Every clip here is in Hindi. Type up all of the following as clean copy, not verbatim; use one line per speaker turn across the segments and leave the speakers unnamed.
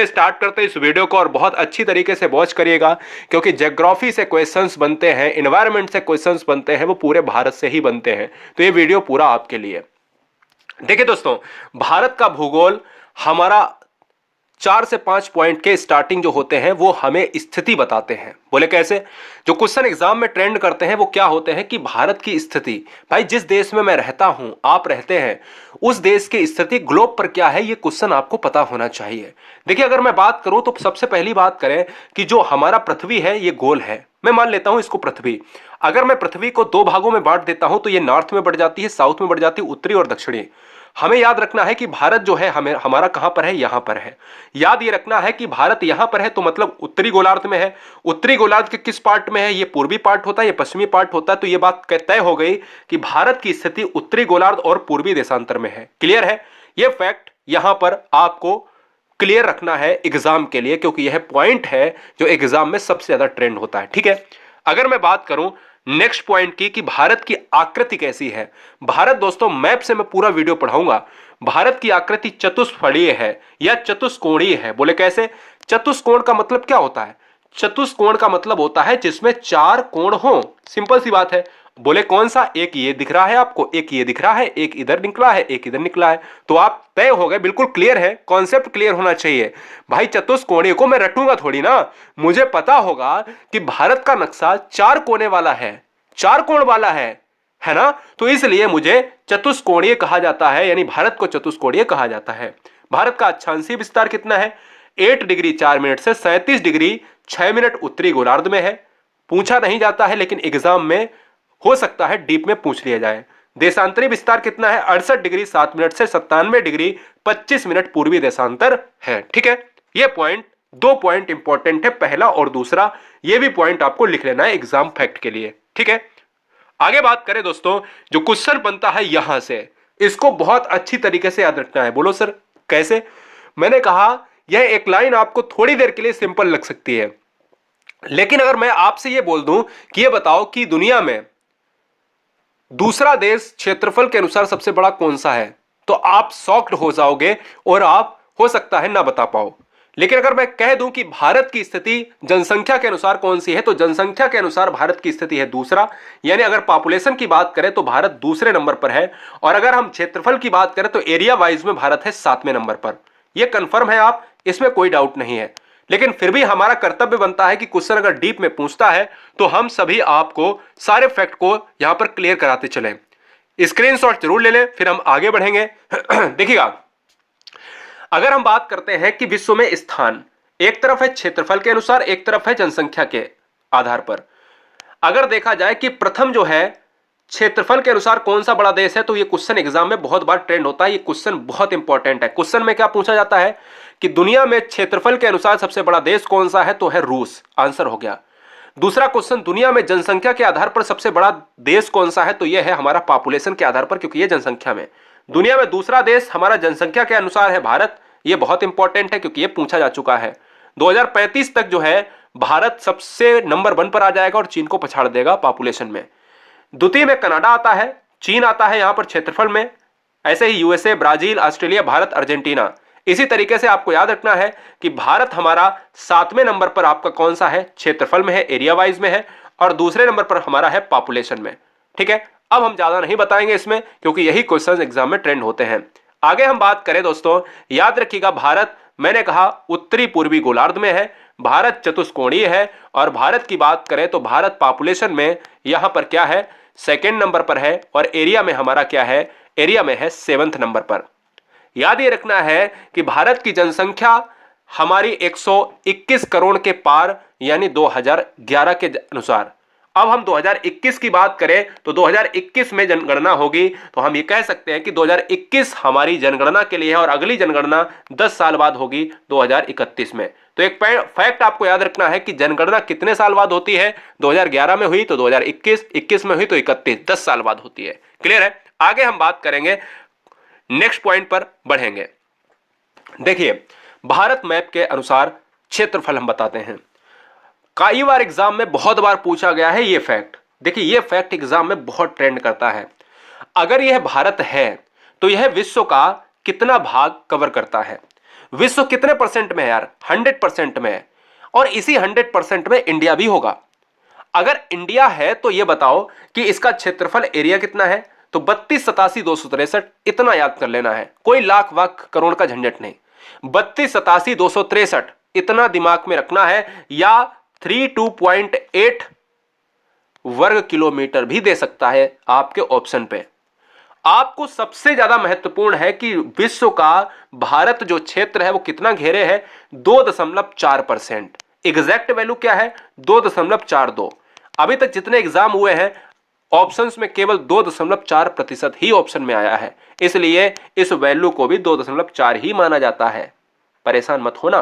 चलिए स्टार्ट करते हैं इस वीडियो को और बहुत अच्छी तरीके से वॉच करिएगा, क्योंकि ज्योग्राफी से क्वेश्चंस बनते हैं, एनवायरनमेंट से क्वेश्चंस बनते हैं, वो पूरे भारत से ही बनते हैं। तो ये वीडियो पूरा आपके लिए। देखिए दोस्तों, भारत का भूगोल हमारा 4 से 5 पॉइंट के स्टार्टिंग जो होते हैं वो हमें स्थिति बताते हैं। बोले कैसे? जो क्वेश्चन एग्जाम में ट्रेंड करते हैं वो क्या होते हैं कि भारत की स्थिति, भाई जिस देश में मैं रहता हूं, आप रहते हैं, उस देश की स्थिति ग्लोब पर क्या है, ये क्वेश्चन आपको पता होना चाहिए। देखिए, अगर मैं बात करूं तो सबसे पहली बात करें कि जो हमारा पृथ्वी है ये गोल है। मैं मान लेता हूं इसको पृथ्वी। अगर मैं पृथ्वी को 2 भागों में बांट देता हूं तो ये नॉर्थ में बढ़ जाती है, साउथ में बढ़ जाती है, उत्तरी और दक्षिणी। हमें याद रखना है कि भारत जो है हमारा कहां पर है, यहां पर है। याद ये रखना है कि भारत यहां पर है तो मतलब उत्तरी गोलार्ध में है। उत्तरी गोलार्ध के किस पार्ट में है? ये पूर्वी पार्ट होता है, ये पश्चिमी पार्ट होता है। तो ये बात तय हो गई कि भारत की स्थिति उत्तरी गोलार्ध और पूर्वी देशांतर में है। क्लियर है? ये फैक्ट यहां पर आपको क्लियर रखना है एग्जाम के लिए, क्योंकि यह पॉइंट है जो एग्जाम में सबसे ज्यादा ट्रेंड होता है। ठीक है, अगर मैं बात करूं नेक्स्ट पॉइंट की कि भारत की आकृति कैसी है। भारत दोस्तों, मैप से मैं पूरा वीडियो पढ़ाऊंगा। भारत की आकृति चतुष्फलकीय है या चतुष्कोणीय है। बोले कैसे? चतुष्कोण का मतलब क्या होता है? चतुष्कोण का मतलब होता है जिसमें 4 कोण हो। सिंपल सी बात है। बोले कौन सा? एक ये दिख रहा है आपको, एक ये दिख रहा है, एक इधर निकला है, एक इधर निकला है। तो आप तय हो गए, बिल्कुल क्लियर है, कॉन्सेप्ट क्लियर होना चाहिए। भाई चतुष्कोणीय को मैं रटूंगा थोड़ी ना, मुझे पता होगा कि भारत का नक्शा 4 कोने वाला है, 4 कोण वाला है ना। तो इसलिए मुझे चतुष्कोणीय कहा जाता है, यानी भारत को चतुष्कोणीय कहा जाता है। भारत का अक्षांशीय विस्तार कितना है? 8 डिग्री 4 मिनट से 37 डिग्री 6 मिनट उत्तरी गोलार्ध में है। पूछा नहीं जाता है, लेकिन एग्जाम में हो सकता है डीप में पूछ लिया जाए। देशांतरी विस्तार कितना है? 68 डिग्री 7 मिनट से 97 डिग्री 25 मिनट पूर्वी देशांतर है। ठीक है, ये पॉइंट, 2 पॉइंट इंपॉर्टेंट है, पहला और दूसरा। ये भी पॉइंट आपको लिख लेना है एग्जाम फैक्ट के लिए। ठीक है, आगे बात करें दोस्तों, जो क्वेश्चन बनता है यहां से, इसको बहुत अच्छी तरीके से याद रखना है। बोलो सर कैसे? मैंने कहा यह एक लाइन आपको थोड़ी देर के लिए सिंपल लग सकती है, लेकिन अगर मैं आपसे यह बोल दूं कि यह बताओ कि दुनिया में दूसरा देश क्षेत्रफल के अनुसार सबसे बड़ा कौन सा है, तो आप शॉक्ड हो जाओगे और आप हो सकता है ना बता पाओ। लेकिन अगर मैं कह दूं कि भारत की स्थिति जनसंख्या के अनुसार कौन सी है, तो जनसंख्या के अनुसार भारत की स्थिति है दूसरा, यानी अगर पॉपुलेशन की बात करें तो भारत दूसरे नंबर पर है। और अगर हम क्षेत्रफल की बात करें तो एरिया वाइज में भारत है 7वें नंबर पर। यह कंफर्म है, आप इसमें कोई डाउट नहीं है। लेकिन फिर भी हमारा कर्तव्य बनता है कि क्वेश्चन अगर डीप में पूछता है तो हम सभी आपको सारे फैक्ट को यहां पर क्लियर कराते चलें। स्क्रीनशॉट जरूर ले लें, फिर हम आगे बढ़ेंगे। देखिएगा, अगर हम बात करते हैं कि विश्व में स्थान, एक तरफ है क्षेत्रफल के अनुसार, एक तरफ है जनसंख्या के आधार पर। अगर देखा जाए कि प्रथम जो है क्षेत्रफल के अनुसार कौन सा बड़ा देश है, तो ये क्वेश्चन एग्जाम में बहुत बार ट्रेंड होता है। ये क्वेश्चन बहुत इंपॉर्टेंट है। क्वेश्चन में क्या पूछा जाता है कि दुनिया में क्षेत्रफल के अनुसार सबसे बड़ा देश कौन सा है, तो है रूस। आंसर हो गया। दूसरा क्वेश्चन, दुनिया में जनसंख्या के आधार पर सबसे बड़ा देश कौन सा है, तो यह है हमारा पॉपुलेशन के आधार पर, क्योंकि ये जनसंख्या में दुनिया में दूसरा देश हमारा जनसंख्या के अनुसार है भारत। ये बहुत इंपॉर्टेंट है क्योंकि ये पूछा जा चुका है। 2035 तक जो है भारत सबसे नंबर 1 पर आ जाएगा और चीन को पछाड़ देगा पॉपुलेशन में। द्वितीय में कनाडा आता है, चीन आता है यहां पर क्षेत्रफल में, ऐसे ही USA, Brazil, Australia, Bharat, Argentina. इसी तरीके से आपको याद रखना है कि भारत हमारा 7वें नंबर पर आपका कौन सा है, क्षेत्रफल में है, एरिया वाइज में है, और दूसरे नंबर पर हमारा है पॉपुलेशन में। ठीक है, अब हम ज्यादा नहीं बताएंगे इसमें, क्योंकि यही क्वेश्चन एग्जाम में ट्रेंड होते हैं। आगे हम बात करें दोस्तों, याद रखिएगा भारत, मैंने कहा उत्तरी पूर्वी गोलार्ध में है, भारत चतुष्कोणीय है, और भारत की बात करें तो भारत पॉपुलेशन में यहां पर क्या है, 2nd नंबर पर है, और एरिया में हमारा क्या है, एरिया में है 7th नंबर पर। याद ये रखना है कि भारत की जनसंख्या हमारी 121 करोड़ के पार, यानी 2011 के अनुसार। अब हम 2021 की बात करें तो 2021 में जनगणना होगी, तो हम ये कह सकते हैं कि 2021 हमारी जनगणना के लिए है, और अगली जनगणना 10 साल बाद होगी 2031 में। तो एक फैक्ट आपको याद रखना है कि जनगणना कितने साल बाद होती है, 2011 में हुई तो 2021, 21 में हुई तो 31, 10 साल बाद होती है। क्लियर है? आगे हम बात करेंगे, नेक्स्ट पॉइंट पर बढ़ेंगे। देखिए, भारत मैप के अनुसार क्षेत्रफल हम बताते हैं। कई बार एग्जाम में बहुत बार पूछा गया है ये फैक्ट। देखिए, ये फैक्ट एग्जाम में बहुत ट्रेंड करता है। अगर यह भारत है तो यह विश्व का कितना भाग कवर करता है? विश्व कितने परसेंट में है यार? 100% में है। और इसी 100% में इंडिया भी होगा। अगर इंडिया है तो यह बताओ कि इसका क्षेत्रफल एरिया कितना है? तो 3287,263 इतना याद कर लेना है, कोई लाख वाख करोड़ का झंझट नहीं। 3287,263 इतना दिमाग में रखना है, या 32.8 वर्ग किलोमीटर भी दे सकता है आपके ऑप्शन पे। आपको सबसे ज्यादा महत्वपूर्ण है कि विश्व का भारत जो क्षेत्र है वो कितना घेरे है? 2.4%। एग्जैक्ट वैल्यू क्या है? 2.42। अभी तक जितने एग्जाम हुए हैं ऑप्शंस में केवल 2.4% ही ऑप्शन में आया है, इसलिए इस वैल्यू को भी 2.4 ही माना जाता है। परेशान मत होना।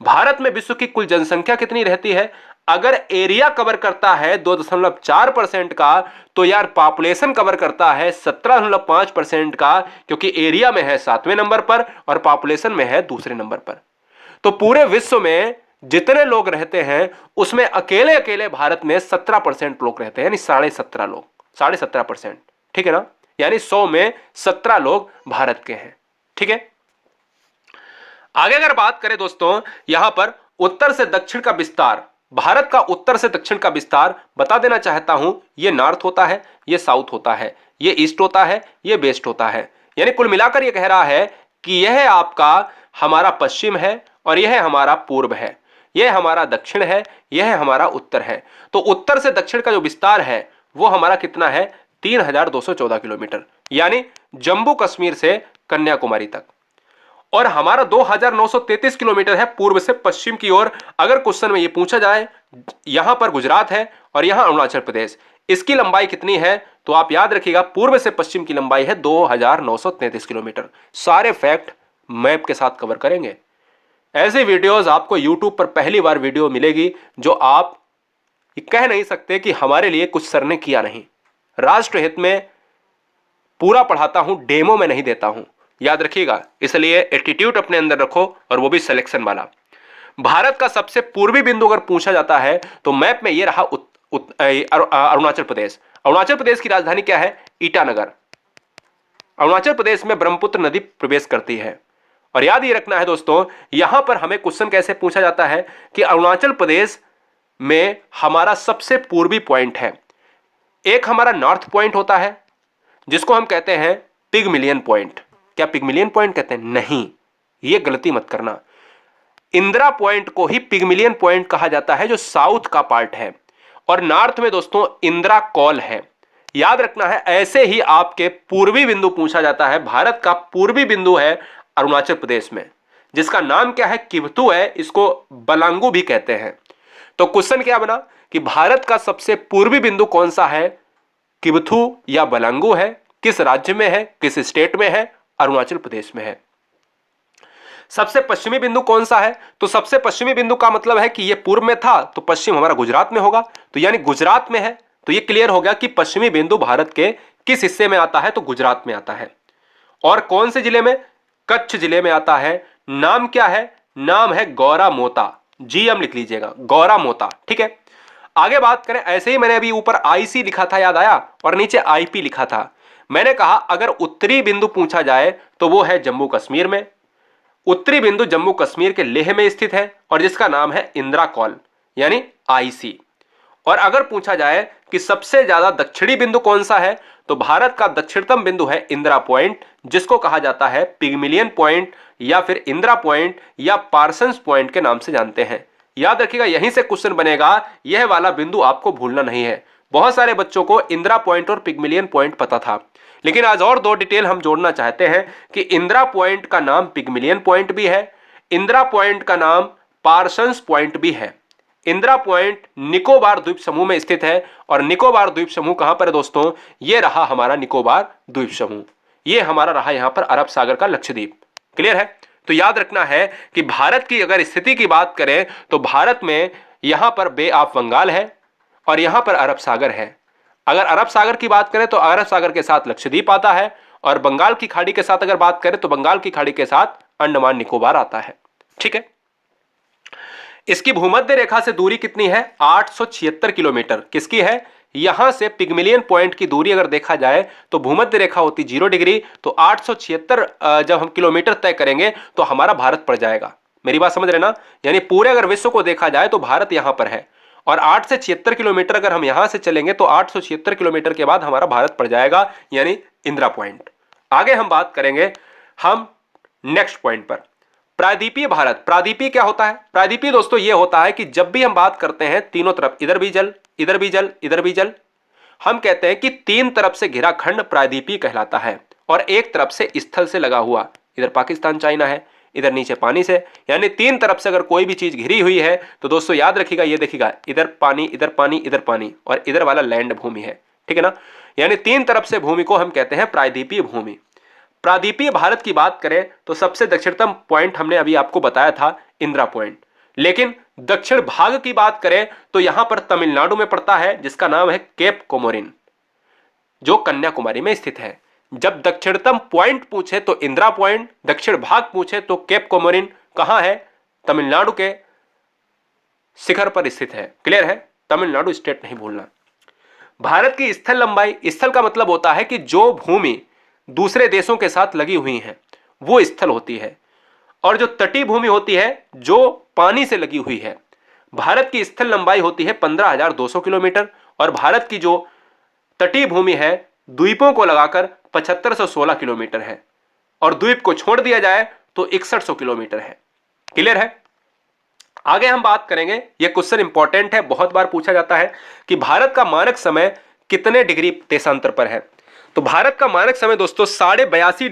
भारत में विश्व की कुल जनसंख्या कितनी रहती है? अगर एरिया कवर करता है 2.4% का, तो यार पॉपुलेशन कवर करता है 17.5% का, क्योंकि एरिया में है 7वें नंबर पर और पॉपुलेशन में है दूसरे नंबर पर। तो पूरे विश्व में जितने लोग रहते हैं उसमें अकेले अकेले भारत में 17% लोग रहते हैं, यानी 17.5 लोग, 17.5%। ठीक है ना? यानी 100 में 17 लोग भारत के हैं। ठीक है, आगे अगर बात करें दोस्तों, यहां पर उत्तर से दक्षिण का विस्तार, भारत का उत्तर से दक्षिण का विस्तार बता देना चाहता हूं। ये नॉर्थ होता है, ये साउथ होता है, ये ईस्ट होता है, ये वेस्ट होता है। यानी कुल मिलाकर ये कह रहा है कि यह आपका हमारा पश्चिम है और यह हमारा पूर्व है, यह हमारा दक्षिण है, यह हमारा उत्तर है। तो उत्तर से दक्षिण का जो विस्तार है वो हमारा कितना है? 3214 किलोमीटर, यानी जम्मू कश्मीर से कन्याकुमारी तक। और हमारा 2933 किलोमीटर है पूर्व से पश्चिम की ओर। अगर क्वेश्चन में ये पूछा जाए, यहां पर गुजरात है और यहां अरुणाचल प्रदेश, इसकी लंबाई कितनी है? तो आप याद रखिएगा पूर्व से पश्चिम की लंबाई है 2933 किलोमीटर। सारे फैक्ट मैप के साथ कवर करेंगे। ऐसे वीडियोस आपको YouTube पर पहली बार वीडियो मिलेगी जो आप कह नहीं सकते कि हमारे लिए कुछ सर ने किया नहीं। राष्ट्र हित में पूरा पढ़ाता हूं, डेमो में नहीं देता हूं, याद रखिएगा। इसलिए एटीट्यूड अपने अंदर रखो, और वो भी सिलेक्शन वाला। भारत का सबसे पूर्वी बिंदु अगर पूछा जाता है तो मैप में ये रहा अरुणाचल प्रदेश। अरुणाचल प्रदेश की राजधानी क्या है? ईटानगर। अरुणाचल प्रदेश में ब्रह्मपुत्र नदी प्रवेश करती है। और याद ये रखना है दोस्तों, यहां पर हमें क्वेश्चन कैसे पूछा जाता है कि अरुणाचल प्रदेश में हमारा सबसे पूर्वी पॉइंट है। एक हमारा नॉर्थ पॉइंट होता है जिसको हम कहते हैं पिगमिलियन पॉइंट। क्या पिगमिलियन पॉइंट कहते हैं? नहीं, यह गलती मत करना। इंदिरा पॉइंट को ही पिगमिलियन पॉइंट कहा जाता है, जो साउथ का पार्ट है। और नॉर्थ में दोस्तों इंदिरा कॉल है। याद रखना है, ऐसे ही आपके पूर्वी बिंदु पूछा जाता है। भारत का पूर्वी बिंदु है अरुणाचल प्रदेश में, जिसका नाम क्या है? किवथु है। इसको बलांगू भी कहते हैं। तो क्वेश्चन क्या बना कि भारत का सबसे पूर्वी बिंदु कौन सा है? किवथु या बलांगू है। किस राज्य में है, किस स्टेट में है? अरुणाचल प्रदेश में है। सबसे पश्चिमी बिंदु कौन सा है? तो सबसे पश्चिमी बिंदु का मतलब है कि यह पूर्व में था तो पश्चिम हमारा गुजरात में होगा, तो यानी गुजरात में है। तो यह क्लियर हो गया कि पश्चिमी बिंदु भारत के किस हिस्से में आता है? तो गुजरात में आता है। और कौन से जिले में? कच्छ जिले में आता है। नाम क्या है? नाम है गौरा मोता। जीएम लिख लीजिएगा, गौरा मोता। ठीक है, आगे बात करें। ऐसे ही मैंने अभी ऊपर आईसी लिखा था, याद आया, और नीचे आईपी लिखा था। मैंने कहा अगर उत्तरी बिंदु पूछा जाए तो वो है जम्मू कश्मीर में। उत्तरी बिंदु जम्मू कश्मीर के लेह में स्थित है और जिसका नाम है इंदिरा कॉल, यानी आईसी। और अगर पूछा जाए कि सबसे ज्यादा दक्षिणी बिंदु कौन सा है, तो भारत का दक्षिणतम बिंदु है इंदिरा पॉइंट, जिसको कहा जाता है पिगमिलियन पॉइंट या फिर इंदिरा पॉइंट या पार्सन्स पॉइंट के नाम से जानते हैं। याद रखिएगा, यहीं से क्वेश्चन बनेगा। यह वाला बिंदु आपको भूलना नहीं है। बहुत सारे बच्चों को इंदिरा पॉइंट और पिगमिलियन पॉइंट पता था, लेकिन आज और 2 डिटेल हम जोड़ना चाहते हैं कि इंदिरा पॉइंट का नाम पिगमिलियन पॉइंट भी है, इंदिरा पॉइंट का नाम पार्सन्स पॉइंट भी है। इंदिरा पॉइंट निकोबार द्वीप समूह में स्थित है। और निकोबार द्वीप समूह कहां पर है दोस्तों? यह रहा हमारा निकोबार द्वीप समूह। यह हमारा रहा यहां पर अरब सागर का लक्षद्वीप। क्लियर है? तो याद रखना है कि भारत की अगर स्थिति की बात करें तो भारत में यहां पर बे ऑफ बंगाल है और यहां पर अरब सागर है। अगर अरब सागर की बात करें तो अरब सागर के साथ लक्षद्वीप आता है, और बंगाल की खाड़ी के साथ अगर बात करें तो बंगाल की खाड़ी के साथ अंडमान निकोबार आता है। ठीक है, इसकी भूमध्य रेखा से दूरी कितनी है? 876 किलोमीटर। किसकी है? यहां से पिगमिलियन पॉइंट की दूरी अगर देखा जाए तो भूमध्य रेखा होती 0 डिग्री, तो 876 जब हम किलोमीटर तय करेंगे तो हमारा भारत पड़ जाएगा। मेरी बात समझ रहे ना? यानी पूरे अगर विश्व को देखा जाए तो भारत यहां पर है, और 8 से 76 किलोमीटर अगर हम यहां से चलेंगे तो 876 किलोमीटर के बाद हमारा भारत पड़ जाएगा, यानी इंदिरा पॉइंट। आगे हम बात करेंगे हम नेक्स्ट पॉइंट पर, प्रायद्वीपीय भारत। प्रायद्वीपीय क्या होता है? प्रायद्वीपीय दोस्तों ये होता है कि जब भी हम बात करते हैं तीनों तरफ, इधर भी जल, इधर भी जल, इधर भी जल, हम कहते हैं कि तीन तरफ से घिरा खंड प्रायद्वीपीय कहलाता है, और एक तरफ से स्थल से लगा हुआ, इधर पाकिस्तान चाइना है, इधर नीचे पानी से, यानी तीन तरफ से अगर कोई भी चीज घिरी हुई है तो दोस्तों याद रखिएगा, ये देखिएगा इधर पानी, इधर पानी, इधर पानी, और इधर वाला लैंड भूमि है, ठीक है ना? यानी तीन तरफ से भूमि को हम कहते हैं प्रायद्वीपीय भूमि। प्रायद्वीपीय भारत की बात करें तो सबसे दक्षिणतम पॉइंट हमने अभी आपको बताया था इंदिरा पॉइंट, लेकिन दक्षिण भाग की बात करें तो यहां पर तमिलनाडु में पड़ता है, जिसका नाम है केप कोमोरिन, जो कन्याकुमारी में स्थित है। जब दक्षिणतम पॉइंट पूछे तो इंदिरा पॉइंट, दक्षिण भाग पूछे तो केप कोमोरिन कहां है? तमिलनाडु के शिखर पर स्थित है। क्लियर है? तमिलनाडु स्टेट नहीं भूलना। भारत की स्थल लंबाई, स्थल का मतलब होता है कि जो भूमि दूसरे देशों के साथ लगी हुई है वो स्थल होती है, और जो तटीय भूमि होती है जो पानी से लगी हुई है। भारत की स्थल लंबाई होती है 15,200 किलोमीटर, और भारत की जो तटीय भूमि है द्वीपों को लगाकर 7516 किलोमीटर है, और द्वीप को छोड़ दिया जाए तो 6100 किलोमीटर है। क्लियर है? आगे हम बात करेंगे, यह क्वेश्चन इंपॉर्टेंट है, बहुत बार पूछा जाता है कि भारत का मानक समय कितने डिग्री देशांतर पर है। तो भारत का मानक समय दोस्तों 82.5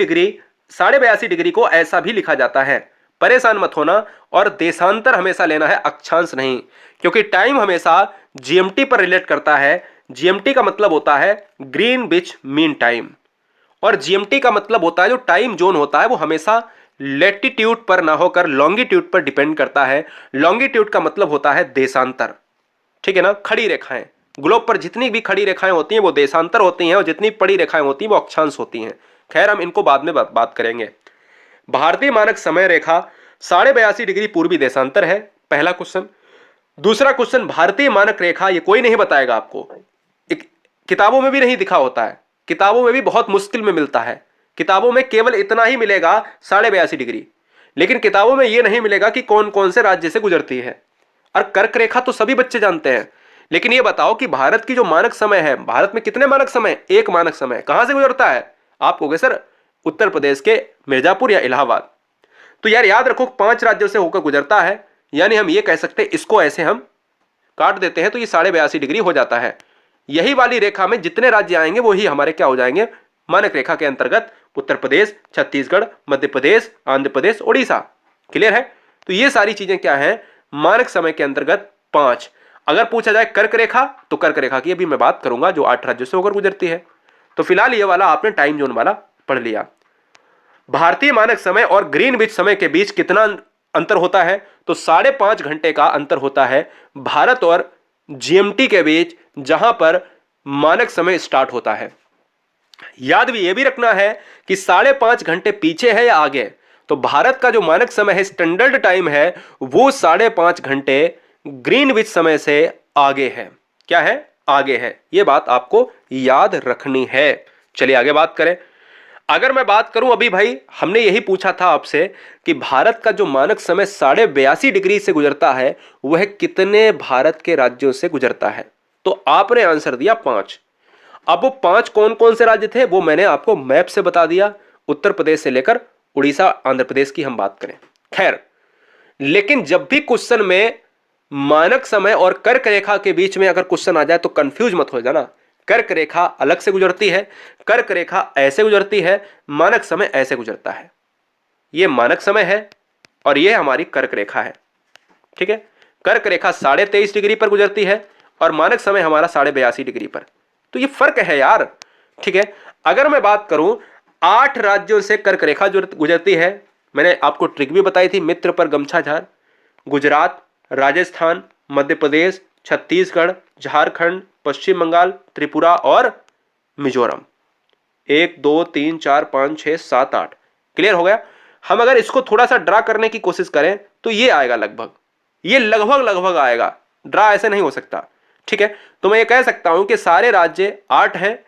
डिग्री को ऐसा भी लिखा जाता है, परेशान मत होना, और देशांतर हमेशा लेना है, अक्षांश नहीं, क्योंकि टाइम हमेशा जीएमटी पर रिलेट करता है। जीएमटी का मतलब होता है ग्रीनविच मीन टाइम, और जीएमटी का मतलब होता है जो टाइम जोन होता है वो हमेशा लेटिट्यूड पर ना होकर लॉन्गिट्यूड पर डिपेंड करता है। लॉन्गिट्यूड का मतलब होता है देशांतर, ठीक है ना? खड़ी रेखाएं, ग्लोब पर जितनी भी खड़ी रेखाएं होती हैं वो देशांतर होती हैं, और जितनी पड़ी रेखाएं होती हैं वो अक्षांश होती हैं। खैर हम इनको बाद में बात करेंगे। भारतीय मानक समय रेखा 82.5 डिग्री पूर्वी देशांतर है, पहला क्वेश्चन। दूसरा क्वेश्चन, भारतीय मानक रेखा, ये कोई नहीं बताएगा आपको, किताबों में भी नहीं दिखा होता है, किताबों में भी बहुत मुश्किल में मिलता है। किताबों में केवल इतना ही मिलेगा 82.5 डिग्री, लेकिन किताबों में यह नहीं मिलेगा कि कौन कौन से राज्य से गुजरती है। और कर्क रेखा तो सभी बच्चे जानते हैं, लेकिन यह बताओ कि भारत की जो मानक समय है, भारत में कितने मानक समय? एक मानक समय। कहां से गुजरता है? आप कहोगे सर उत्तर प्रदेश के मिर्जापुर या इलाहाबाद। तो यार याद रखो 5 राज्यों से होकर गुजरता है, यानी हम ये कह सकते हैं, इसको ऐसे हम काट देते हैं तो ये 82.5 डिग्री हो जाता है। यही वाली रेखा में जितने राज्य आएंगे वही हमारे क्या हो जाएंगे? मानक रेखा के अंतर्गत उत्तर प्रदेश, छत्तीसगढ़, मध्य प्रदेश, आंध्र प्रदेश, ओडिशा। क्लियर है? तो ये सारी चीजें क्या है? मानक समय के अंतर्गत 5। अगर पूछा जाए कर्क रेखा, तो कर्क रेखा की अभी मैं बात करूंगा जो 8 राज्यों से होकर गुजरती है। तो फिलहाल ये वाला आपने टाइम जोन वाला पढ़ लिया। भारतीय मानक समय और ग्रीनविच समय के बीच कितना अंतर होता है? तो 5.5 घंटे का अंतर होता है भारत और जीएमटी के बीच, जहां पर मानक समय स्टार्ट होता है। याद भी ये भी रखना है कि 5.5 घंटे पीछे है या आगे। तो भारत का जो मानक समय है, स्टैंडर्ड टाइम है, वो 5.5 घंटे ग्रीनविच समय से आगे है। क्या है? आगे है। ये बात आपको याद रखनी है। चलिए आगे बात करें। अगर मैं बात करूं, अभी भाई हमने यही पूछा था आपसे कि भारत का जो मानक समय 82.5 डिग्री से गुजरता है वह कितने भारत के राज्यों से गुजरता है? तो आपने आंसर दिया 5। अब वो 5 कौन कौन से राज्य थे वो मैंने आपको मैप से बता दिया, उत्तर प्रदेश से लेकर उड़ीसा, आंध्र प्रदेश की हम बात करें। खैर, लेकिन जब भी क्वेश्चन में मानक समय और कर्क रेखा के बीच में अगर क्वेश्चन आ जाए तो कंफ्यूज मत हो जाना। कर्क रेखा अलग से गुजरती है, कर्क रेखा ऐसे गुजरती है, मानक समय ऐसे गुजरता है। ये मानक समय है और ये हमारी कर्क रेखा है। ठीक है? कर्क रेखा 23.5 डिग्री पर गुजरती है और मानक समय हमारा 82.5 डिग्री पर। तो ये फर्क है यार। ठीक है? अगर मैं बात करूं 8 राज्यों से कर्क रेखा गुजरती है। मैंने आपको ट्रिक भी बताई थी, मित्र पर गमछा झार। गुजरात, राजस्थान, मध्य प्रदेश, छत्तीसगढ़, झारखंड, पश्चिम बंगाल, त्रिपुरा और मिजोरम। 1 2 3 4 5 6 7 8। क्लियर हो गया? हम अगर इसको थोड़ा सा ड्रा करने की कोशिश करें तो ये आएगा लगभग, ये लगभग आएगा। ड्रा ऐसे नहीं हो सकता, ठीक है, तो मैं ये कह सकता हूं कि सारे राज्य 8 हैं।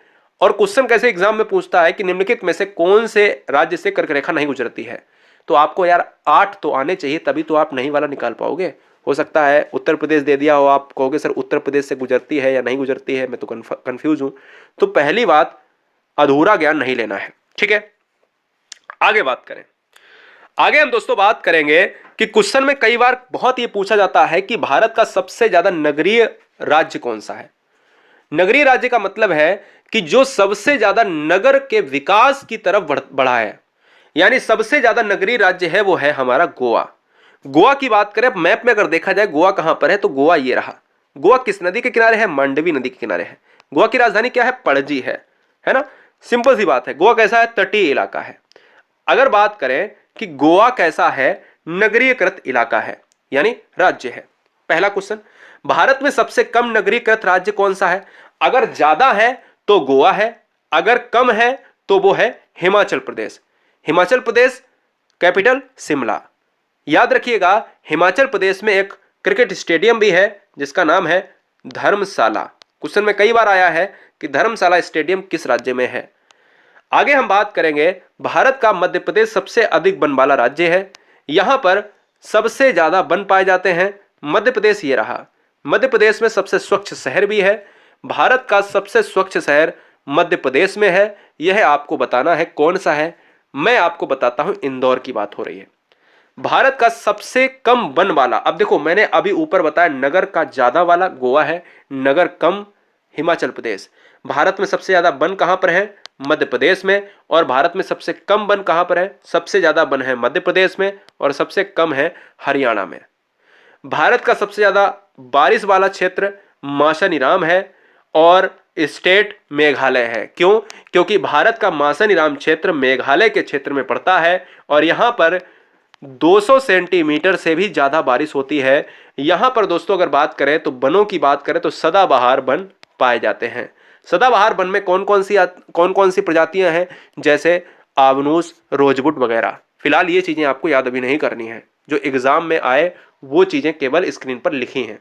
और क्वेश्चन कैसे एग्जाम में पूछता है कि निम्नलिखित में से कौन से राज्य से कर्क रेखा नहीं गुजरती है, तो आपको यार 8 तो आने चाहिए, तभी तो आप नहीं वाला निकाल पाओगे। हो सकता है उत्तर प्रदेश दे दिया हो, आप कहोगे सर उत्तर प्रदेश से गुजरती है या नहीं गुजरती है, मैं तो कंफ्यूज हूं। तो पहली बात, अधूरा ज्ञान नहीं लेना है। ठीक है, आगे बात करें। आगे हम दोस्तों बात करेंगे कि क्वेश्चन में कई बार बहुत ये पूछा जाता है कि भारत का सबसे ज्यादा नगरीय राज्य कौन सा है। नगरीय राज्य का मतलब है कि जो सबसे ज्यादा नगर के विकास की तरफ बढ़ा है, यानी सबसे ज्यादा नगरीय राज्य है वो है हमारा गोवा। गोवा की बात करें मैप में अगर देखा जाए गोवा कहां पर है, तो गोवा ये रहा। गोवा किस नदी के किनारे है? मांडवी नदी के किनारे है। गोवा की राजधानी क्या है? पणजी है ना। सिंपल सी बात है। गोवा कैसा है? तटीय इलाका है। अगर बात करें कि गोवा कैसा है? नगरीयकृत इलाका है, यानी राज्य है। पहला क्वेश्चन, भारत में सबसे कम नगरीकृत राज्य कौन सा है? अगर ज्यादा है तो गोवा है, अगर कम है तो वो है हिमाचल प्रदेश। हिमाचल प्रदेश कैपिटल शिमला। याद रखिएगा, हिमाचल प्रदेश में एक क्रिकेट स्टेडियम भी है जिसका नाम है धर्मशाला। क्वेश्चन में कई बार आया है कि धर्मशाला स्टेडियम किस राज्य में है। आगे हम बात करेंगे, भारत का मध्य प्रदेश सबसे अधिक वन वाला राज्य है। यहां पर सबसे ज्यादा वन पाए जाते हैं। मध्य प्रदेश ये रहा। मध्य प्रदेश में सबसे स्वच्छ शहर भी है। भारत का सबसे स्वच्छ शहर मध्य प्रदेश में है। यह आपको बताना है कौन सा है। मैं आपको बताता हूं, इंदौर की बात हो रही है। भारत का सबसे कम वन वाला, अब देखो मैंने अभी ऊपर बताया नगर का ज्यादा वाला गोवा है, नगर कम हिमाचल प्रदेश। भारत में सबसे ज्यादा वन कहां पर है? मध्य प्रदेश में। और भारत में सबसे कम वन कहां पर है? सबसे ज्यादा वन है मध्य प्रदेश में और सबसे कम है हरियाणा में। भारत का सबसे ज्यादा बारिश वाला क्षेत्र माशानिराम है और स्टेट मेघालय है। क्यों? क्योंकि भारत का माशानिराम क्षेत्र मेघालय के क्षेत्र में पड़ता है और यहां पर 200 सेंटीमीटर से भी ज्यादा बारिश होती है। यहां पर दोस्तों अगर बात करें तो वनों की बात करें तो सदाबहार वन पाए जाते हैं। सदाबहार वन में कौन कौन सी प्रजातियां हैं? जैसे आवनूस, रोजवुड वगैरह। फिलहाल ये चीजें आपको याद अभी नहीं करनी है, जो एग्जाम में आए वो चीजें केवल स्क्रीन पर लिखी हैं।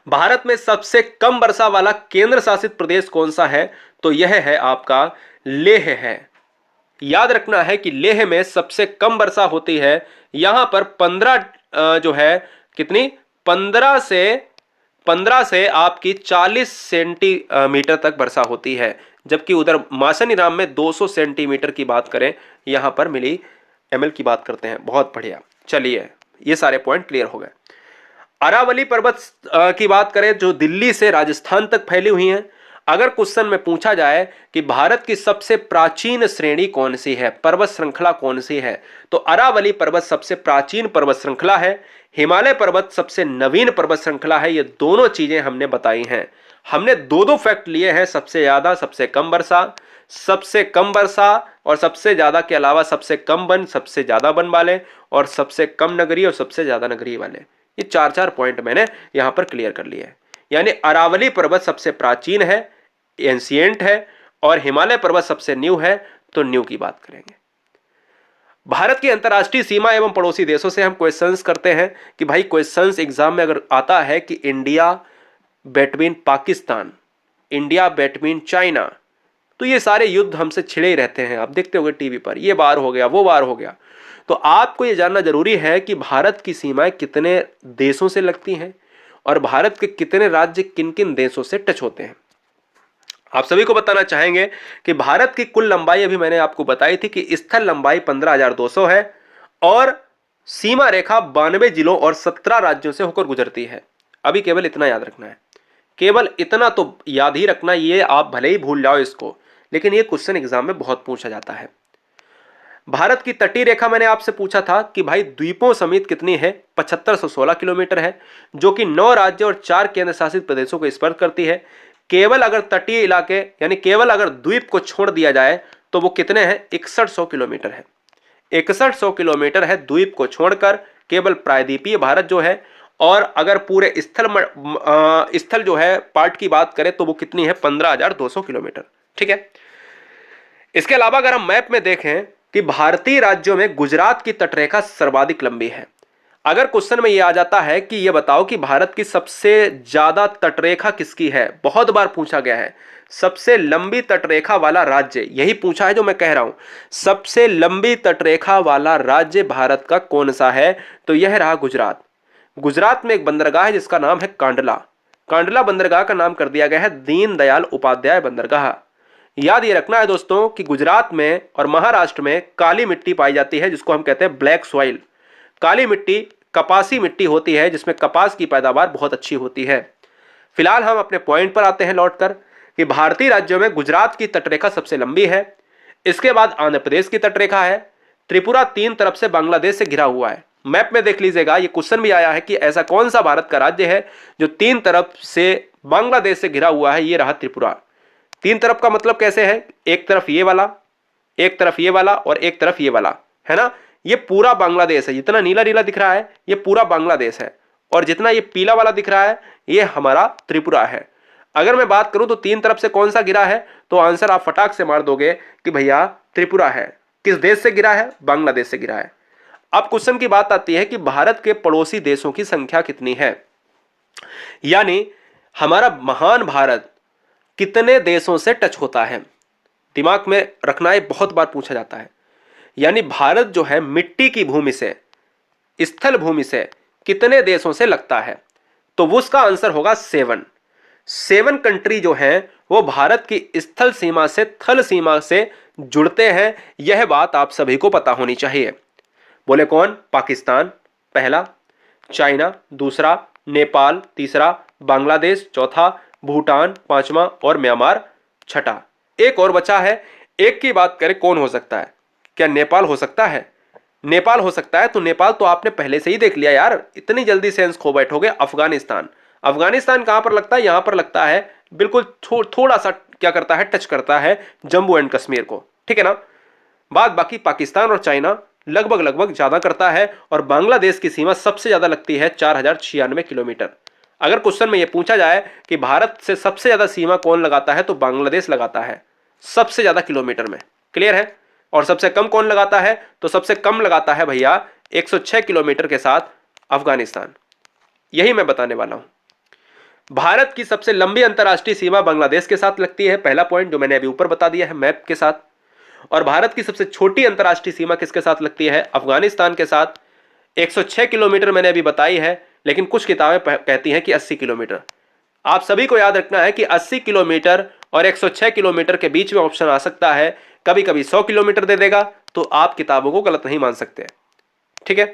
भारत में सबसे कम वर्षा वाला केंद्र शासित प्रदेश कौन सा है? तो यह है आपका लेह है। याद रखना है कि लेह में सबसे कम वर्षा होती है। यहां पर 15 जो है कितनी 15 से आपकी 40 सेंटीमीटर तक वर्षा होती है, जबकि उधर माशानिराम में 200 सेंटीमीटर की बात करें, यहां पर मिली एमएल की बात करते हैं। बहुत बढ़िया, चलिए ये सारे पॉइंट क्लियर हो गए। अरावली पर्वत की बात करें जो दिल्ली से राजस्थान तक फैली हुई हैं। अगर क्वेश्चन में पूछा जाए कि भारत की सबसे प्राचीन श्रेणी कौन सी है, पर्वत श्रृंखला कौन सी है, तो अरावली पर्वत सबसे प्राचीन पर्वत श्रृंखला है। हिमालय पर्वत सबसे नवीन पर्वत श्रृंखला है। ये दोनों चीजें हमने बताई हैं। हमने दो फैक्ट लिए हैं, सबसे ज्यादा सबसे कम वर्षा और सबसे ज्यादा के अलावा सबसे कम वन, सबसे ज्यादा वन वाले और सबसे कम नगरीय और सबसे ज्यादा नगरीय वाले। ये चार पॉइंट मैंने यहां पर क्लियर कर लिए हैं। यानी अरावली पर्वत सबसे प्राचीन है, एंशिएंट है, और हिमालय पर्वत सबसे न्यू है। तो न्यू की बात करेंगे। भारत की अंतरराष्ट्रीय सीमा एवं पड़ोसी देशों से हम क्वेश्चंस करते हैं कि भाई क्वेश्चंस एग्जाम में अगर आता है कि India between Pakistan, India between China, तो ये सारे युद्ध हमसे छिड़े ही रहते हैं। आप देखते होंगे टीवी पर, ये वार हो गया, वो वार हो गया। तो आपको ये जानना जरूरी है कि भारत की सीमाएं कितने देशों से लगती हैं और भारत के कितने राज्य किन किन देशों से टच होते हैं। आप सभी को बताना चाहेंगे कि भारत की कुल लंबाई अभी मैंने आपको बताई थी कि स्थल लंबाई 15,200 है और सीमा रेखा 92 जिलों और 17 राज्यों से होकर गुजरती है। अभी केवल इतना याद रखना है, केवल इतना तो याद ही रखना। ये आप भले ही भूल जाओ इसको, लेकिन ये क्वेश्चन एग्जाम में बहुत पूछा जाता है। भारत की तटीय रेखा मैंने आपसे पूछा था कि भाई द्वीपों समेत कितनी है? 7516 किलोमीटर है, जो कि 9 राज्य और 4 केंद्र शासित प्रदेशों को स्पर्श करती है। केवल अगर तटीय इलाके यानी केवल अगर द्वीप को छोड़ दिया जाए तो वो कितने हैं? 6100 किलोमीटर है। 6100 किलोमीटर है द्वीप को छोड़कर, केवल प्रायद्वीपीय भारत जो है। और अगर पूरे स्थल जो है पार्ट की बात करें तो वो कितनी है? 15,200 किलोमीटर। ठीक है। इसके अलावा अगर हम मैप में देखें कि भारतीय राज्यों में गुजरात की तटरेखा सर्वाधिक लंबी है। अगर क्वेश्चन में ये आ जाता है कि ये बताओ कि भारत की सबसे ज्यादा तटरेखा किसकी है, बहुत बार पूछा गया है, सबसे लंबी तटरेखा वाला राज्य, यही पूछा है जो मैं कह रहा हूं, सबसे लंबी तटरेखा वाला राज्य भारत का कौन सा है, तो यह रहा गुजरात। गुजरात में एक बंदरगाह है जिसका नाम है कांडला। कांडला बंदरगाह का नाम कर दिया गया है दीनदयाल उपाध्याय बंदरगाह। याद ये रखना है दोस्तों कि गुजरात में और महाराष्ट्र में काली मिट्टी पाई जाती है जिसको हम कहते हैं ब्लैक सॉइल। काली मिट्टी कपासी मिट्टी होती है जिसमें कपास की पैदावार बहुत अच्छी होती है। फिलहाल हम अपने पॉइंट पर आते हैं लौटकर कि भारतीय राज्यों में गुजरात की तटरेखा सबसे लंबी है। इसके बाद आंध्र प्रदेश की तटरेखा है। त्रिपुरा तीन तरफ से बांग्लादेश से घिरा हुआ है। मैप में देख लीजिएगा, ये क्वेश्चन भी आया है कि ऐसा कौन सा भारत का राज्य है जो तीन तरफ से बांग्लादेश से घिरा हुआ है। ये रहा त्रिपुरा। तीन तरफ का मतलब कैसे है, एक तरफ ये वाला, एक तरफ ये वाला और एक तरफ ये वाला, है ना। ये पूरा बांग्लादेश है, जितना नीला नीला दिख रहा है ये पूरा बांग्लादेश है, और जितना ये पीला वाला दिख रहा है ये हमारा त्रिपुरा है। अगर मैं बात करूं तो तीन तरफ से कौन सा गिरा है, तो आंसर आप फटाक से मार दोगे कि भैया त्रिपुरा है। किस देश से गिरा है, बांग्लादेश से गिरा है। अब क्वेश्चन की बात आती है कि भारत के पड़ोसी देशों की संख्या कितनी है, यानी हमारा महान भारत कितने देशों से टच होता है। दिमाग में रखना है, बहुत बार पूछा जाता है। यानी भारत जो है मिट्टी की भूमि से, स्थल भूमि से कितने देशों से लगता है, तो वो उसका आंसर होगा 7 कंट्री जो हैं वो भारत की स्थल सीमा से थल सीमा से जुड़ते हैं। यह बात आप सभी को पता होनी चाहिए। बोले कौन, पाकिस्तान पहला, चाइना दूसरा, नेपाल तीसरा, बांग्लादेश चौथा, भूटान पांचवा और म्यांमार छठा। एक और बचा है, एक की बात करें कौन हो सकता है, क्या नेपाल हो सकता है, नेपाल हो सकता है। तो नेपाल तो आपने पहले से ही देख लिया यार, इतनी जल्दी सेंस खो बैठोगे। अफगानिस्तान, अफगानिस्तान कहां पर लगता है, यहां पर लगता है, बिल्कुल थोड़ा सा क्या करता है, टच करता है जम्मू एंड कश्मीर को, ठीक है ना। बाद बाकी पाकिस्तान और चाइना लगभग लगभग ज्यादा करता है, और बांग्लादेश की सीमा सबसे ज्यादा लगती है 4096 किलोमीटर। अगर क्वेश्चन में यह पूछा जाए कि भारत से सबसे ज्यादा सीमा कौन लगाता है, तो बांग्लादेश लगाता है सबसे ज्यादा किलोमीटर में। क्लियर है। और सबसे कम कौन लगाता है, तो सबसे कम लगाता है भैया 106 किलोमीटर के साथ अफगानिस्तान। यही मैं बताने वाला हूं। भारत की सबसे लंबी अंतरराष्ट्रीय सीमा बांग्लादेश के साथ लगती है, पहला पॉइंट जो मैंने अभी ऊपर बता दिया है मैप के साथ। और भारत की सबसे छोटी अंतरराष्ट्रीय सीमा किसके साथ लगती है, अफगानिस्तान के साथ। 106 किलोमीटर मैंने अभी बताई है, लेकिन कुछ किताबें कहती हैं कि 80 किलोमीटर। आप सभी को याद रखना है कि 80 किलोमीटर और 106 किलोमीटर के बीच में ऑप्शन आ सकता है। कभी कभी 100 किलोमीटर दे देगा, तो आप किताबों को गलत नहीं मान सकते, ठीक है।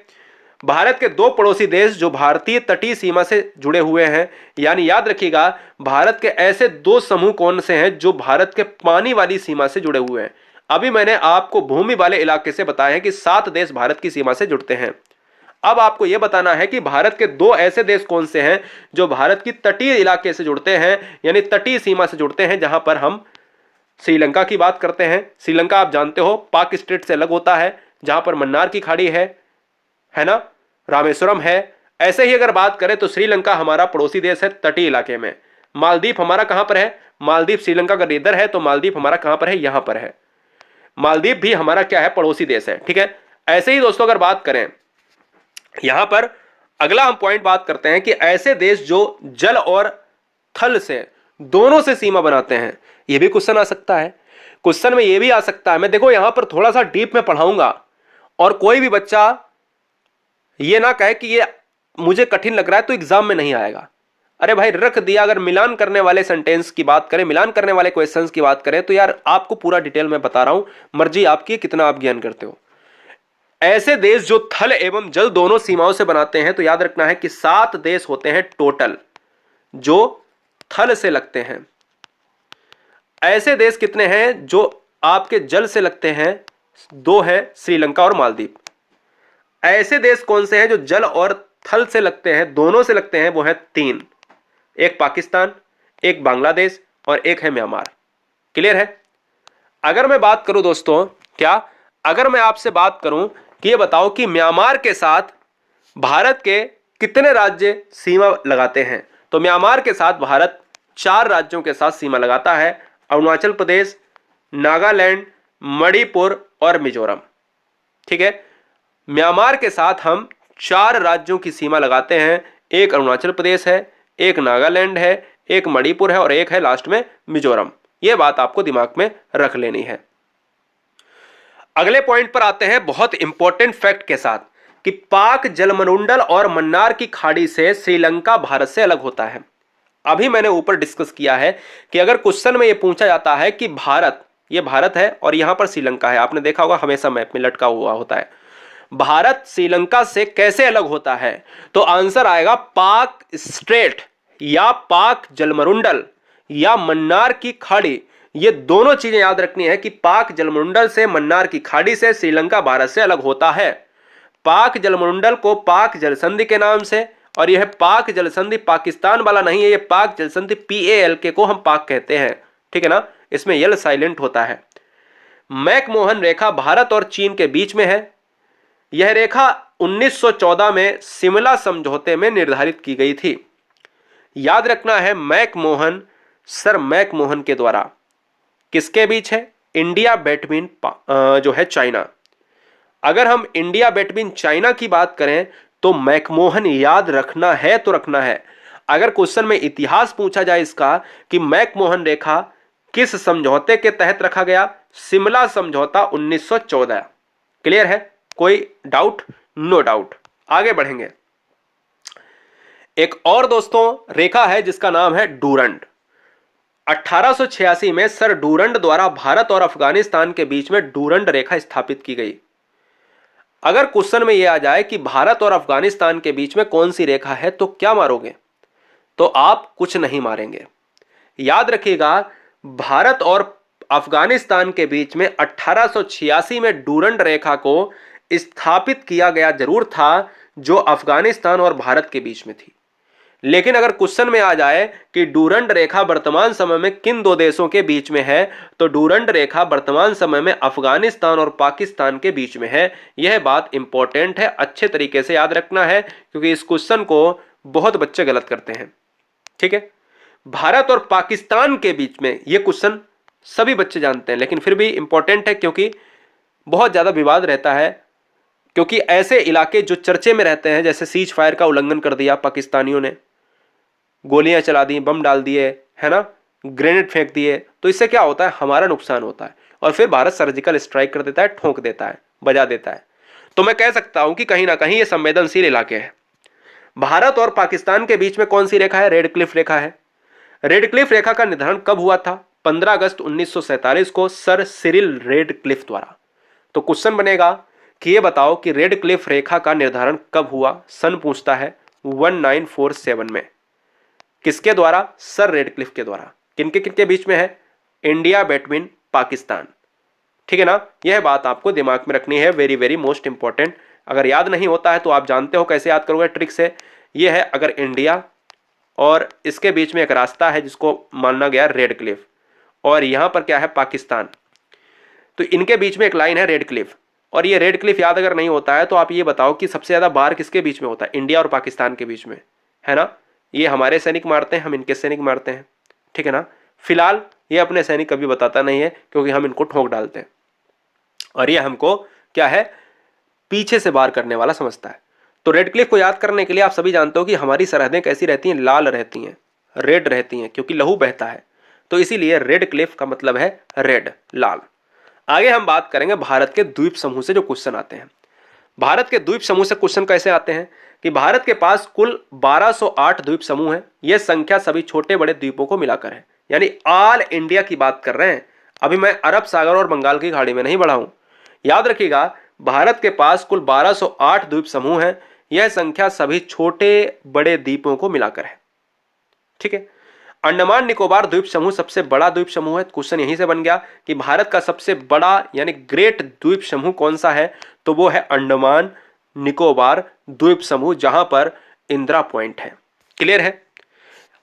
भारत के दो पड़ोसी देश जो भारतीय तटीय सीमा से जुड़े हुए हैं, यानी याद रखिएगा भारत के ऐसे दो समूह कौन से हैं जो भारत के पानी वाली सीमा से जुड़े हुए हैं। अभी मैंने आपको भूमि वाले इलाके से बताया है कि 7 देश भारत की सीमा से जुड़ते हैं। अब आपको यह बताना है कि भारत के दो ऐसे देश कौन से हैं जो भारत की तटीय इलाके से जुड़ते हैं, यानी तटीय सीमा से जुड़ते हैं, जहां पर हम श्रीलंका की बात करते हैं। श्रीलंका आप जानते हो पाक स्टेट से अलग होता है, जहां पर मन्नार की खाड़ी है ना, रामेश्वरम है। ऐसे ही अगर बात करें तो श्रीलंका हमारा पड़ोसी देश है तटीय इलाके में। मालदीव हमारा कहां पर है, मालदीव श्रीलंका का इधर है, तो मालदीव हमारा कहां पर है, यहां पर है। मालदीव भी हमारा क्या है, पड़ोसी देश है, ठीक है। ऐसे ही दोस्तों अगर बात करें यहां पर अगला हम पॉइंट बात करते हैं कि ऐसे देश जो जल और थल से दोनों से सीमा बनाते हैं, यह भी क्वेश्चन आ सकता है। क्वेश्चन में यह भी आ सकता है, मैं देखो यहां पर थोड़ा सा डीप में पढ़ाऊंगा और कोई भी बच्चा यह ना कहे कि ये मुझे कठिन लग रहा है तो एग्जाम में नहीं आएगा। अरे भाई रख दिया। अगर मिलान करने वाले सेंटेंस की बात करें, मिलान करने वाले क्वेश्चंस की बात करें, तो यार आपको पूरा डिटेल में बता रहा हूं, मर्जी आपकी कितना आप ज्ञान करते हो। ऐसे देश जो थल एवं जल दोनों सीमाओं से बनाते हैं, तो याद रखना है कि 7 देश होते हैं टोटल जो थल से लगते हैं। ऐसे देश कितने हैं जो आपके जल से लगते हैं, 2 है, श्रीलंका और मालदीव। ऐसे देश कौन से हैं जो जल और थल से लगते हैं, दोनों से लगते हैं, वो है 3, एक पाकिस्तान, एक बांग्लादेश और एक है म्यांमार। क्लियर है। अगर मैं बात करूं दोस्तों, क्या अगर मैं आपसे बात करूं कि ये बताओ कि म्यांमार के साथ भारत के कितने राज्य सीमा लगाते हैं, तो म्यांमार के साथ भारत 4 राज्यों के साथ सीमा लगाता है, अरुणाचल प्रदेश, नागालैंड, मणिपुर और मिजोरम, ठीक है। म्यांमार के साथ हम 4 राज्यों की सीमा लगाते हैं। एक अरुणाचल प्रदेश है, एक नागालैंड है, एक मणिपुर है और एक है लास्ट में मिजोरम। यह बात आपको दिमाग में रख लेनी है। अगले पॉइंट पर आते हैं बहुत इंपॉर्टेंट फैक्ट के साथ कि पाक जलमंडल और मन्नार की खाड़ी से श्रीलंका भारत से अलग होता है। अभी मैंने ऊपर डिस्कस किया है कि अगर क्वेश्चन में यह पूछा जाता है कि भारत, ये भारत है और यहां पर श्रीलंका है, आपने देखा होगा हमेशा मैप में लटका हुआ होता है, भारत श्रीलंका से कैसे अलग होता है, तो आंसर आएगा पाक स्ट्रेट या पाक जलमंडल या मन्नार की खाड़ी। ये दोनों चीजें याद रखनी है कि पाक जलमंडल से, मन्नार की खाड़ी से श्रीलंका भारत से अलग होता है। पाक जलमंडल को पाक जलसंधि के नाम से, और यह पाक जलसंधि पाकिस्तान वाला नहीं है, यह पाक जलसंधि PALK को हम पाक कहते हैं, ठीक है ना, इसमें यल साइलेंट होता है। मैकमोहन रेखा भारत और चीन के बीच में है। यह रेखा 1914 में शिमला समझौते में निर्धारित की गई थी। याद रखना है मैकमोहन, सर मैकमोहन के द्वारा किसके बीच है, इंडिया बिटवीन जो है चाइना। अगर हम इंडिया बिटवीन चाइना की बात करें तो मैकमोहन याद रखना है तो रखना है। अगर क्वेश्चन में इतिहास पूछा जाए इसका कि मैकमोहन रेखा किस समझौते के तहत रखा गया, शिमला समझौता 1914। क्लियर है, कोई डाउट? No doubt. आगे बढ़ेंगे। एक और दोस्तों रेखा है जिसका नाम है डूरंड। 1886 में सर डूरंड द्वारा भारत और अफगानिस्तान के बीच में डूरंड रेखा स्थापित की गई। अगर क्वेश्चन में यह आ जाए कि भारत और अफगानिस्तान के बीच में कौन सी रेखा है तो क्या मारोगे, तो आप कुछ नहीं मारेंगे। याद रखिएगा भारत और अफगानिस्तान के बीच में 1886 में डूरंड रेखा को स्थापित किया गया जरूर था, जो अफगानिस्तान और भारत के बीच में थी। लेकिन अगर क्वेश्चन में आ जाए कि डूरंड रेखा वर्तमान समय में किन दो देशों के बीच में है, तो डूरंड रेखा वर्तमान समय में अफगानिस्तान और पाकिस्तान के बीच में है। यह बात इंपॉर्टेंट है, अच्छे तरीके से याद रखना है, क्योंकि इस क्वेश्चन को बहुत बच्चे गलत करते हैं। ठीक है, भारत और पाकिस्तान के बीच में यह क्वेश्चन सभी बच्चे जानते हैं, लेकिन फिर भी इंपॉर्टेंट है क्योंकि बहुत ज्यादा विवाद रहता है। क्योंकि ऐसे इलाके जो चर्चे में रहते हैं, जैसे सीज फायर का उल्लंघन कर दिया पाकिस्तानियों ने, गोलियां चला दी, बम डाल दिए, है ना, ग्रेनेड फेंक दिए, तो इससे क्या होता है, हमारा नुकसान होता है। और फिर भारत सर्जिकल स्ट्राइक कर देता है, ठोक देता है, बजा देता है। तो मैं कह सकता हूं कि कहीं ना कहीं ये संवेदनशील इलाके हैं। भारत और पाकिस्तान के बीच में कौन सी रेखा है, रेड क्लिफ रेखा है। रेड क्लिफ रेखा का निर्धारण कब हुआ था, 15 अगस्त 1947 को सर सिरिल रेड क्लिफ द्वारा। तो क्वेश्चन बनेगा कि ये बताओ कि रेड क्लिफ रेखा का निर्धारण कब हुआ, सन पूछता है 1947 में। किसके द्वारा, सर रेड क्लिफ के द्वारा। किनके किनके बीच में है, इंडिया बिटवीन पाकिस्तान। ठीक है ना, यह बात आपको दिमाग में रखनी है, वेरी वेरी मोस्ट इंपॉर्टेंट। अगर याद नहीं होता है तो आप जानते हो कैसे याद करोगे, ट्रिक से। यह है, अगर इंडिया और इसके बीच में एक रास्ता है जिसको माना गया रेड क्लिफ, और यहां पर क्या है, पाकिस्तान, तो इनके बीच में एक लाइन है रेड क्लिफ। और ये रेड क्लिफ याद अगर नहीं होता है तो आप ये बताओ कि सबसे ज्यादा बार किसके बीच में होता है, इंडिया और पाकिस्तान के बीच में, है ना। ये हमारे सैनिक मारते हैं, हम इनके सैनिक मारते हैं, ठीक है ना। फिलहाल ये अपने सैनिक कभी बताता नहीं है, क्योंकि हम इनको ठोक डालते हैं, और ये हमको क्या है, पीछे से वार करने वाला समझता है। तो रेड क्लिफ को याद करने के लिए आप सभी जानते हो कि हमारी सरहदें कैसी रहती हैं, लाल रहती हैं, रेड रहती हैं, क्योंकि लहू बहता है। तो इसीलिए रेड क्लिफ का मतलब है रेड, लाल। आगे हम बात करेंगे भारत के द्वीप समूह से जो क्वेश्चन आते हैं। भारत के द्वीप समूह से क्वेश्चन कैसे आते हैं कि भारत के पास कुल 1208 द्वीप समूह है। यह संख्या सभी छोटे बड़े द्वीपों को मिलाकर है, यानी ऑल इंडिया की बात कर रहे हैं। अभी मैं अरब सागर और बंगाल की खाड़ी में नहीं बढ़ा हूं। याद रखिएगा, भारत के पास कुल 1208 द्वीप समूह है। यह संख्या सभी छोटे बड़े द्वीपों को मिलाकर है। ठीक है, अंडमान निकोबार द्वीप समूह सबसे बड़ा द्वीप समूह है। क्वेश्चन यहीं से बन गया कि भारत का सबसे बड़ा यानी ग्रेट द्वीप समूह कौन सा है, तो वो है अंडमान निकोबार द्वीप समूह, जहां पर इंदिरा पॉइंट है। क्लियर है।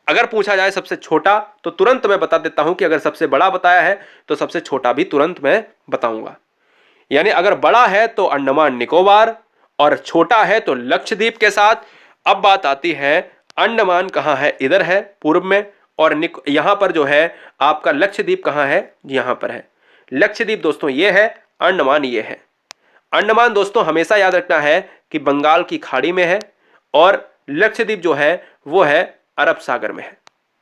अगर पूछा जाए सबसे छोटा, तो तुरंत मैं बता देता हूं कि अगर सबसे बड़ा बताया है तो सबसे छोटा भी तुरंत मैं बताऊंगा। यानी अगर बड़ा है तो अंडमान निकोबार और छोटा है तो लक्षद्वीप के साथ। अब बात आती है अंडमान कहां है, इधर है पूर्व में, और यहां पर जो है आपका लक्षद्वीप कहां है, यहां पर है। लक्षद्वीप दोस्तों ये है, अंडमान ये है। अंडमान दोस्तों हमेशा याद रखना है कि बंगाल की खाड़ी में है और लक्षद्वीप जो है वो है अरब सागर में है।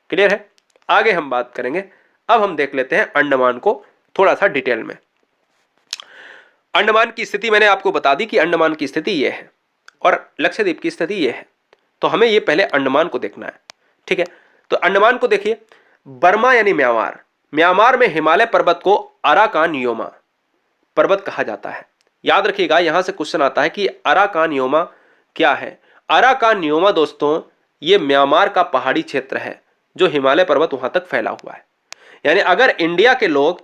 क्लियर है? आगे हम बात करेंगे। अब हम देख लेते हैं अंडमान को थोड़ा सा डिटेल में। अंडमान की स्थिति मैंने आपको बता दी कि अंडमान की स्थिति यह है और लक्षद्वीप की स्थिति यह है, तो हमें यह पहले अंडमान को देखना है। ठीक है, तो अंडमान को देखिए, बर्मा यानी म्यांमार, म्यांमार में हिमालय पर्वत को अराकानयोमा पर्वत कहा जाता है। याद रखिएगा, यहां से क्वेश्चन आता है कि अराकानयोमा क्या है। अराकानयोमा दोस्तों ये म्यांमार का पहाड़ी क्षेत्र है जो हिमालय पर्वत वहां तक फैला हुआ है। यानी अगर इंडिया के लोग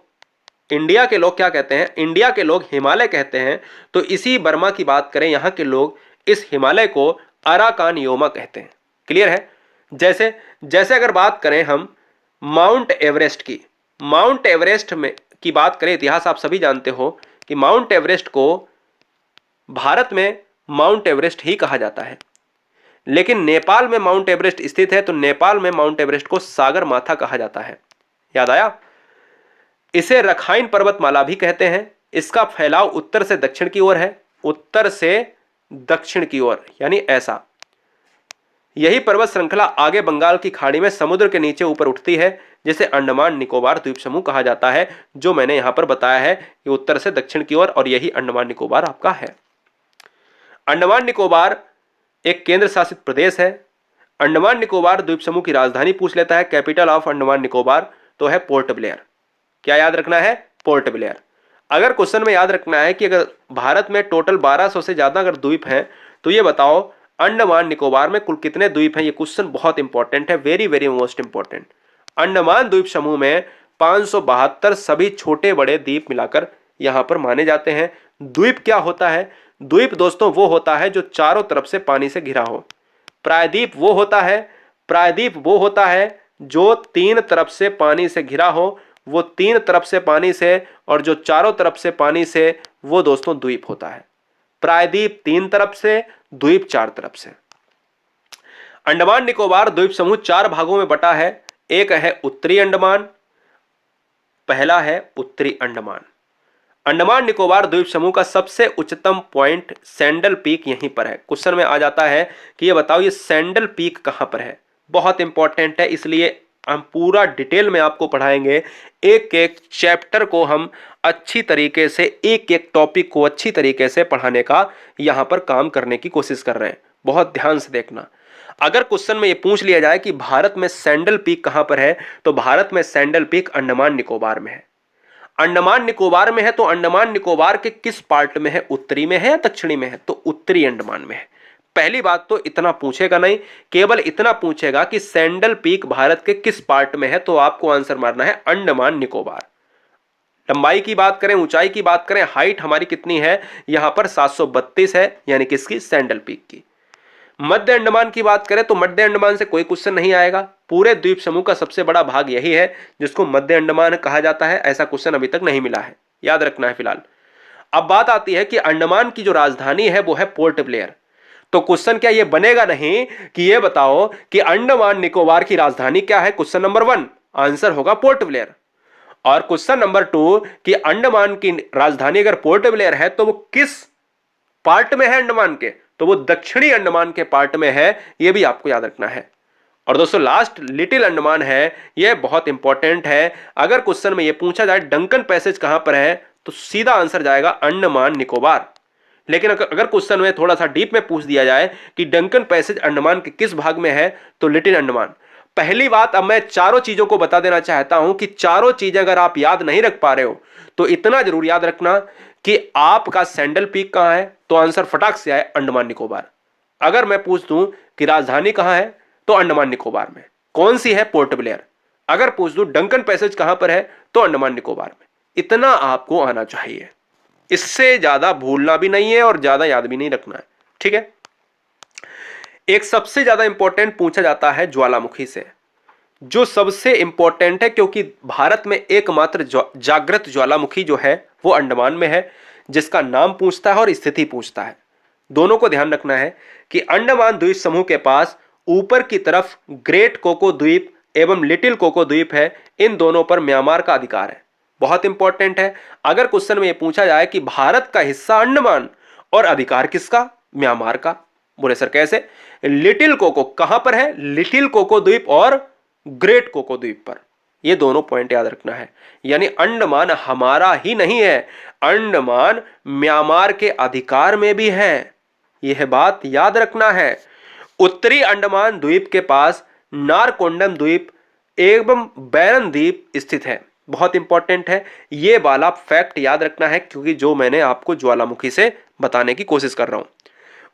क्या कहते हैं, इंडिया के लोग हिमालय कहते हैं, तो इसी बर्मा की बात करें, यहां के लोग इस हिमालय को अराकानयोमा कहते हैं। क्लियर है? जैसे अगर बात करें हम माउंट एवरेस्ट की, माउंट एवरेस्ट में की बात करें, इतिहास आप सभी जानते हो कि माउंट एवरेस्ट को भारत में माउंट एवरेस्ट ही कहा जाता है, लेकिन नेपाल में माउंट एवरेस्ट स्थित है, तो नेपाल में माउंट एवरेस्ट को सागर माथा कहा जाता है। याद आया? इसे रखाइन पर्वतमाला भी कहते हैं। इसका फैलाव उत्तर से दक्षिण की ओर है, उत्तर से दक्षिण की ओर, यानी ऐसा। यही पर्वत श्रृंखला आगे बंगाल की खाड़ी में समुद्र के नीचे ऊपर उठती है, जिसे अंडमान निकोबार द्वीप समूह कहा जाता है, जो मैंने यहां पर बताया है कि उत्तर से दक्षिण की ओर, और यही अंडमान निकोबार आपका है। अंडमान निकोबार एक केंद्र शासित प्रदेश है। अंडमान निकोबार द्वीप समूह की राजधानी पूछ लेता है, कैपिटल ऑफ अंडमान निकोबार तो है पोर्ट ब्लेयर। क्या याद रखना है? Port Blair. अगर क्वेश्चन में याद रखना है कि अगर भारत में टोटल 1200 से ज्यादा अगर द्वीप हैं, तो ये बताओ अंडमान निकोबार में कुल कितने द्वीप हैं। ये क्वेश्चन बहुत इंपॉर्टेंट है, very very most important. Andaman द्वीप समूह में 572 सभी छोटे बड़े द्वीप मिलाकर यहां पर माने जाते हैं। द्वीप क्या होता है? द्वीप दोस्तों वो होता है जो चारों तरफ से पानी से घिरा हो। प्रायद्वीप वो होता है जो तीन तरफ से पानी से घिरा हो। वो तीन तरफ से पानी से और जो चारों तरफ से पानी से, वो दोस्तों द्वीप होता है। प्रायद्वीप तीन तरफ से, द्वीप चार तरफ से। अंडमान निकोबार द्वीप समूह चार भागों में बटा है। एक है उत्तरी अंडमान, पहला है उत्तरी अंडमान। अंडमान निकोबार द्वीप समूह का सबसे उच्चतम पॉइंट सैंडल पीक यहीं पर है। क्वेश्चन में आ जाता है कि ये बताओ ये सैंडल पीक कहां पर है। बहुत इंपॉर्टेंट है, इसलिए हम पूरा डिटेल में आपको पढ़ाएंगे। एक एक चैप्टर को हम अच्छी तरीके से, एक एक टॉपिक को अच्छी तरीके से पढ़ाने का यहां पर काम करने की कोशिश कर रहे हैं। बहुत ध्यान से देखना। अगर क्वेश्चन में ये पूछ लिया जाए कि भारत में सैंडल पीक कहां पर है, तो भारत में सैंडल पीक अंडमान निकोबार में है। अंडमान निकोबार में है तो अंडमान निकोबार के किस पार्ट में है? उत्तरी में है या दक्षिणी में है? तो उत्तरी अंडमान में है। पहली बात तो इतना पूछेगा नहीं, केवल इतना पूछेगा कि सैंडल पीक भारत के किस पार्ट में है, तो आपको आंसर मारना है अंडमान निकोबार। लंबाई की बात करें, ऊंचाई की बात करें, हाइट हमारी कितनी है यहां पर? 732 है, यानी किसकी? सैंडल पीक की। मध्य अंडमान की बात करें तो मध्य अंडमान से कोई क्वेश्चन नहीं आएगा। पूरे द्वीप समूह का सबसे बड़ा भाग यही है जिसको मध्य अंडमान कहा जाता है। ऐसा क्वेश्चन अभी तक नहीं मिला है, याद रखना है फिलहाल। अब बात आती है कि अंडमान की जो राजधानी है वो है पोर्ट ब्लेयर। तो क्वेश्चन क्या ये बनेगा नहीं कि ये बताओ कि अंडमान निकोबार की राजधानी क्या है? क्वेश्चन नंबर 1 आंसर होगा पोर्ट ब्लेयर। और क्वेश्चन नंबर 2 कि अंडमान की राजधानी अगर पोर्ट ब्लेयर है तो वो किस पार्ट में है अंडमान के? तो वो दक्षिणी अंडमान के पार्ट में है, ये भी आपको याद रखना है। और दोस्तों लास्ट लिटिल अंडमान है, ये बहुत इंपॉर्टेंट है। अगर क्वेश्चन में ये पूछा जाए डंकन पैसेज कहां पर है, तो सीधा आंसर जाएगा अंडमान निकोबार। लेकिन अगर क्वेश्चन में थोड़ा सा डीप में पूछ दिया जाए कि डंकन पैसेज अंडमान के किस भाग में है, तो लिटिल अंडमान। पहली बात, अब मैं चारों चीजों को बता देना चाहता हूं कि चारों चीजें अगर आप याद नहीं रख पा रहे हो तो इतना जरूर याद रखना कि आपका सैंडल पीक कहां है, तो आंसर फटाक से आए अंडमान निकोबार। अगर मैं पूछ दूं कि राजधानी कहां है, तो अंडमान निकोबार में। कौन सी है? Port Blair. अगर पूछ दूं डंकन पैसेज कहां पर है, तो अंडमान निकोबार में। इतना आपको आना चाहिए, इससे ज्यादा भूलना भी नहीं है और ज्यादा याद भी नहीं रखना है। ठीक है। एक सबसे ज्यादा इंपॉर्टेंट पूछा जाता है ज्वालामुखी से, जो सबसे इंपॉर्टेंट है क्योंकि भारत में एकमात्र जागृत ज्वालामुखी जो है वो अंडमान में है, जिसका नाम पूछता है और स्थिति पूछता है। दोनों को ध्यान रखना है कि अंडमान द्वीप समूह के पास ऊपर की तरफ ग्रेट कोको द्वीप एवं लिटिल कोको द्वीप है। इन दोनों पर म्यांमार का अधिकार है। बहुत इंपॉर्टेंट है। अगर क्वेश्चन में यह पूछा जाए कि भारत का हिस्सा अंडमान और अधिकार किसका, म्यांमार का। बोले सर कैसे? लिटिल कोको कहां पर है? लिटिल कोको द्वीप और ग्रेट कोको द्वीप पर। ये दोनों पॉइंट याद रखना है। यानी अंडमान हमारा ही नहीं है, अंडमान म्यांमार के अधिकार में भी है, यह बात याद रखना है। उत्तरी अंडमान द्वीप के पास नारकोंडम द्वीप एवं बैरन द्वीप स्थित है। बहुत इंपॉर्टेंट है, यह वाला फैक्ट याद रखना है, क्योंकि जो मैंने आपको ज्वालामुखी से बताने की कोशिश कर रहा हूं।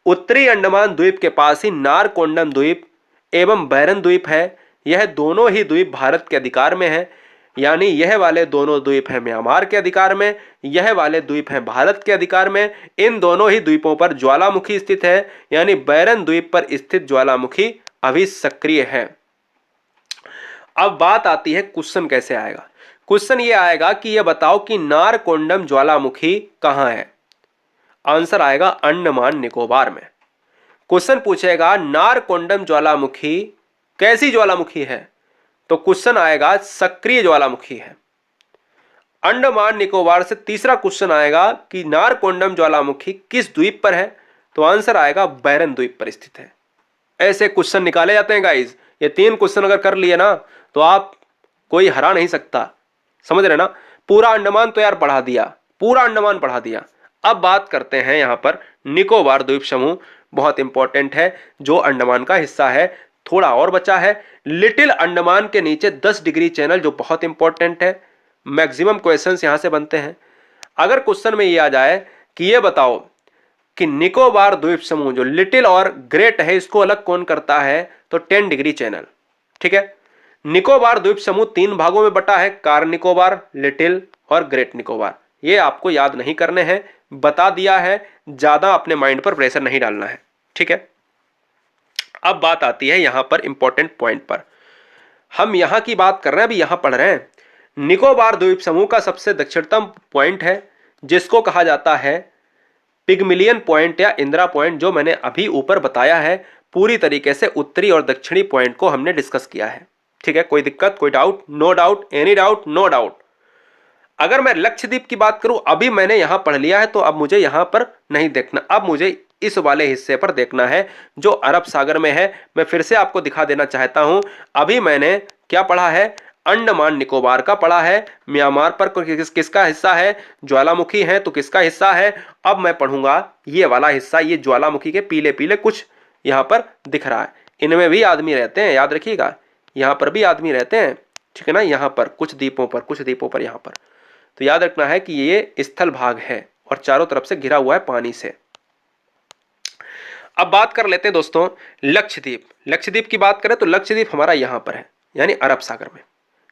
उत्तरी अंडमान द्वीप के पास ही नारकोंडम द्वीप एवं बैरन द्वीप है। यह दोनों ही द्वीप भारत के अधिकार में है, यानी यह वाले दोनों द्वीप हैं म्यांमार के अधिकार में, यह वाले द्वीप हैं भारत के अधिकार में। इन दोनों ही द्वीपों पर ज्वालामुखी स्थित है, यानी बैरन द्वीप पर स्थित ज्वालामुखी अभी सक्रिय है। अब बात आती है क्वेश्चन कैसे आएगा। क्वेश्चन ये आएगा कि यह बताओ कि नारकोंडम ज्वालामुखी कहां है। आंसर आएगा अंडमान निकोबार में। क्वेश्चन पूछेगा नारकोंडम ज्वालामुखी कैसी ज्वालामुखी है, तो क्वेश्चन आएगा सक्रिय ज्वालामुखी है। अंडमान निकोबार से तीसरा क्वेश्चन आएगा कि नारकोंडम ज्वालामुखी किस द्वीप पर है, तो आंसर आएगा बैरन द्वीप पर स्थित है। ऐसे क्वेश्चन निकाले जाते हैं गाइस। ये 3 क्वेश्चन अगर कर लिए ना तो आप कोई हरा नहीं सकता, समझ रहे ना। पूरा अंडमान तो यार पढ़ा दिया, पूरा अंडमान पढ़ा दिया। अब बात करते हैं यहां पर निकोबार द्वीप समूह, बहुत इंपॉर्टेंट है, जो अंडमान का हिस्सा है। थोड़ा और बचा है, लिटिल अंडमान के नीचे 10 डिग्री चैनल, जो बहुत इंपॉर्टेंट है। मैक्सिमम क्वेश्चंस यहां से बनते हैं। अगर क्वेश्चन में ये आ जाए कि ये बताओ कि निकोबार द्वीप समूह जो लिटिल और ग्रेट है, इसको अलग कौन करता है, तो 10 डिग्री चैनल। ठीक है, निकोबार द्वीप समूह 3 भागों में बटा है, कार निकोबार, लिटिल और ग्रेट निकोबार। ये आपको याद नहीं करने हैं, बता दिया है, ज्यादा अपने माइंड पर प्रेशर नहीं डालना है। ठीक है, अब बात आती है यहां पर इंपॉर्टेंट पॉइंट पर। हम यहां की बात कर रहे हैं, अभी यहां पढ़ रहे हैं। निकोबार द्वीप समूह का सबसे दक्षिणतम पॉइंट है, जिसको कहा जाता है पिगमिलियन पॉइंट या इंदिरा पॉइंट, जो मैंने अभी ऊपर बताया है। पूरी तरीके से उत्तरी और दक्षिणी पॉइंट को हमने डिस्कस किया है। ठीक है, कोई दिक्कत, कोई doubt? No doubt, any doubt? No doubt. अगर मैं लक्षद्वीप की बात करूं, अभी मैंने यहां पढ़ लिया है, तो अब मुझे यहां पर नहीं देखना, अब मुझे इस वाले हिस्से पर देखना है जो अरब सागर में है। मैं फिर से आपको दिखा देना चाहता हूं, अभी मैंने क्या पढ़ा है, अंडमान निकोबार का पढ़ा है। म्यांमार पर किसका हिस्सा है, ज्वालामुखी है, तो किसका हिस्सा है। अब मैं पढ़ूंगा ये वाला हिस्सा, ये ज्वालामुखी के पीले पीले कुछ यहां पर दिख रहा है, इनमें भी आदमी रहते हैं, याद रखिएगा, यहां पर भी आदमी रहते हैं। ठीक है ना, यहां पर कुछ द्वीपों पर, कुछ द्वीपों पर यहां पर, तो याद रखना है कि ये स्थल भाग है और चारों तरफ से घिरा हुआ है पानी से। अब बात कर लेते हैं दोस्तों लक्षद्वीप। लक्षद्वीप की बात करें तो लक्षद्वीप हमारा यहां पर है, यानी अरब सागर में।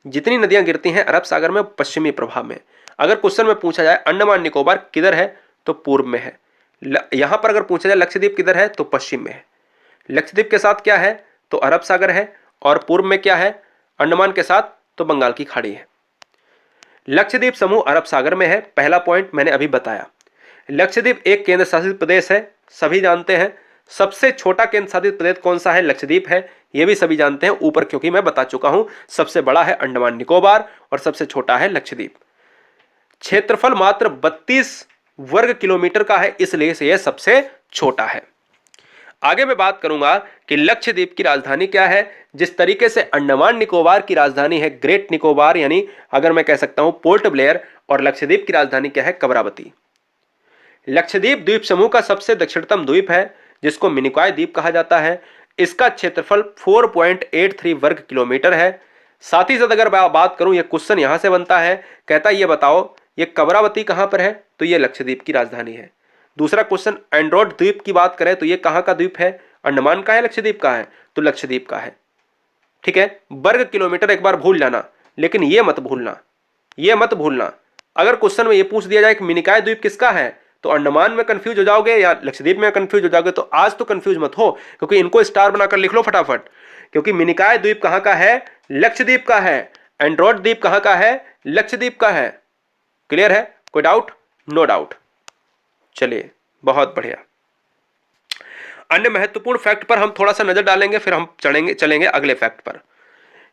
जितनी नदियां गिरती हैं अरब सागर में, पश्चिमी प्रभाव में। अगर क्वेश्चन में पूछा जाए अंडमान निकोबार किधर है, तो पूर्व में है। यहां पर अगर पूछा जाए लक्षद्वीप किधर है, तो पश्चिम में है। लक्षद्वीप के साथ क्या है, तो अरब सागर है, और पूर्व में क्या है, अंडमान के साथ तो बंगाल की खाड़ी है। लक्षद्वीप समूह अरब सागर में है, पहला पॉइंट मैंने अभी बताया। लक्षद्वीप एक केंद्र शासित प्रदेश है, सभी जानते हैं। सबसे छोटा केंद्र शासित प्रदेश कौन सा है, लक्षद्वीप है, यह भी सभी जानते हैं ऊपर, क्योंकि मैं बता चुका हूं। सबसे बड़ा है अंडमान निकोबार और सबसे छोटा है लक्षद्वीप। क्षेत्रफल मात्र 32 वर्ग किलोमीटर का है, इसलिए से यह सबसे छोटा है। आगे मैं बात करूंगा कि लक्षद्वीप की राजधानी क्या है। जिस तरीके से अंडमान निकोबार की राजधानी है ग्रेट निकोबार, यानी अगर मैं कह सकता हूं पोर्ट ब्लेयर, और लक्षद्वीप की राजधानी क्या है, कवरावती। लक्षद्वीप द्वीप समूह का सबसे दक्षिणतम द्वीप है, जिसको मिनिकॉय द्वीप कहा जाता है। इसका क्षेत्रफल 4.83 वर्ग किलोमीटर है। साथ ही साथ अगर बात करूं, यह क्वेश्चन यहां से बनता है, कहता है ये बताओ ये कवरावती कहां पर है, तो ये लक्षद्वीप की राजधानी है। दूसरा क्वेश्चन एंड्रोड द्वीप की बात करें तो ये कहां का द्वीप है, अंडमान का है, लक्षद्वीप का है, तो लक्षद्वीप का है। ठीक है, वर्ग किलोमीटर एक बार भूल जाना, लेकिन ये मत भूलना, ये मत भूलना। अगर क्वेश्चन में ये पूछ दिया जाए कि मिनिकॉय द्वीप किसका है, तो अंडमान में कंफ्यूज हो जाओगे या लक्षद्वीप में कंफ्यूज हो जाओगे। तो आज तो कंफ्यूज मत हो, क्योंकि इनको स्टार बनाकर लिख लो फटाफट, क्योंकि मिनिकॉय द्वीप कहां का है, लक्षद्वीप का है। एंड्रोड द्वीप कहां का है, लक्षद्वीप का है। क्लियर है, कोई डाउट? No doubt. चलिए, बहुत बढ़िया। अन्य महत्वपूर्ण फैक्ट पर हम थोड़ा सा नजर डालेंगे, फिर हम चलेंगे अगले फैक्ट पर।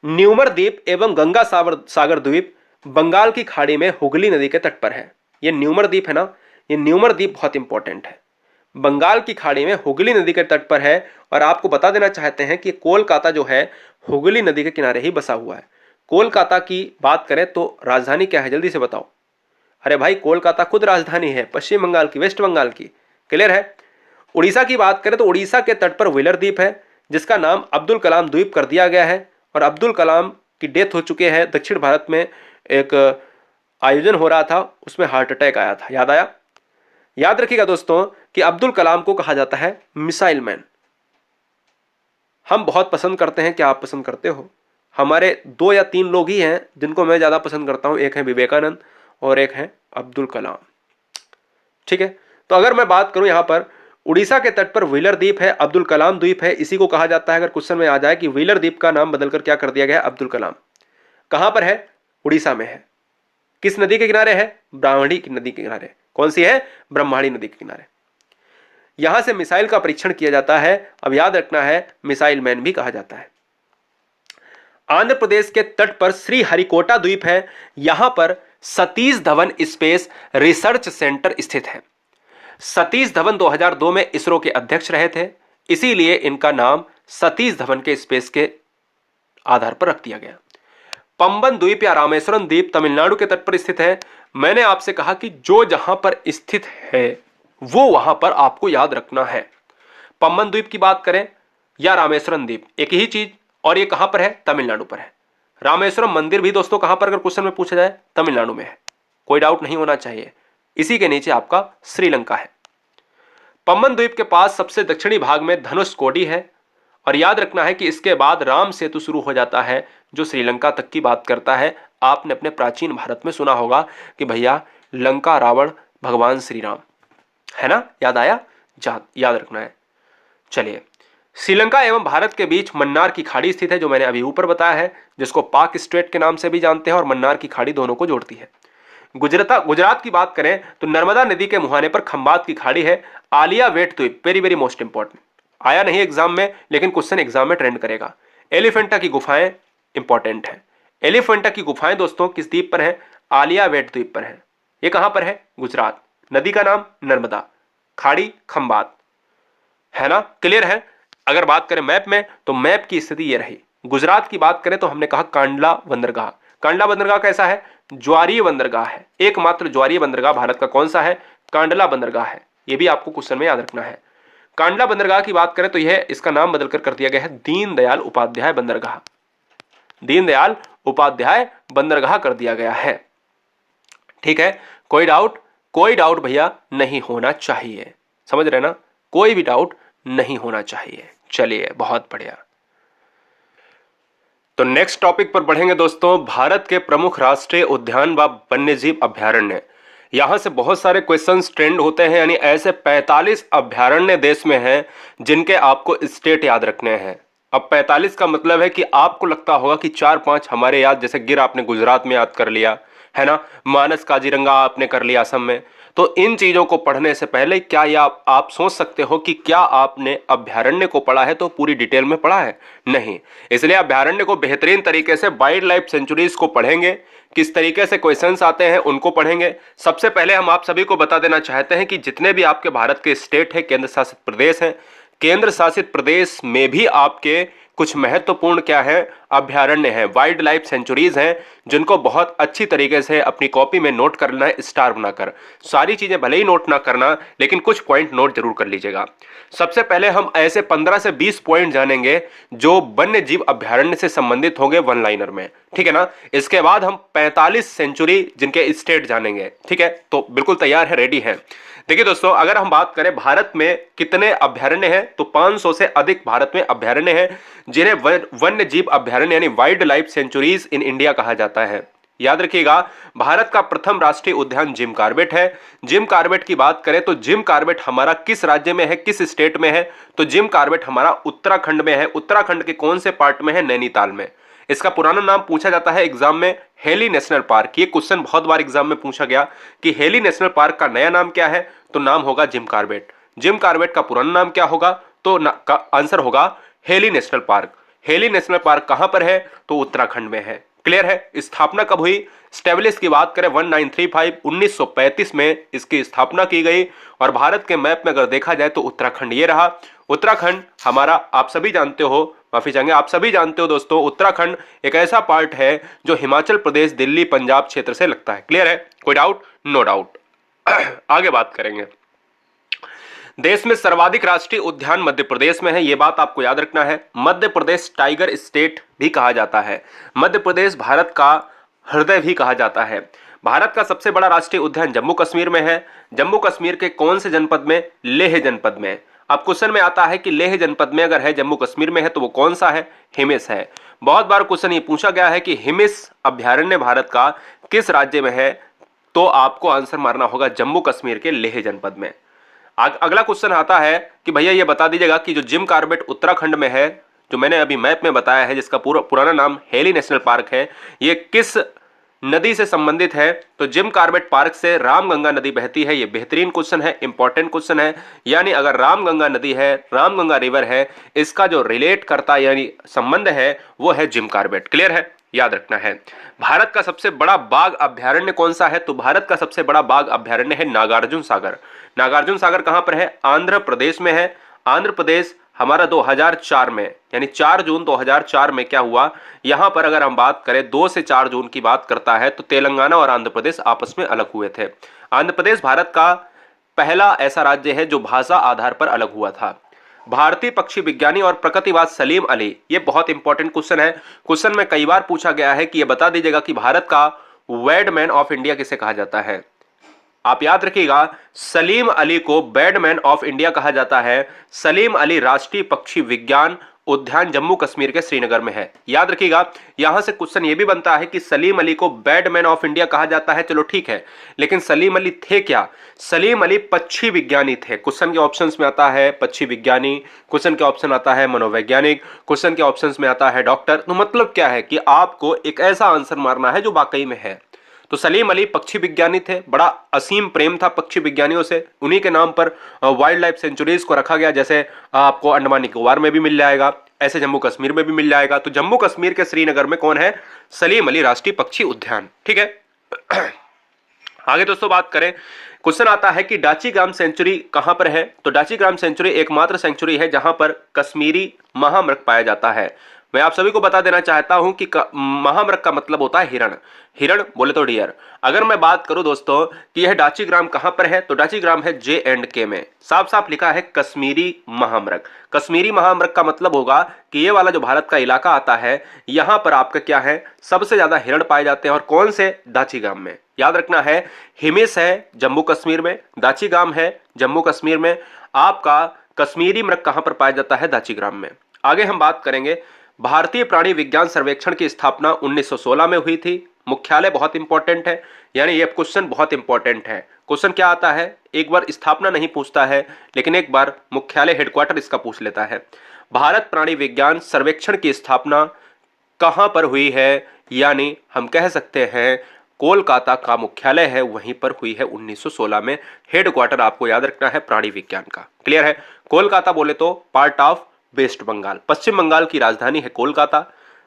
न्यूमर द्वीप एवं गंगा सागर द्वीप बंगाल की खाड़ी में हुगली नदी के तट पर है। ये न्यूमर द्वीप है ना, ये न्यूमर द्वीप बहुत इंपॉर्टेंट है। बंगाल की खाड़ी में हुगली नदी के तट पर है। और आपको बता देना चाहते हैं कि कोलकाता जो है हुगली नदी के किनारे ही बसा हुआ है। कोलकाता की बात करें तो राजधानी क्या है, जल्दी से बताओ। अरे भाई, कोलकाता खुद राजधानी है पश्चिम बंगाल की, वेस्ट बंगाल की। क्लियर है। उड़ीसा की बात करें तो उड़ीसा के तट पर व्हीलर द्वीप है, जिसका नाम अब्दुल कलाम द्वीप कर दिया गया है। और अब्दुल कलाम की डेथ हो चुके हैं। दक्षिण भारत में एक आयोजन हो रहा था, उसमें हार्ट अटैक आया था, याद आया। याद रखिएगा दोस्तों कि अब्दुल कलाम को कहा जाता है मिसाइल मैन। हम बहुत पसंद करते हैं, क्या आप पसंद करते हो? हमारे 2 या 3 लोग ही हैं जिनको मैं ज्यादा पसंद करता हूं, एक है विवेकानंद और एक है अब्दुल कलाम। ठीक है। तो अगर मैं बात करूं यहां पर उड़ीसा के तट पर व्हीलर द्वीप है, अब्दुल कलाम द्वीप है, इसी को कहा जाता है। अगर क्वेश्चन में आ जाए कि व्हीलर द्वीप का नाम बदलकर क्या कर दिया गया है, अब्दुल कलाम। कहां पर है? उड़ीसा में है। किस नदी के किनारे है? ब्राह्मणी की नदी के किनारे। कौन सी है? ब्रह्माणी नदी के किनारे। यहां से मिसाइल का परीक्षण किया जाता है। अब याद रखना है, मिसाइल मैन भी कहा जाता है। आंध्र प्रदेश के तट पर श्री हरिकोटा द्वीप है। यहां पर Satish Dhawan space research centre स्थित है। सतीश धवन 2002 में इसरो के अध्यक्ष रहे थे, इसीलिए इनका नाम सतीश धवन के स्पेस के आधार पर रख दिया गया। पंबन द्वीप या रामेश्वरम द्वीप तमिलनाडु के तट पर स्थित है। मैंने आपसे कहा कि जो जहां पर स्थित है वो वहां पर आपको याद रखना है। पंबन द्वीप की बात करें या रामेश्वरम द्वीप, एक ही चीज। और ये कहां पर है? तमिलनाडु पर है। रामेश्वरम मंदिर भी दोस्तों कहां पर, अगर क्वेश्चन में पूछा जाए, तमिलनाडु में है। कोई डाउट नहीं होना चाहिए। इसी के नीचे आपका श्रीलंका है। पंबन द्वीप के पास सबसे दक्षिणी भाग में धनुषकोडी है। और याद रखना है कि इसके बाद राम सेतु शुरू हो जाता है, जो श्रीलंका तक की बात करता है। आपने अपने प्राचीन भारत में सुना होगा कि भैया लंका रावण भगवान श्री राम, है ना, याद आया? याद रखना है। चलिए, श्रीलंका एवं भारत के बीच मन्नार की खाड़ी स्थित है, जो मैंने अभी ऊपर बताया है, जिसको पाक स्ट्रेट के नाम से भी जानते हैं। और मन्नार की खाड़ी दोनों को जोड़ती है। गुजरात की बात करें तो नर्मदा नदी के मुहाने पर खंबात की खाड़ी है। आलिया वेट द्वीप, वेरी वेरी मोस्ट इंपॉर्टेंट, आया नहीं एग्जाम में लेकिन क्वेश्चन एग्जाम में ट्रेंड करेगा। एलिफेंटा की गुफाएं इंपॉर्टेंट है। एलिफेंटा की गुफाएं दोस्तों किस द्वीप पर है? आलिया वेट द्वीप पर है। ये कहां पर है? गुजरात। नदी का नाम नर्मदा, खाड़ी खंबात, है ना, क्लियर है। अगर बात करें मैप में तो मैप की स्थिति ये रही। गुजरात की बात करें तो हमने कहा कांडला बंदरगाह। कांडला बंदरगाह कैसा है? ज्वारीय बंदरगाह है। एकमात्र ज्वारीय बंदरगाह भारत का कौन सा है? कांडला बंदरगाह है। यह भी आपको क्वेश्चन में याद रखना है। कांडला बंदरगाह की बात करें तो यह, इसका नाम बदलकर कर दिया गया है दीनदयाल उपाध्याय बंदरगाह। दीनदयाल उपाध्याय बंदरगाह कर दिया गया है। ठीक है। कोई डाउट? कोई डाउट भैया नहीं होना चाहिए, समझ रहे ना? कोई भी डाउट नहीं होना चाहिए। चलिए, बहुत बढ़िया। तो नेक्स्ट टॉपिक पर बढ़ेंगे दोस्तों। भारत के प्रमुख राष्ट्रीय उद्यान व वन्यजीव अभयारण्य। यहां से बहुत सारे क्वेश्चंस ट्रेंड होते हैं, यानी ऐसे 45 अभयारण्य देश में हैं जिनके आपको स्टेट याद रखने हैं। अब 45 का मतलब है कि आपको लगता होगा कि 4-5 हमारे याद, जैसे गिर आपने गुजरात में याद कर लिया, है ना, मानस काजीरंगा आपने कर लिया असम में। तो इन चीजों को पढ़ने से पहले क्या ये आप सोच सकते हो कि क्या आपने अभयारण्य को पढ़ा है तो पूरी डिटेल में पढ़ा है? नहीं। इसलिए अभयारण्य को बेहतरीन तरीके से वाइल्ड लाइफ सेंचुरीज को पढ़ेंगे, किस तरीके से क्वेश्चंस आते हैं उनको पढ़ेंगे। सबसे पहले हम आप सभी को बता देना चाहते हैं कि जितने भी आपके भारत के स्टेट है, केंद्र शासित प्रदेश हैं, केंद्र शासित प्रदेश में भी आपके कुछ महत्वपूर्ण क्या है? अभयारण्य हैं, वाइल्ड लाइफ सेंचुरीज हैं, जिनको बहुत अच्छी तरीके से अपनी कॉपी में नोट करना है, स्टार बनाकर। सारी चीजें भले ही नोट ना करना, लेकिन कुछ पॉइंट नोट जरूर कर लीजिएगा। सबसे पहले हम ऐसे 15 से 20 पॉइंट जानेंगे जो वन्य जीव अभयारण्य से संबंधित होंगे वन लाइनर में, ठीक है ना। इसके बाद हम 45 सेंचुरी जिनके स्टेट जानेंगे, ठीक है। तो बिल्कुल तैयार है, रेडी है। देखिए दोस्तों, अगर हम बात करें भारत में कितने अभयारण्य हैं, तो 500 से अधिक भारत में अभयारण्य हैं, जिन्हें वन्य जीव अभयारण्य यानी wild life sanctuaries in India कहा जाता है। याद रखिएगा, भारत का प्रथम राष्ट्रीय उद्यान जिम कॉर्बेट है। जिम कॉर्बेट की बात करें तो जिम कॉर्बेट हमारा किस राज्य में है, किस स्टेट में है? तो जिम कॉर्बेट हमारा उत्तराखंड में है। उत्तराखंड के कौन से पार्ट में है? नैनीताल में। इसका पुराना नाम पूछा जाता है एग्जाम में, हेली नेशनल पार्क। ये क्वेश्चन बहुत बार एग्जाम में पूछा गया कि हेली नेशनल पार्क का नया नाम क्या है? तो नाम होगा जिम कॉर्बेट। जिम कॉर्बेट का पुराना नाम क्या होगा? तो आंसर होगा heli national park. Heli national park कहां पर है? तो उत्तराखंड में है। क्लियर है। स्थापना कब हुई? स्टेब्लिश की बात करें 1935 1935 में इसकी स्थापना की गई। और भारत के मैप में अगर देखा जाए तो उत्तराखंड ये रहा। उत्तराखंड हमारा, आप सभी जानते हो, माफी चाहेंगे, आप सभी जानते हो दोस्तों, उत्तराखंड एक ऐसा पार्ट है जो हिमाचल प्रदेश, दिल्ली, पंजाब क्षेत्र से लगता है। क्लियर है? कोई डाउट? No doubt. आगे बात करेंगे। देश में सर्वाधिक राष्ट्रीय उद्यान मध्य प्रदेश में है, यह बात आपको याद रखना है। मध्य प्रदेश टाइगर स्टेट भी कहा जाता है। मध्य प्रदेश भारत का हृदय भी कहा जाता है। भारत का सबसे बड़ा राष्ट्रीय उद्यान जम्मू कश्मीर में है। जम्मू कश्मीर के कौन से जनपद में? लेह जनपद में। अब क्वेश्चन में आता है कि लेह जनपद में अगर है, जम्मू कश्मीर में है, तो वो कौन सा है? हिमिस है। बहुत बार क्वेश्चन ये पूछा गया है कि हिमिस अभ्यारण्य भारत का किस राज्य में है, तो आपको आंसर मारना होगा जम्मू कश्मीर के लेह जनपद में। अगला क्वेश्चन आता है कि भैया ये बता दीजिएगा कि जो जिम कॉर्बेट उत्तराखंड में है, जो मैंने अभी मैप में बताया है, जिसका पुराना नाम हेली नेशनल पार्क है, ये किस नदी से संबंधित है? तो जिम कॉर्बेट पार्क से रामगंगा नदी बहती है। ये बेहतरीन क्वेश्चन है, इंपॉर्टेंट क्वेश्चन है। यानी अगर रामगंगा नदी है, रामगंगा रिवर है, इसका जो रिलेट करता यानी संबंध है वो है जिम कॉर्बेट। क्लियर है? याद रखना है। भारत का सबसे बड़ा बाघ अभ्यारण्य कौन सा है? तो भारत का सबसे बड़ा बाघ अभ्यारण्य है नागार्जुन सागर। नागार्जुन सागर कहां पर है? आंध्र प्रदेश में है। आंध्र प्रदेश हमारा 2004 में, यानी 4 जून 2004 में क्या हुआ, यहां पर अगर हम बात करें 2 से 4 जून की बात करता है, तो तेलंगाना और आंध्र प्रदेश आपस में अलग हुए थे। आंध्र प्रदेश भारत का पहला ऐसा राज्य है जो भाषा आधार पर अलग हुआ था। भारतीय पक्षी विज्ञानी और प्रकृतिवाद सलीम अली, ये बहुत इंपॉर्टेंट क्वेश्चन है। क्वेश्चन में कई बार पूछा गया है कि ये बता दीजिएगा कि भारत का बैडमैन ऑफ इंडिया किसे कहा जाता है। आप याद रखिएगा, सलीम अली को बैडमैन ऑफ इंडिया कहा जाता है। सलीम अली राष्ट्रीय पक्षी विज्ञान उद्यान जम्मू कश्मीर के श्रीनगर में है। याद रखिएगा, यहां से क्वेश्चन ये भी बनता है कि सलीम अली को बैडमैन ऑफ इंडिया कहा जाता है, चलो ठीक है, लेकिन सलीम अली थे क्या? सलीम अली पक्षी विज्ञानी थे। क्वेश्चन के ऑप्शंस में आता है पक्षी विज्ञानी, क्वेश्चन के ऑप्शन आता है मनोवैज्ञानिक, क्वेश्चन के ऑप्शंस में आता है डॉक्टर। तो मतलब क्या है कि आपको एक ऐसा आंसर मारना है जो वाकई में है। तो सलीम अली पक्षी विज्ञानी थे, बड़ा असीम प्रेम था पक्षी विज्ञानियों से, उन्हीं के नाम पर वाइल्ड लाइफ सेंचुरीज को रखा गया। जैसे आपको अंडमान निकोबार में भी मिल जाएगा, ऐसे जम्मू कश्मीर में भी मिल जाएगा। तो जम्मू कश्मीर के श्रीनगर में कौन है? सलीम अली राष्ट्रीय पक्षी उद्यान। ठीक है। आगे दोस्तों बात करें, क्वेश्चन आता है कि डाचीग्राम सेंचुरी कहां पर है? तो डाचीग्राम सेंचुरी एकमात्र सेंचुरी है जहां पर कश्मीरी महामृग पाया जाता है। मैं आप सभी को बता देना चाहता हूं कि महामृग का मतलब होता है हिरण। हिरण बोले तो डियर। अगर मैं बात करूं दोस्तों कि यह डाचीग्राम कहां पर है, तो डाचीग्राम है J&K में। साफ साफ लिखा है कश्मीरी महामृग। कश्मीरी महामृग का मतलब होगा कि ये वाला जो भारत का इलाका आता है, यहां पर आपका क्या है, सबसे ज्यादा हिरण पाए जाते हैं। और कौन से? डाचीग्राम में। याद रखना है, हिमिस है जम्मू कश्मीर में, डाचीग्राम है जम्मू कश्मीर में। आपका कश्मीरी मृग कहां पर पाया जाता है? डाचीग्राम में। आगे हम बात करेंगे, भारतीय प्राणी विज्ञान सर्वेक्षण की स्थापना 1916 में हुई थी। मुख्यालय बहुत इंपॉर्टेंट है, यानी यह क्वेश्चन बहुत इंपॉर्टेंट है। क्वेश्चन क्या आता है, एक बार स्थापना नहीं पूछता है, लेकिन एक बार मुख्यालय हेडक्वार्टर इसका पूछ लेता है। भारत प्राणी विज्ञान सर्वेक्षण की स्थापना कहां पर हुई है? यानी हम कह सकते हैं कोलकाता का मुख्यालय है, वहीं पर हुई है 1916 में। हेडक्वार्टर आपको याद रखना है प्राणी विज्ञान का। क्लियर है? कोलकाता बोले तो पार्ट ऑफ वेस्ट बंगाल, पश्चिम बंगाल की राजधानी है कोलकाता।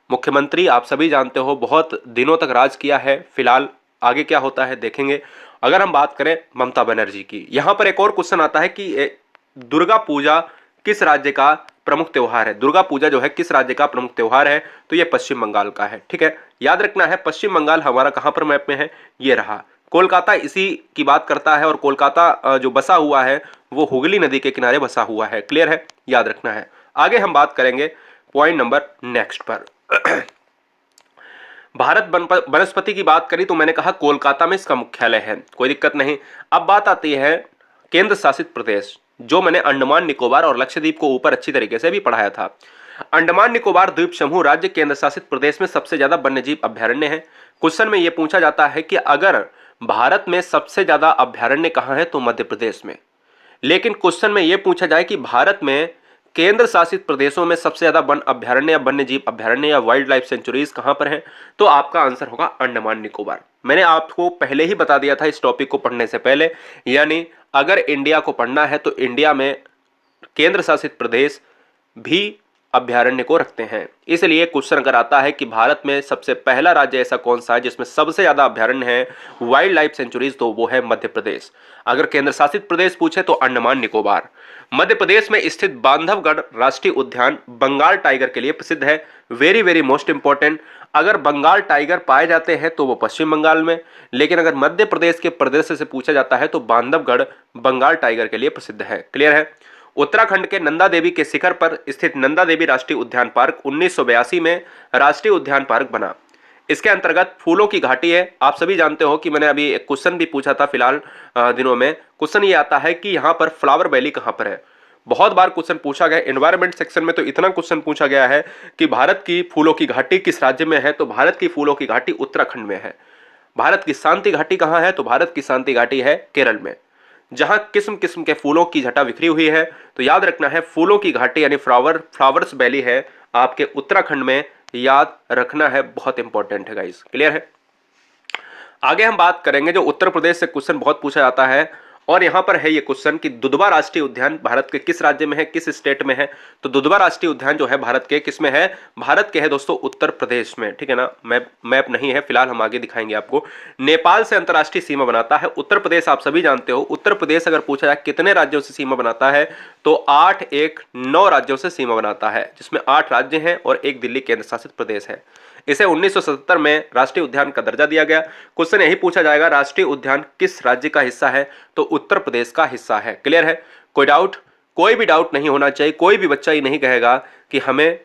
मुख्यमंत्री आप सभी जानते हो बहुत दिनों तक राज किया है। फिलहाल आगे क्या होता है देखेंगे। अगर हम बात करें ममता बनर्जी की, यहां पर एक और क्वेश्चन आता है कि दुर्गा पूजा किस राज्य का प्रमुख त्योहार है? दुर्गा पूजा जो है किस राज्य का प्रमुख त्योहार है? तो यह पश्चिम बंगाल का है। ठीक है, याद रखना है पश्चिम बंगाल हमारा कहां पर मैप में है? ये रहा। कोलकाता इसी की बात करता है, और कोलकाता जो बसा हुआ है वो हुगली नदी के किनारे बसा हुआ है। क्लियर है? याद रखना है। आगे हम बात करेंगे पॉइंट नंबर नेक्स्ट पर। भारत वनस्पति की बात करी तो मैंने कहा कोलकाता में इसका मुख्यालय है, कोई दिक्कत नहीं। अब बात आती है केंद्र शासित प्रदेश, जो मैंने अंडमान निकोबार और लक्षद्वीप को ऊपर अच्छी तरीके से भी पढ़ाया था। अंडमान निकोबार द्वीप समूह राज्य केंद्र शासित प्रदेश में सबसे ज्यादा वन्यजीव अभ्यारण्य है। क्वेश्चन में यह पूछा जाता है कि अगर भारत में सबसे ज्यादा अभ्यारण्य कहां है, तो मध्य प्रदेश में। लेकिन क्वेश्चन में यह पूछा जाए कि भारत में केंद्र शासित प्रदेशों में सबसे ज्यादा वन अभ्यारण्य या वन्यजीव अभ्यारण्य या वाइल्ड लाइफ सेंचुरीज कहां पर हैं, तो आपका आंसर होगा अंडमान निकोबार। मैंने आपको पहले ही बता दिया था इस टॉपिक को पढ़ने से पहले, यानी अगर इंडिया को पढ़ना है तो इंडिया में केंद्र शासित प्रदेश भी अभ्यारण्य को रखते हैं। इसलिए क्वेश्चन अगर आता है कि भारत में सबसे पहला राज्य ऐसा कौन सा है जिसमें सबसे ज्यादा अभ्यारण्य है, वाइल्ड लाइफ सेंचुरीज, तो वो है मध्य प्रदेश। अगर केंद्र शासित प्रदेश पूछे तो अंडमान निकोबार। मध्य प्रदेश में स्थित बांधवगढ़ राष्ट्रीय उद्यान बंगाल टाइगर के लिए प्रसिद्ध है। वेरी वेरी मोस्ट इंपॉर्टेंट, अगर बंगाल टाइगर पाए जाते हैं तो वो पश्चिम बंगाल में, लेकिन अगर मध्य प्रदेश के परिदृश्य से पूछा जाता है तो बांधवगढ़ बंगाल टाइगर के लिए प्रसिद्ध है। क्लियर है। उत्तराखंड के नंदा देवी के शिखर पर स्थित नंदा देवी राष्ट्रीय उद्यान पार्क 1982 में राष्ट्रीय उद्यान पार्क बना। इसके अंतर्गत फूलों की घाटी है। आप सभी जानते हो कि मैंने अभी एक क्वेश्चन भी पूछा था फिलहाल दिनों में। क्वेश्चन ये आता है कि यहाँ पर फ्लावर वैली कहाँ पर है। बहुत बार क्वेश्चन पूछा गया, एनवायरमेंट सेक्शन में तो इतना क्वेश्चन पूछा गया है कि भारत की फूलों की घाटी किस राज्य में है, तो भारत की फूलों की घाटी उत्तराखंड में है। भारत की शांति घाटी कहाँ है, तो भारत की शांति घाटी है केरल में, जहां किस्म किस्म के फूलों की झटा बिखरी हुई है। तो याद रखना है फूलों की घाटी यानी फ्लावर्स वैली है आपके उत्तराखंड में, याद रखना है, बहुत इंपॉर्टेंट है गाइस। क्लियर है। आगे हम बात करेंगे जो उत्तर प्रदेश से क्वेश्चन बहुत पूछा जाता है, और यहां पर है ये क्वेश्चन कि दुधवा राष्ट्रीय उद्यान भारत के किस राज्य में है, किस स्टेट में है। तो दुधवा राष्ट्रीय उद्यान जो है भारत के किस में है, भारत के है दोस्तों उत्तर प्रदेश में। ठीक है ना, मैप नहीं है फिलहाल, हम आगे दिखाएंगे आपको। नेपाल से अंतरराष्ट्रीय सीमा बनाता है उत्तर प्रदेश। आप सभी जानते हो उत्तर प्रदेश अगर पूछा जाए कितने राज्यों से सीमा बनाता है, तो 9 राज्यों से सीमा बनाता है, जिसमें 8 राज्य हैं और एक दिल्ली केंद्र शासित प्रदेश है। इसे 1977 में राष्ट्रीय उद्यान का दर्जा दिया गया। क्वेश्चन यही पूछा जाएगा राष्ट्रीय उद्यान किस राज्य का हिस्सा है, तो उत्तर प्रदेश का हिस्सा है। क्लियर है। कोई डाउट, कोई भी डाउट नहीं होना चाहिए। कोई भी बच्चा ये नहीं कहेगा कि हमें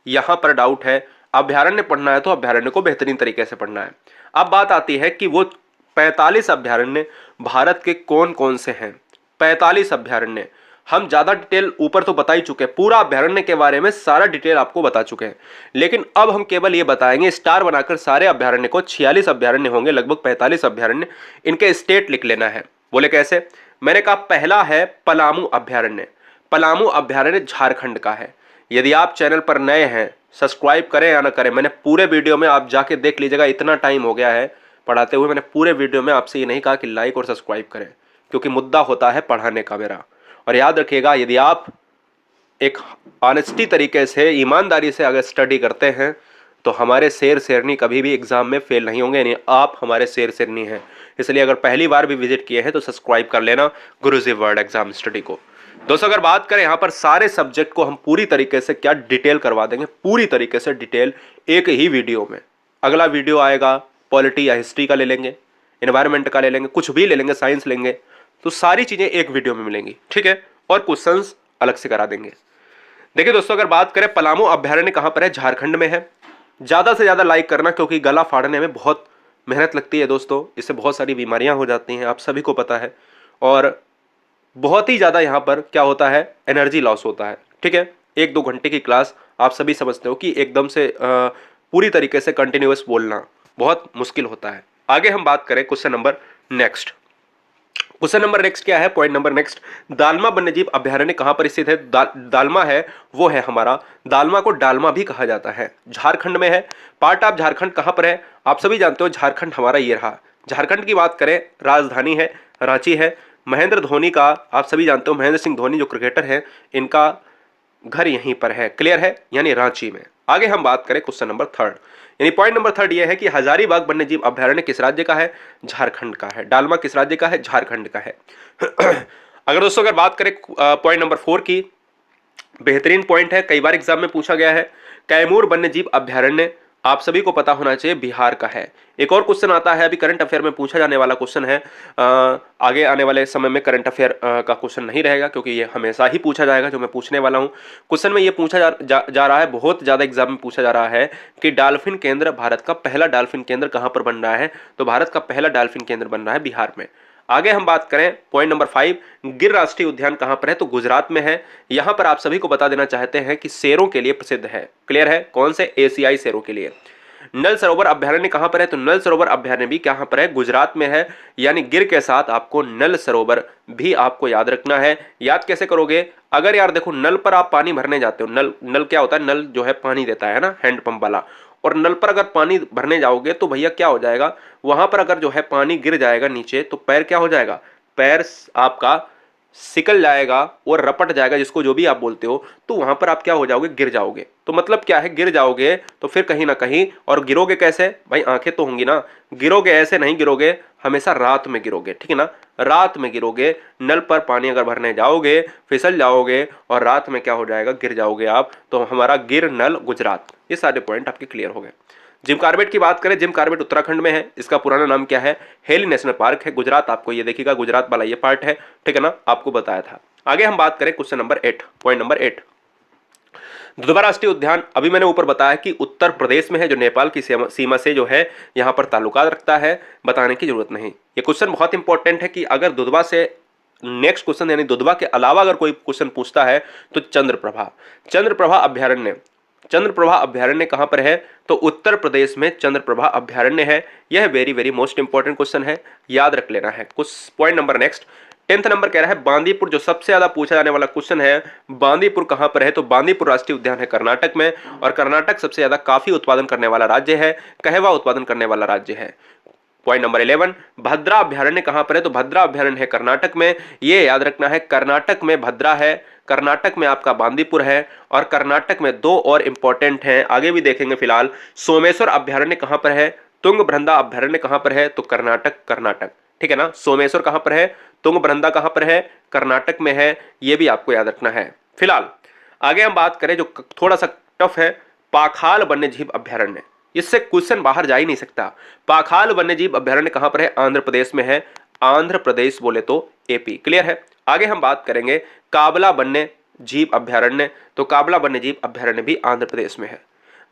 यहां पर डाउट है। अभ्यारण्य पढ़ना है तो अभ्यारण्य को बेहतरीन तरीके से पढ़ना है। अब बात आती है कि वो 45 अभ्यारण्य भारत के कौन कौन से हैं। 45 अभ्यारण्य हम ज्यादा डिटेल ऊपर तो बता ही चुके हैं, पूरा अभ्यारण्य के बारे में सारा डिटेल आपको बता चुके हैं, लेकिन अब हम केवल ये बताएंगे स्टार बनाकर सारे अभ्यारण्य को। 46 अभ्यारण्य होंगे, लगभग 45 अभ्यारण्य। इनके स्टेट लिख लेना है। बोले कैसे, मैंने कहा पहला है पलामू अभ्यारण्य। पलामू अभ्यारण्य झारखंड का है। यदि आप चैनल पर नए हैं, सब्सक्राइब करें या ना करें, मैंने पूरे वीडियो में आप जाके देख लीजिएगा, इतना टाइम हो गया है पढ़ाते हुए, मैंने पूरे वीडियो में आपसे ये नहीं कहा कि लाइक और सब्सक्राइब करें, क्योंकि मुद्दा होता है पढ़ाने का मेरा। और याद रखिएगा, यदि आप एक ऑनेस्टी तरीके से, ईमानदारी से अगर स्टडी करते हैं तो हमारे शेर शेरनी कभी भी एग्जाम में फेल नहीं होंगे, यानी आप हमारे शेर शेरनी हैं। इसलिए अगर पहली बार भी विजिट किए हैं तो सब्सक्राइब कर लेना गुरुजी वर्ल्ड एग्जाम स्टडी को। दोस्तों अगर बात करें यहाँ पर सारे सब्जेक्ट को हम पूरी तरीके से क्या डिटेल करवा देंगे, पूरी तरीके से डिटेल एक ही वीडियो में। अगला वीडियो आएगा पॉलिटी या हिस्ट्री का ले लेंगे, एनवायरमेंट का ले लेंगे, कुछ भी ले लेंगे, साइंस लेंगे, तो सारी चीजें एक वीडियो में मिलेंगी। ठीक है, और क्वेश्चंस अलग से करा देंगे। देखिए दोस्तों अगर बात करें पलामू अभ्यारण्य कहां पर है, झारखंड में है। ज्यादा से ज्यादा लाइक करना, क्योंकि गला फाड़ने में बहुत मेहनत लगती है दोस्तों, इससे बहुत सारी बीमारियां हो जाती हैं, आप सभी को पता है, और बहुत ही ज्यादा यहां पर क्या होता है, एनर्जी लॉस होता है। ठीक है, 1-2 घंटे की क्लास आप सभी समझते हो कि एकदम से पूरी तरीके से कंटिन्यूअस बोलना बहुत मुश्किल होता है। आगे हम बात करें question number next. Question number next क्या है, पॉइंट नंबर नेक्स्ट, दालमा वन्यजीव अभ्यारण्य कहां पर स्थित है। दालमा है वो है हमारा, दालमा को डालमा भी कहा जाता है, झारखंड में है। पार्ट ऑफ झारखंड कहां पर है, आप सभी जानते हो झारखंड हमारा ये रहा। झारखंड की बात करें, राजधानी है रांची है। महेंद्र धोनी का आप सभी जानते हो, महेंद्र सिंह धोनी जो क्रिकेटर है, इनका घर यहीं पर है। क्लियर है, यानी रांची में। आगे हम बात करें क्वेश्चन नंबर थर्ड, यानी पॉइंट नंबर थर्ड ये है कि हजारीबाग वन्यजीव अभ्यारण्य किस राज्य का है, झारखंड का है। डालमा किस राज्य का है, झारखंड का है। अगर दोस्तों अगर बात करें पॉइंट नंबर 4 की, बेहतरीन पॉइंट है, कई बार एग्जाम में पूछा गया है। कैमूर वन्यजीव अभ्यारण्य आप सभी को पता होना चाहिए बिहार का है। एक और क्वेश्चन आता है, अभी करंट अफेयर में पूछा जाने वाला क्वेश्चन है, आगे आने वाले समय में करंट अफेयर का क्वेश्चन नहीं रहेगा, क्योंकि ये हमेशा ही पूछा जाएगा जो मैं पूछने वाला हूँ। क्वेश्चन में ये पूछा जा रहा है, बहुत ज़्यादा एग्जाम में पूछा जा रहा है कि डॉल्फिन केंद्र, भारत का पहला डॉल्फिन केंद्र कहाँ पर बन रहा है, तो भारत का पहला डॉल्फिन केंद्र बन रहा है बिहार में। आगे हम बात करें पॉइंट नंबर 5, गिर राष्ट्रीय उद्यान कहां पर है, तो गुजरात में है। यहां पर आप सभी को बता देना चाहते हैं कि शेरों के लिए प्रसिद्ध है। क्लियर है, कौन से, एशियाई शेरों के लिए। नल सरोवर अभ्यारण्य कहां पर है, तो नल सरोवर अभ्यारण्य भी कहां पर है, गुजरात में है। यानी गिर के साथ आपको नल सरोवर भी आपको याद रखना है। याद कैसे करोगे, अगर यार देखो नल पर आप पानी भरने जाते हो, नल क्या होता है, नल जो है पानी देता है ना, हैंडपंप वाला, और नल पर अगर पानी भरने जाओगे तो भैया क्या हो जाएगा, वहां पर अगर जो है पानी गिर जाएगा नीचे, तो पैर क्या हो जाएगा, पैर आपका सिकल जाएगा और रपट जाएगा, जिसको जो भी आप बोलते हो, तो वहां पर आप क्या हो जाओगे, गिर जाओगे। तो मतलब क्या है, गिर जाओगे तो फिर कहीं ना कहीं, और गिरोगे कैसे भाई, आंखें तो होंगी ना, गिरोगे ऐसे नहीं गिरोगे, हमेशा रात में गिरोगे, ठीक है ना, रात में गिरोगे। नल पर पानी अगर भरने जाओगे, फिसल जाओगे और रात में क्या हो जाएगा, गिर जाओगे आप। तो हमारा गिर नल गुजरात, ये सारे पॉइंट आपके क्लियर हो गए। जिम कार्बेट की बात करें, जिम कार्बेट उत्तराखंड में है, इसका पुराना नाम क्या है, हेली नेशनल पार्क है। गुजरात आपको ये देखिएगा, गुजरात वाला ये पार्ट है, ठीक है ना, आपको बताया था। आगे हम बात करें question number 8, point number 8, Dudhwa राष्ट्रीय उद्यान अभी मैंने ऊपर बताया कि उत्तर प्रदेश में है, जो नेपाल की सीमा से जो है यहाँ पर ताल्लुकात रखता है, बताने की जरूरत नहीं। ये क्वेश्चन बहुत इंपॉर्टेंट है कि अगर दुधवा से नेक्स्ट क्वेश्चन यानी दुधवा के अलावा अगर कोई क्वेश्चन पूछता है तो चंद्रप्रभा, चंद्रप्रभा अभ्यारण्य, चंद्रप्रभा अभ्यारण्य कहां पर है, तो उत्तर प्रदेश में चंद्रप्रभा अभ्यारण्य है। यह very very most important question है, याद रख लेना है। कुछ point number next 10th number कह रहा है बांदीपुर, जो सबसे ज्यादा पूछा जाने वाला क्वेश्चन है, बांदीपुर कहां पर है, तो बांदीपुर राष्ट्रीय उद्यान है कर्नाटक में, और कर्नाटक सबसे ज्यादा काफी उत्पादन करने वाला राज्य है, कहवा उत्पादन करने वाला राज्य है। पॉइंट नंबर 11, भद्रा अभ्यारण्य कहां पर है, तो भद्रा अभ्यारण्य है कर्नाटक में, ये याद रखना है, कर्नाटक में भद्रा है, कर्नाटक में आपका बांदीपुर है, और कर्नाटक में दो और इंपॉर्टेंट हैं, आगे भी देखेंगे। फिलहाल सोमेश्वर अभ्यारण्य कहां पर है, तुंगभद्रा अभ्यारण्य कहां पर है, तो कर्नाटक, कर्नाटक, ठीक है ना। सोमेश्वर कहां पर है, तुंगभद्रा कहां पर है, कर्नाटक में है, ये भी आपको याद रखना है। फिलहाल आगे हम बात करें जो थोड़ा सा टफ है, पाखाल वन्यजीव अभ्यारण्य, इससे क्वेश्चन बाहर जा ही नहीं सकता। पाखाल वन्यजीव अभ्यारण्य कहां पर है, आंध्र प्रदेश में है, आंध्र प्रदेश बोले तो एपी, क्लियर है। आगे हम बात करेंगे काबला वन्य जीव अभ्यारण्य, तो काबला वन्य जीव अभ्यारण्य भी आंध्र प्रदेश में है।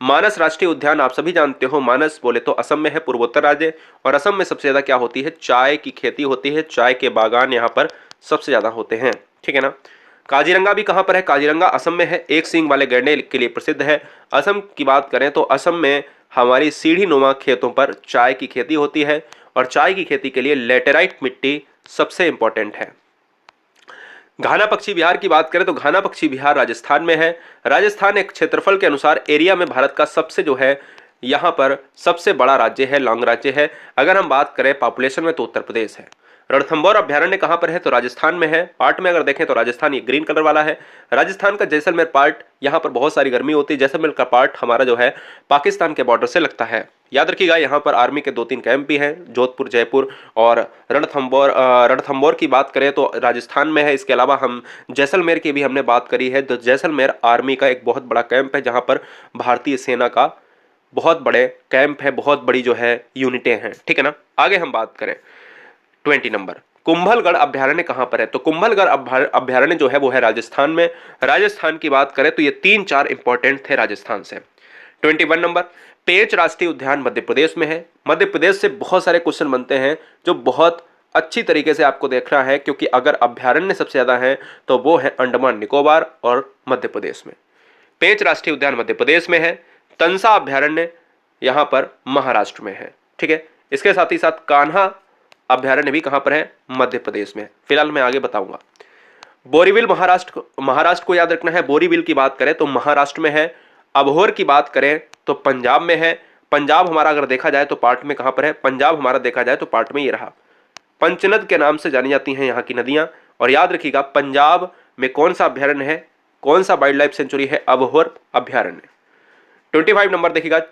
मानस राष्ट्रीय उद्यान आप सभी जानते हो, मानस बोले तो असम में है, पूर्वोत्तर राज्य, और असम में सबसे ज्यादा क्या होती है, चाय की खेती होती है, चाय के बागान यहाँ पर सबसे ज्यादा होते हैं, ठीक है ना। काजीरंगा भी कहां पर है, काजीरंगा असम में है, एक सींग वाले गैंडे के लिए प्रसिद्ध है। असम की बात करें तो असम में हमारी सीढ़ी नुमा खेतों पर चाय की खेती होती है, और चाय की खेती के लिए लेटेराइट मिट्टी सबसे इंपॉर्टेंट है। घाना पक्षी विहार की बात करें तो घाना पक्षी विहार राजस्थान में है। राजस्थान एक क्षेत्रफल के अनुसार एरिया में भारत का सबसे जो है यहाँ पर सबसे बड़ा राज्य है, लॉन्ग राज्य है। अगर हम बात करें पॉपुलेशन में तो उत्तर प्रदेश है। रणथंभौर अभ्यारण्य कहां पर है, तो राजस्थान में है। पार्ट में अगर देखें तो राजस्थान ये ग्रीन कलर वाला है। राजस्थान का जैसलमेर पार्ट, यहाँ पर बहुत सारी गर्मी होती है। जैसलमेर का पार्ट हमारा जो है पाकिस्तान के बॉर्डर से लगता है। याद रखिएगा यहाँ पर आर्मी के 2-3 कैंप भी हैं, जोधपुर, जयपुर और रणथंभौर। रणथंभौर की बात करें तो राजस्थान में है। इसके अलावा हम जैसलमेर की भी हमने बात करी है, तो जैसलमेर आर्मी का एक बहुत बड़ा कैंप है, जहाँ पर भारतीय सेना का बहुत बड़े कैंप है, बहुत बड़ी जो है यूनिटें हैं, ठीक है ना। आगे हम बात करें 20 नंबर, कुंभलगढ़ अभ्यारण्य कहां पर है, तो कुंभलगढ़ अभ्यारण्य जो है वो है राजस्थान में। राजस्थान की बात करें तो ये 3-4 इंपॉर्टेंट थे राजस्थान से। 21 नंबर, पेंच राष्ट्रीय उद्यान मध्य प्रदेश में है। मध्य प्रदेश से बहुत सारे क्वेश्चन बनते हैं जो बहुत अच्छी तरीके से आपको देखना है, क्योंकि अगर अभ्यारण्य सबसे ज्यादा है तो वो है अंडमान निकोबार और मध्य प्रदेश में। पेंच राष्ट्रीय उद्यान मध्य प्रदेश में है। तंसा अभ्यारण्य यहां पर महाराष्ट्र में है, ठीक है। इसके साथ ही साथ कान्हा अभ्यारण्य भी कहां पर है, मध्य प्रदेश में। फिलहाल मैं आगे बताऊंगा। बोरीविल महाराष्ट्र को याद रखना है। बोरीविल की बात करें तो महाराष्ट्र में है। अबोहर की बात करें तो पंजाब में है। पंजाब हमारा अगर देखा जाए तो पार्ट में कहां पर है, पंजाब हमारा देखा जाए तो पार्ट में ये रहा। पंचनद के नाम से जानी जाती हैं यहाँ की नदियां। और याद रखिएगा पंजाब में कौन सा अभ्यारण्य है, कौन सा वाइल्ड लाइफ सेंचुरी है, अबोहर अभ्यारण्य। 25 नंबर देखिएगा,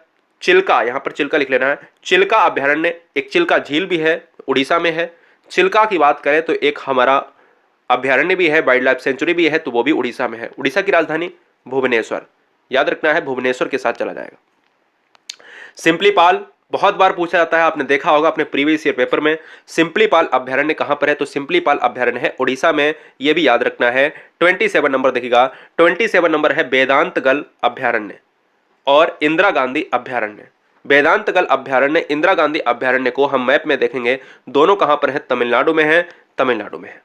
चिल्का, यहां पर चिल्का लिख लेना है। चिल्का अभ्यारण्य, एक चिल्का झील भी है, उड़ीसा में है। चिल्का की बात करें तो एक हमारा अभ्यारण्य भी है, वाइल्ड लाइफ सेंचुरी भी है, तो वो भी उड़ीसा में है। उड़ीसा की राजधानी भुवनेश्वर, याद रखना है, भुवनेश्वर के साथ चला जाएगा। सिंपलीपाल बहुत बार पूछा जाता है, आपने देखा होगा अपने प्रीवियस ईयर पेपर में। सिंपलीपाल अभ्यारण्य कहां पर है, तो सिंपलीपाल अभ्यारण्य है उड़ीसा में, यह भी याद रखना है। 27 नंबर देखिएगा, 27 नंबर है वेदांतगल अभ्यारण्य और इंदिरा गांधी अभ्यारण्य। वेदांतगल अभ्यारण्य, इंदिरा गांधी अभ्यारण्य को हम मैप में देखेंगे, दोनों कहां पर है, तमिलनाडु में है, तमिलनाडु में है,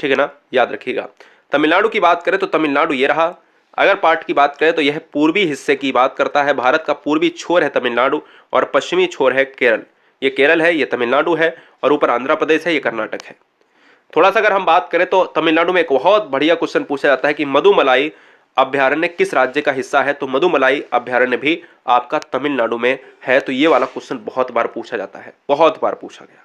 ठीक है ना, याद रखिएगा। तमिलनाडु की बात करें तो तमिलनाडु ये रहा। अगर पार्ट की बात करें तो यह पूर्वी हिस्से की बात करता है। भारत का पूर्वी छोर है तमिलनाडु और पश्चिमी छोर है केरल। ये केरल है, ये तमिलनाडु है, और ऊपर आंध्र प्रदेश है, ये कर्नाटक है। थोड़ा सा अगर हम बात करें तो तमिलनाडु में एक बहुत बढ़िया क्वेश्चन पूछा जाता है कि मधुमलाई अभ्यारण्य किस राज्य का हिस्सा है, तो मधुमलाई अभ्यारण्य भी आपका तमिलनाडु में है। तो ये वाला क्वेश्चन बहुत बार पूछा जाता है, बहुत बार पूछा गया।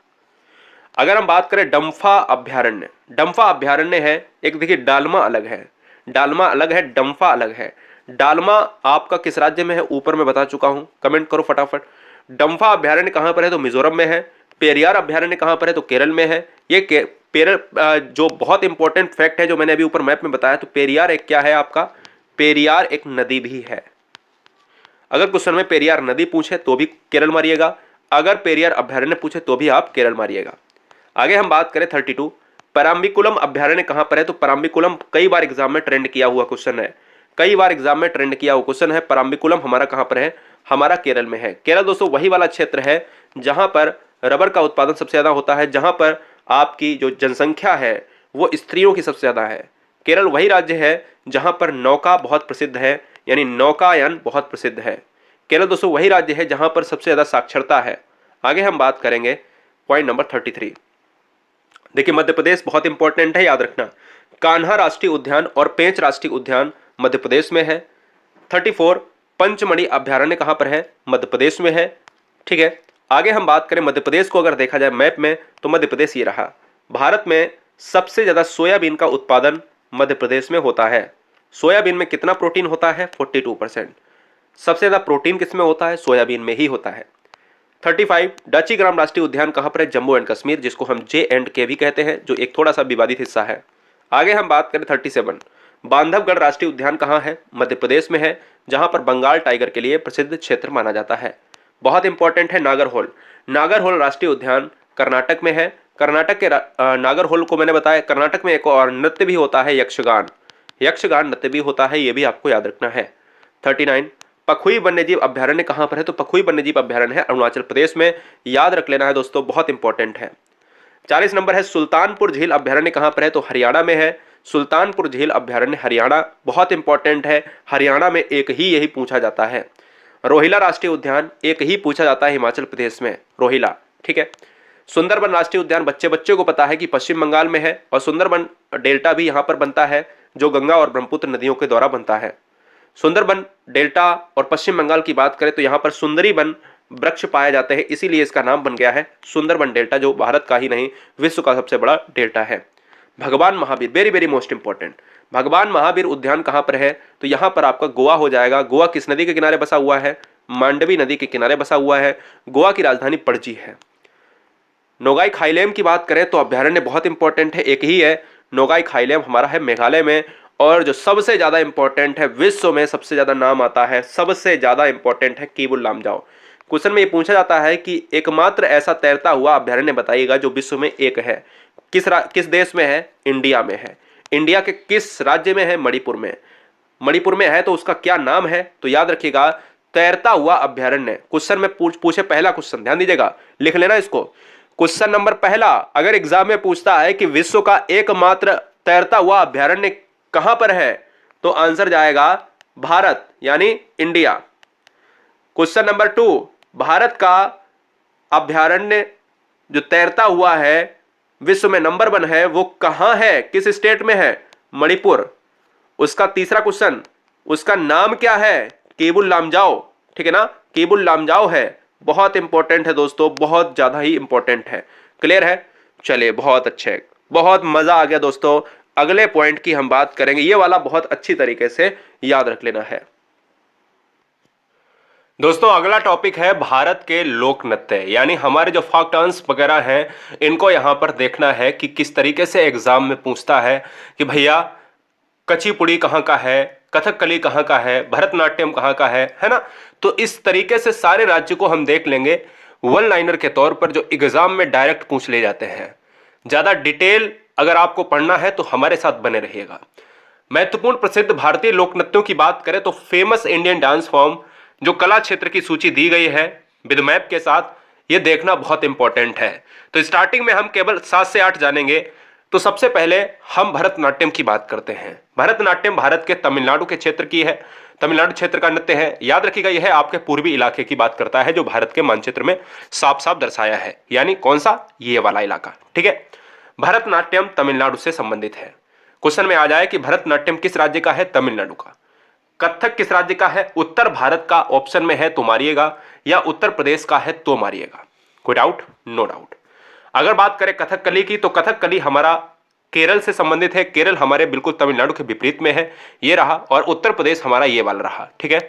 अगर हम बात करें डम्फा अभ्यारण्य, डम्फा अभ्यारण्य है एक, देखिए डालमा अलग है, डालमा अलग है, डम्फा अलग है। डालमा आपका किस राज्य में है, ऊपर मैं बता चुका हूं, कमेंट करो फटाफट। डम्फा अभ्यारण्य कहां पर है, तो मिजोरम में है। पेरियार अभ्यारण्य कहां पर है, तो केरल में है। ये जो बहुत इंपॉर्टेंट फैक्ट है जो मैंने अभी ऊपर मैप में बताया, तो पेरियार एक क्या है आपका, पेरियार एक नदी भी है। अगर क्वेश्चन में पेरियार नदी पूछे तो भी केरल मारिएगा, अगर पेरियार अभ्यारण्य पूछे तो भी आप केरल मारिएगा। आगे हम बात करें 32, पराम्बिकुलम अभ्यारण्य कहां पर है, तो पराम्बिकुलम कई बार एग्जाम में ट्रेंड किया हुआ क्वेश्चन है, कई बार एग्जाम में ट्रेंड किया हुआ क्वेश्चन है। पराम्बिकुलम हमारा कहां पर है, हमारा केरल में है। केरल दोस्तों वही वाला क्षेत्र है जहां पर रबर का उत्पादन सबसे ज्यादा होता है, जहां पर आपकी जो जनसंख्या है वो स्त्रियों की सबसे ज्यादा है। केरल वही राज्य है जहां पर नौका बहुत प्रसिद्ध है, यानी नौकायन बहुत प्रसिद्ध है। केरल दोस्तों वही राज्य है जहां पर सबसे ज्यादा साक्षरता है। आगे हम बात करेंगे पॉइंट नंबर 33। देखिए मध्य प्रदेश बहुत इंपॉर्टेंट है, याद रखना। कान्हा राष्ट्रीय उद्यान और पेंच राष्ट्रीय उद्यान मध्य प्रदेश में है। 34, पंचमढ़ी अभ्यारण्य कहां पर है, मध्य प्रदेश में है। ठीक है, आगे हम बात करें मध्य प्रदेश को अगर देखा जाए मैप में, तो मध्य प्रदेश ये रहा। भारत में सबसे ज्यादा सोयाबीन का उत्पादन मध्य प्रदेश में होता है। सोयाबीन में कितना प्रोटीन होता है, 42%। सबसे ज्यादा प्रोटीन किसमें होता है, सोयाबीन में ही होता है। 35, डची ग्राम राष्ट्रीय उद्यान कहां पर है, जम्मू एंड कश्मीर, जिसको हम J&K भी कहते हैं, जो एक थोड़ा सा विवादित हिस्सा है। आगे हम बात करें 37, बांधवगढ़ राष्ट्रीय उद्यान कहां है, मध्य प्रदेश में है, जहां पर बंगाल टाइगर के लिए प्रसिद्ध क्षेत्र माना जाता है। बहुत इंपॉर्टेंट है नागरहोल, नागरहोल राष्ट्रीय उद्यान कर्नाटक में है। कर्नाटक के नागरहोल को मैंने बताया, कर्नाटक में एक और नृत्य भी होता है, यक्षगान, यक्षगान नृत्य भी होता है, यह भी आपको याद रखना है। 39, पखुई वन्यजीव अभ्यारण्य कहां पर है, तो पखुई वन्यजीव अभ्यारण्य है अरुणाचल प्रदेश में, याद रख लेना है दोस्तों, बहुत इंपॉर्टेंट है। 40 नंबर है सुल्तानपुर झील अभ्यारण्य कहां पर है, तो हरियाणा में है। सुल्तानपुर झील अभ्यारण्य हरियाणा, बहुत इंपॉर्टेंट है, हरियाणा में एक ही यही पूछा जाता है। रोहिला राष्ट्रीय उद्यान एक ही पूछा जाता है हिमाचल प्रदेश में, रोहिला। ठीक है, सुंदरबन राष्ट्रीय उद्यान बच्चे बच्चे को पता है कि पश्चिम बंगाल में है, और सुंदरबन डेल्टा भी यहां पर बनता है, जो गंगा और ब्रह्मपुत्र नदियों के द्वारा बनता है। सुंदरबन डेल्टा और पश्चिम बंगाल की बात करें तो यहां पर सुंदरी वन वृक्ष पाए जाते हैं, इसीलिए इसका नाम बन गया है सुंदरबन डेल्टा, जो भारत का ही नहीं विश्व का सबसे बड़ा डेल्टा है। भगवान Mahavir, very very most important, भगवान महावीर उद्यान कहां पर है, तो यहां पर आपका गोवा हो जाएगा। गोवा किस नदी के किनारे बसा हुआ है, मांडवी नदी के किनारे बसा हुआ है। गोवा की राजधानी पणजी है। नोगाई खाइलेम की बात करें तो अभ्यारण्य बहुत इंपॉर्टेंट है, एक ही है, नोगाई खाइलेम हमारा है मेघालय में। और जो सबसे ज्यादा इंपॉर्टेंट है, विश्व में सबसे ज्यादा नाम आता है, सबसे ज्यादा इंपॉर्टेंट है केबुल लामजाओ। क्वेश्चन में ये पूछा जाता है कि एकमात्र ऐसा तैरता हुआ अभ्यारण्य बताइएगा जो विश्व में एक है, किस देश में है, इंडिया में है। इंडिया के किस राज्य में है, मणिपुर में, मणिपुर में है, तो उसका क्या नाम है, तो याद रखिएगा तैरता हुआ अभ्यारण्य। क्वेश्चन में पूछे पहला क्वेश्चन, ध्यान दीजिएगा, लिख लेना इसको। क्वेश्चन नंबर पहला अगर एग्जाम में पूछता है कि विश्व का एकमात्र तैरता हुआ अभ्यारण्य कहां पर है, तो आंसर जाएगा भारत, यानी इंडिया। क्वेश्चन नंबर 2, भारत का अभ्यारण्य जो तैरता हुआ है विश्व में नंबर 1 है, वो कहां है, किस स्टेट में है, मणिपुर। उसका तीसरा क्वेश्चन, उसका नाम क्या है, केबुल लामजाओ। ठीक है ना, केबुल लामजाओ है, बहुत इंपॉर्टेंट है दोस्तों, बहुत ज्यादा ही इंपॉर्टेंट है। क्लियर है, चलिए बहुत अच्छे, बहुत मजा आ गया दोस्तों। अगले पॉइंट की हम बात करेंगे, ये वाला बहुत अच्छी तरीके से याद रख लेना है दोस्तों। अगला टॉपिक है भारत के लोक नृत्य, यानी हमारे जो फोक डांस वगैरह हैं, इनको यहां पर देखना है कि किस तरीके से एग्जाम में पूछता है कि भैया कचिपुड़ी कहां का है, कथकली कहां का है, भरतनाट्यम कहां का है ना। तो इस तरीके से सारे राज्य को हम देख लेंगे वन लाइनर के तौर पर, जो एग्जाम में डायरेक्ट पूछ ले जाते हैं। ज्यादा डिटेल अगर आपको पढ़ना है तो हमारे साथ बने रहिएगा। महत्वपूर्ण प्रसिद्ध भारतीय लोक नृत्यों की बात करें तो फेमस इंडियन डांस फॉर्म, जो कला क्षेत्र की सूची दी गई है विद मैप के साथ, यह देखना बहुत इंपॉर्टेंट है। तो स्टार्टिंग में हम केवल 7 से 8 जानेंगे। तो सबसे पहले हम भरतनाट्यम की बात करते हैं। भरतनाट्यम भारत के तमिलनाडु के क्षेत्र की है, तमिलनाडु क्षेत्र का नृत्य है। याद रखिएगा, यह आपके पूर्वी इलाके की बात करता है, जो भारत के मानचित्र में साफ साफ दर्शाया है, यानी कौन सा, ये वाला इलाका। ठीक है, भरतनाट्यम तमिलनाडु से संबंधित है। क्वेश्चन में आ जाए कि भरतनाट्यम किस राज्य का है, तमिलनाडु का। कथक किस राज्य का है, उत्तर भारत का ऑप्शन में है तो मारिएगा, या उत्तर प्रदेश का है तो मारिएगा। कोई डाउट, नो डाउट। अगर बात करें कथकली की, तो कथकली हमारा केरल से संबंधित है। केरल हमारे बिल्कुल तमिलनाडु के विपरीत में है, ये रहा। और उत्तर प्रदेश हमारा ये वाला रहा, ठीक है।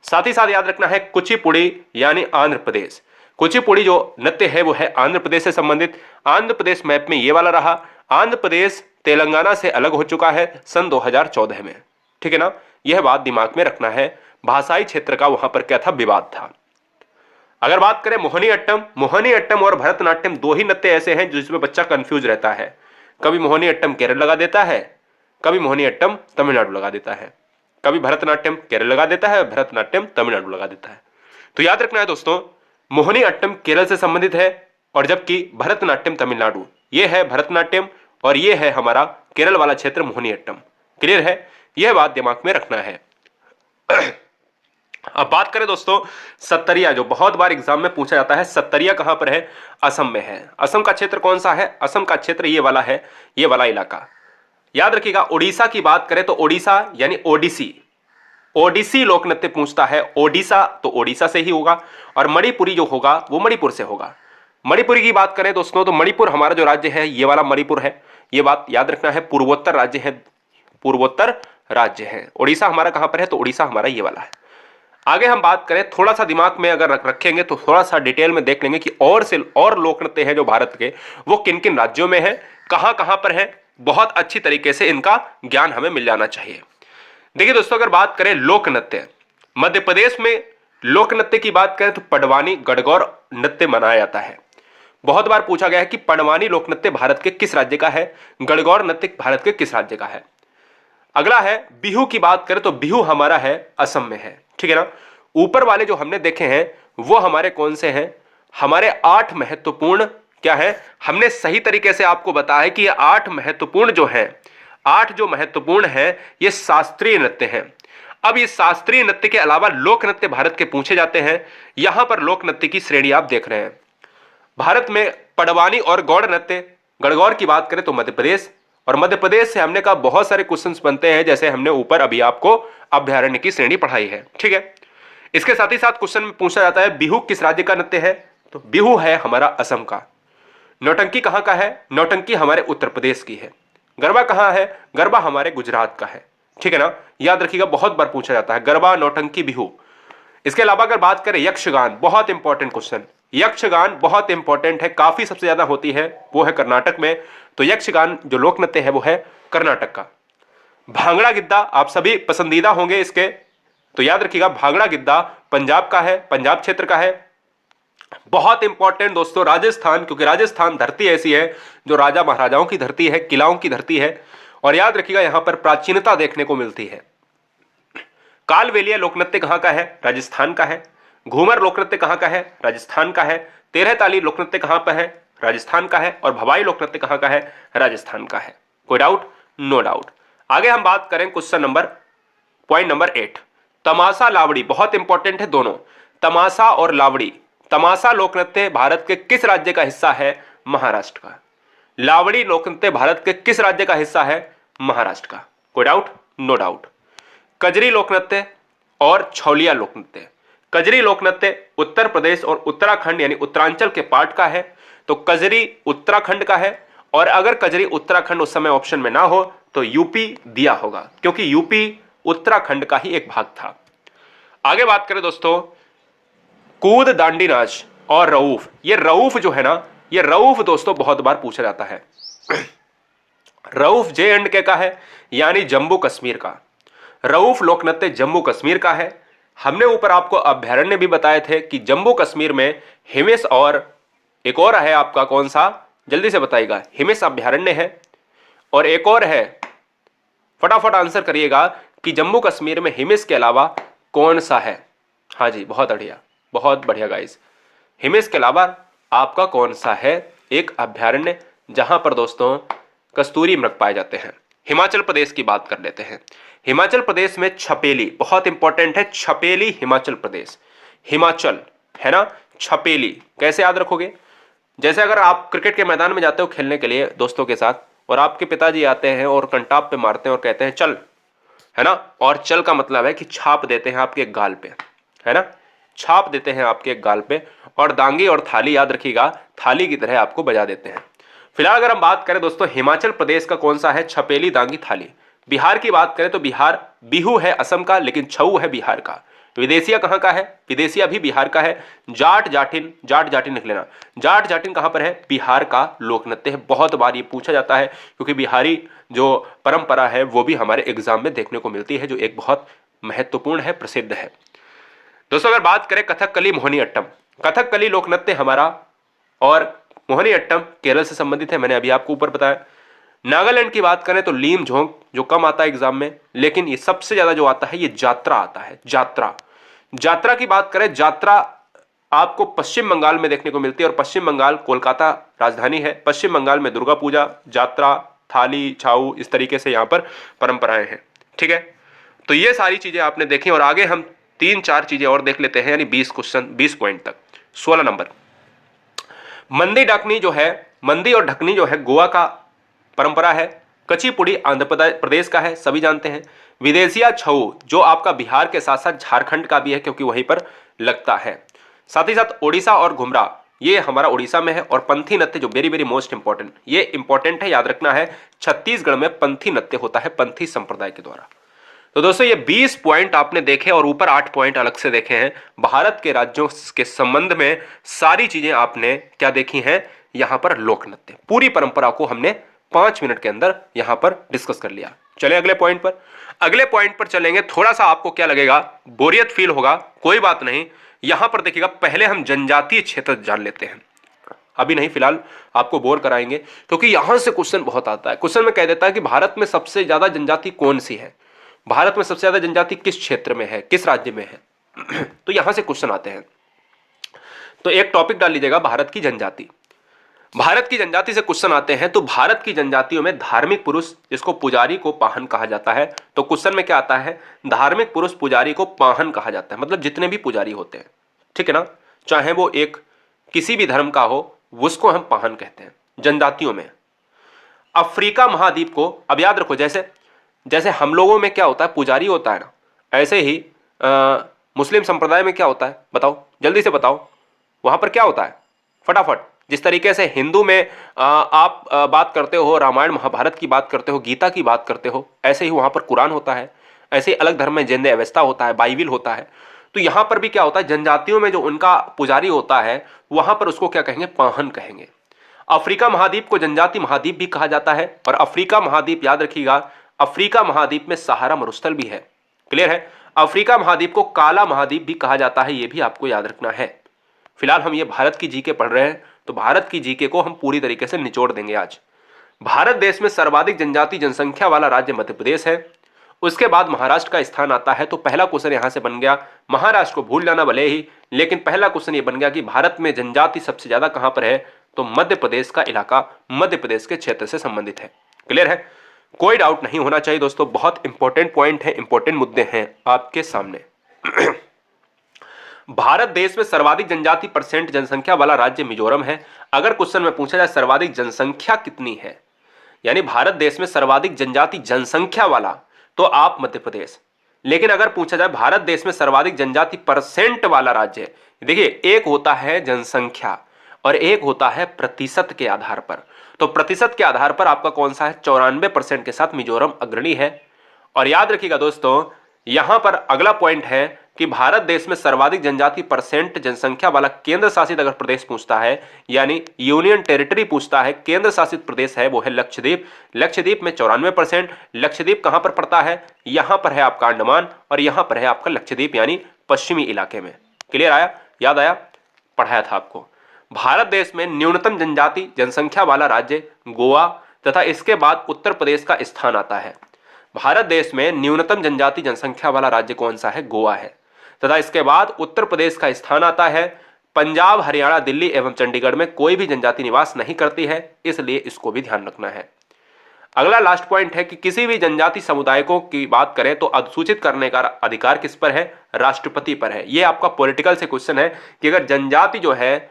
साथ ही साथ याद रखना है कुचिपुड़ी यानी आंध्र प्रदेश। कुचिपुड़ी जो नृत्य है वो है आंध्र प्रदेश से संबंधित। आंध्र प्रदेश मैप में ये वाला रहा। आंध्र प्रदेश तेलंगाना से अलग हो चुका है सन 2014 में, ठीक है ना। यह बात दिमाग में रखना है। भाषाई क्षेत्र का वहां पर क्या था, विवाद था। अगर बात करें मोहिनीअट्टम और भरतनाट्यम दो ही नृत्य ऐसे हैं जिसमें बच्चा कंफ्यूज रहता है। कभी मोहिनीअट्टम केरल लगा देता है, कभी मोहिनीअट्टम तमिलनाडु लगा देता है, कभी भरतनाट्यम केरल लगा देता है, भरतनाट्यम तमिलनाडु लगा देता है। तो याद रखना है दोस्तों, मोहिनीअट्टम केरल से संबंधित है और जबकि भरतनाट्यम तमिलनाडु। ये है भरतनाट्यम और ये है हमारा केरल वाला क्षेत्र मोहिनीअट्टम। क्लियर है, यह बात दिमाग में रखना है। अब बात करें दोस्तों सत्तरिया, जो बहुत बार एग्जाम में पूछा जाता है। सत्तरिया कहां पर है, असम में है। असम का क्षेत्र कौन सा है, असम का क्षेत्र ये वाला है, ये वाला इलाका। याद रखिएगा, उड़ीसा की बात करें तो उड़ीसा यानी ओडिसी, ओडिसी लोक नृत्य पूछता है। ओडिशा तो ओडिशा से ही होगा और मणिपुरी जो होगा वो मणिपुर से होगा। मणिपुरी की बात करें दोस्तों तो मणिपुर हमारा जो राज्य है ये वाला मणिपुर है। ये बात याद रखना है, पूर्वोत्तर राज्य है, पूर्वोत्तर राज्य है। उड़ीसा हमारा कहां पर है, तो उड़ीसा हमारा ये वाला है। आगे हम बात करें, थोड़ा सा दिमाग में अगर रखेंगे तो थोड़ा सा डिटेल में देख लेंगे कि और से और लोक नृत्य हैं जो भारत के, वो किन किन राज्यों में है, कहां कहां पर है। बहुत अच्छी तरीके से इनका ज्ञान हमें मिल जाना चाहिए। देखिए दोस्तों, अगर बात करें लोक नृत्य, मध्य प्रदेश में लोक नृत्य की बात करें तो पडवानी गणगौर नृत्य मनाया जाता है। बहुत बार पूछा गया है कि पडवानी लोक नृत्य भारत के किस राज्य का है, गणगौर नृत्य भारत के किस राज्य का है। अगला है बिहू की बात करें तो बिहू हमारा है असम में है, ठीक है ना। ऊपर वाले जो हमने देखे हैं वो हमारे कौन से हैं, हमारे 8 महत्वपूर्ण क्या है, हमने सही तरीके से आपको बताया है कि ये 8 महत्वपूर्ण जो हैं, 8 जो महत्वपूर्ण हैं ये शास्त्रीय नृत्य हैं। अब ये शास्त्रीय नृत्य के अलावा लोक नृत्य भारत के पूछे जाते हैं। यहां पर लोक नृत्य की श्रेणी आप देख रहे हैं। भारत में पडवानी और गौड़ नृत्य, गणगौर की बात करें तो मध्य प्रदेश, और मध्य प्रदेश से हमने कहा बहुत सारे क्वेश्चंस बनते हैं, जैसे हमने ऊपर अभी आपको अभ्यारण्य की श्रेणी पढ़ाई है, ठीक है। इसके साथ ही साथ क्वेश्चन में पूछा जाता है बिहू किस राज्य का नृत्य है, तो बिहू है हमारा असम का। नौटंकी कहां का है, नौटंकी हमारे उत्तर प्रदेश की है। गरबा कहां है, गरबा हमारे गुजरात का है, ठीक है ना। याद रखिएगा, बहुत बार पूछा जाता है गरबा, नौटंकी, बिहू। इसके अलावा अगर बात करें यक्षगान, बहुत इंपॉर्टेंट क्वेश्चन, यक्षगान बहुत इंपॉर्टेंट है, काफी सबसे ज्यादा होती है, वो है कर्नाटक में। तो यक्षगान जो लोक नृत्य है वो है कर्नाटक का। भांगड़ा गिद्दा आप सभी पसंदीदा होंगे इसके, तो याद रखिएगा भांगड़ा गिद्दा पंजाब का है, पंजाब क्षेत्र का है। बहुत इंपॉर्टेंट दोस्तों राजस्थान, क्योंकि राजस्थान धरती ऐसी है जो राजा महाराजाओं की धरती है, किलाओं की धरती है, और याद रखिएगा यहां पर प्राचीनता देखने को मिलती है। कालबेलिया लोक नृत्य कहां का है, राजस्थान का है। घूमर लोक नृत्य कहां का है, राजस्थान का है। तेरह ताली लोक नृत्य कहां पर है, राजस्थान का है। और भवाई लोक नृत्य कहां का है, राजस्थान का है। कोई डाउट, नो डाउट। आगे हम बात करें क्वेश्चन नंबर पॉइंट नंबर 8, तमाशा लावड़ी, बहुत इंपॉर्टेंट है दोनों, तमाशा और लावड़ी। तमाशा लोक नृत्य भारत के किस राज्य का हिस्सा है, महाराष्ट्र का। लावड़ी लोक नृत्य भारत के किस राज्य का हिस्सा है, महाराष्ट्र का। कोई डाउट, नो डाउट। कजरी लोक नृत्य और छौलिया लोक नृत्य, कजरी लोक नृत्य उत्तर प्रदेश और उत्तराखंड यानी उत्तरांचल के पार्ट का है, तो कजरी उत्तराखंड का है। और अगर कजरी उत्तराखंड उस समय ऑप्शन में ना हो तो यूपी दिया होगा, क्योंकि यूपी उत्तराखंड का ही एक भाग था। आगे बात करें दोस्तों, कूद दांडी नाच और रऊफ। ये रऊफ जो है ना, ये रऊफ दोस्तों बहुत बार पूछा जाता है। रऊफ J&K का है, यानी जम्मू कश्मीर का। रऊफ लोक नृत्य जम्मू कश्मीर का है। हमने ऊपर आपको अभ्यारण्य भी बताए थे कि जम्मू कश्मीर में हिमेश और एक और है आपका कौन सा, जल्दी से बताइएगा, हिमेश अभ्यारण्य है और एक और है, फटाफट आंसर करिएगा कि जम्मू कश्मीर में हिमेश के अलावा कौन सा है। हाँ जी, बहुत बढ़िया, बहुत बढ़िया गाइस। हिमेश के अलावा आपका कौन सा है एक अभ्यारण्य जहां पर दोस्तों कस्तूरी मृग पाए जाते हैं। हिमाचल प्रदेश की बात कर लेते हैं। हिमाचल प्रदेश में छपेली, बहुत इंपॉर्टेंट है, छपेली हिमाचल प्रदेश, हिमाचल है ना। छपेली कैसे याद रखोगे, जैसे अगर आप क्रिकेट के मैदान में जाते हो खेलने के लिए दोस्तों के साथ, और आपके पिताजी आते हैं और कंटाप पे मारते हैं और कहते हैं चल, है ना, और चल का मतलब है कि छाप देते हैं आपके गाल पे, है ना। छाप देते हैं आपके एक गाल पे, और दांगी और थाली याद रखिएगा, थाली की तरह आपको बजा देते हैं। फिलहाल अगर हम बात करें दोस्तों हिमाचल प्रदेश का कौन सा है, छपेली दांगी थाली। बिहार की बात करें तो बिहार बिहू है असम का, लेकिन छऊ है बिहार का। विदेशिया कहाँ का है, विदेशिया भी बिहार का है। जाट जाटिन, जाट जाटिन लिख लेना, जाट जाटिन कहाँ पर है, बिहार का लोक नृत्य है। बहुत बार ये पूछा जाता है, क्योंकि बिहारी जो परंपरा है वो भी हमारे एग्जाम में देखने को मिलती है, जो एक बहुत महत्वपूर्ण है, प्रसिद्ध है। दोस्तों अगर बात करें कथकली मोहिनीअट्टम, कथकली लोक नृत्य हमारा, और मोहिनीअट्टम केरल से संबंधित है, मैंने अभी आपको ऊपर बताया। नागालैंड की बात करें तो लीम झोंक, जो कम आता है एग्जाम में, लेकिन ये सबसे ज्यादा जो आता है ये जात्रा आता है। जात्रा, जात्रा की बात करें, जात्रा आपको पश्चिम बंगाल में देखने को मिलती है, और पश्चिम बंगाल कोलकाता राजधानी है। पश्चिम बंगाल में दुर्गा पूजा, जात्रा, थाली, छाऊ, इस तरीके से यहां पर परंपराएं हैं। ठीक है, तो ये सारी चीजें आपने देखी, और आगे हम 3-4 चीजें और देख लेते हैं, यानी 20 क्वेश्चन 20 पॉइंट तक। 16 नंबर, मंदी ढकनी जो है, मंदी और ढकनी जो है गोवा का परंपरा है। कचीपुड़ी आंध्र प्रदेश का है, सभी जानते हैं। विदेशिया छऊ जो आपका बिहार के साथ साथ झारखंड का भी है, क्योंकि वहीं पर लगता है। साथ ही साथ ओडिशा और घुमरा, ये हमारा ओडिशा में है। और पंथी नृत्य जो वेरी वेरी मोस्ट इंपॉर्टेंट, ये इंपॉर्टेंट है, याद रखना है, छत्तीसगढ़ में पंथी नृत्य होता है, पंथी संप्रदाय के द्वारा। तो दोस्तों ये 20 पॉइंट आपने देखे, और ऊपर 8 पॉइंट अलग से देखे हैं। भारत के राज्यों के संबंध में सारी चीजें आपने क्या देखी हैं, यहां पर लोक नृत्य, पूरी परंपरा को हमने 5 मिनट के अंदर यहां पर डिस्कस कर लिया। चले अगले पॉइंट पर, अगले पॉइंट पर चलेंगे। थोड़ा सा आपको क्या लगेगा, बोरियत फील होगा, कोई बात नहीं। यहां पर देखिएगा, पहले हम जनजातीय क्षेत्र जान लेते हैं, अभी नहीं, फिलहाल आपको बोर कराएंगे, क्योंकि यहां से क्वेश्चन बहुत आता है। क्वेश्चन में कह देता है कि भारत में सबसे ज्यादा जनजाति कौन सी है, भारत में सबसे ज्यादा जनजाति किस क्षेत्र में है, किस राज्य में है। तो यहां से क्वेश्चन आते हैं। तो एक टॉपिक डाल लीजिएगा, भारत की जनजाति। भारत की जनजाति से क्वेश्चन आते हैं, तो भारत की जनजातियों में धार्मिक पुरुष, जिसको पुजारी को पाहन कहा जाता है, तो क्वेश्चन में क्या आता है, धार्मिक पुरुष पुजारी को पाहन कहा जाता है, मतलब जितने भी पुजारी होते हैं, ठीक है ना, चाहे वो एक किसी भी धर्म का हो, उसको हम पाहन कहते हैं जनजातियों में। अफ्रीका महाद्वीप को, अब याद रखो, जैसे जैसे हम लोगों में क्या होता है, पुजारी होता है ना, ऐसे ही मुस्लिम संप्रदाय में क्या होता है, बताओ जल्दी से बताओ, वहां पर क्या होता है, फटाफट। जिस तरीके से हिंदू में आप बात करते हो, रामायण महाभारत की बात करते हो, गीता की बात करते हो, ऐसे ही वहां पर कुरान होता है। ऐसे ही अलग धर्म में जेंदे अवेस्ता होता है, बाइबिल होता है। तो यहां पर भी क्या होता है, जनजातियों में जो उनका पुजारी होता है, वहां पर उसको क्या कहेंगे, पाहन कहेंगे। अफ्रीका महाद्वीप को जनजाति महाद्वीप भी कहा जाता है। और अफ्रीका महाद्वीप याद रखिएगा, अफ्रीका महाद्वीप में सहारा मरुस्थल भी है। क्लियर है, अफ्रीका महाद्वीप को काला महाद्वीप भी कहा जाता है, यह भी आपको याद रखना है। फिलहाल हम ये भारत की जीके पढ़ रहे हैं, तो भारत की जीके को हम पूरी तरीके से निचोड़ देंगे आज। भारत देश में सर्वाधिक जनजाति जनसंख्या वाला राज्य मध्य प्रदेश है। उसके बाद महाराष्ट्र का स्थान आता है। तो पहला क्वेश्चन यहां से बन गया, महाराष्ट्र को भूल जाना भले ही, लेकिन पहला क्वेश्चन ये बन गया कि भारत में जनजाति सबसे ज्यादा कहां पर है, तो मध्य प्रदेश का इलाका, मध्य प्रदेश के क्षेत्र से संबंधित है। क्लियर है, कोई डाउट नहीं होना चाहिए दोस्तों, बहुत इंपॉर्टेंट पॉइंट है, इंपॉर्टेंट मुद्दे हैं आपके सामने। भारत देश में सर्वाधिक जनजाति परसेंट जनसंख्या वाला राज्य मिजोरम है। अगर क्वेश्चन में पूछा जाए सर्वाधिक जनसंख्या कितनी है, यानी भारत देश में सर्वाधिक जनजाति जनसंख्या वाला, तो आप मध्य प्रदेश। लेकिन अगर पूछा जाए भारत देश में सर्वाधिक जनजाति परसेंट वाला राज्य, देखिए एक होता है जनसंख्या और एक होता है प्रतिशत के आधार पर। तो प्रतिशत के आधार पर आपका कौन सा है, 94% के साथ मिजोरम अग्रणी है। और याद रखिएगा दोस्तों, यहां पर अगला पॉइंट है कि भारत देश में सर्वाधिक जनजाति परसेंट जनसंख्या वाला केंद्र शासित अगर प्रदेश पूछता है, यानी यूनियन टेरिटरी पूछता है, केंद्र शासित प्रदेश है वो है लक्षद्वीप। लक्षद्वीप में 94%। लक्षद्वीप कहां पर पड़ता है, यहां पर है आपका अंडमान, और यहां पर है आपका लक्षद्वीप, यानी पश्चिमी इलाके में। क्लियर आया, याद आया, पढ़ाया था आपको। भारत देश में न्यूनतम जनजाति जनसंख्या वाला राज्य गोवा, तथा इसके बाद उत्तर प्रदेश का स्थान आता है। भारत देश में न्यूनतम जनजाति जनसंख्या वाला राज्य कौन सा है, गोवा है, तथा इसके बाद उत्तर प्रदेश का स्थान आता है। पंजाब, हरियाणा, दिल्ली एवं चंडीगढ़ में कोई भी जनजाति निवास नहीं करती है, इसलिए इसको भी ध्यान रखना है। अगला लास्ट पॉइंट है कि किसी भी जनजाति समुदाय को की बात करें तो अधिसूचित करने का अधिकार किस पर है, राष्ट्रपति पर है। यह आपका पॉलिटिकल से क्वेश्चन है कि अगर जनजाति जो है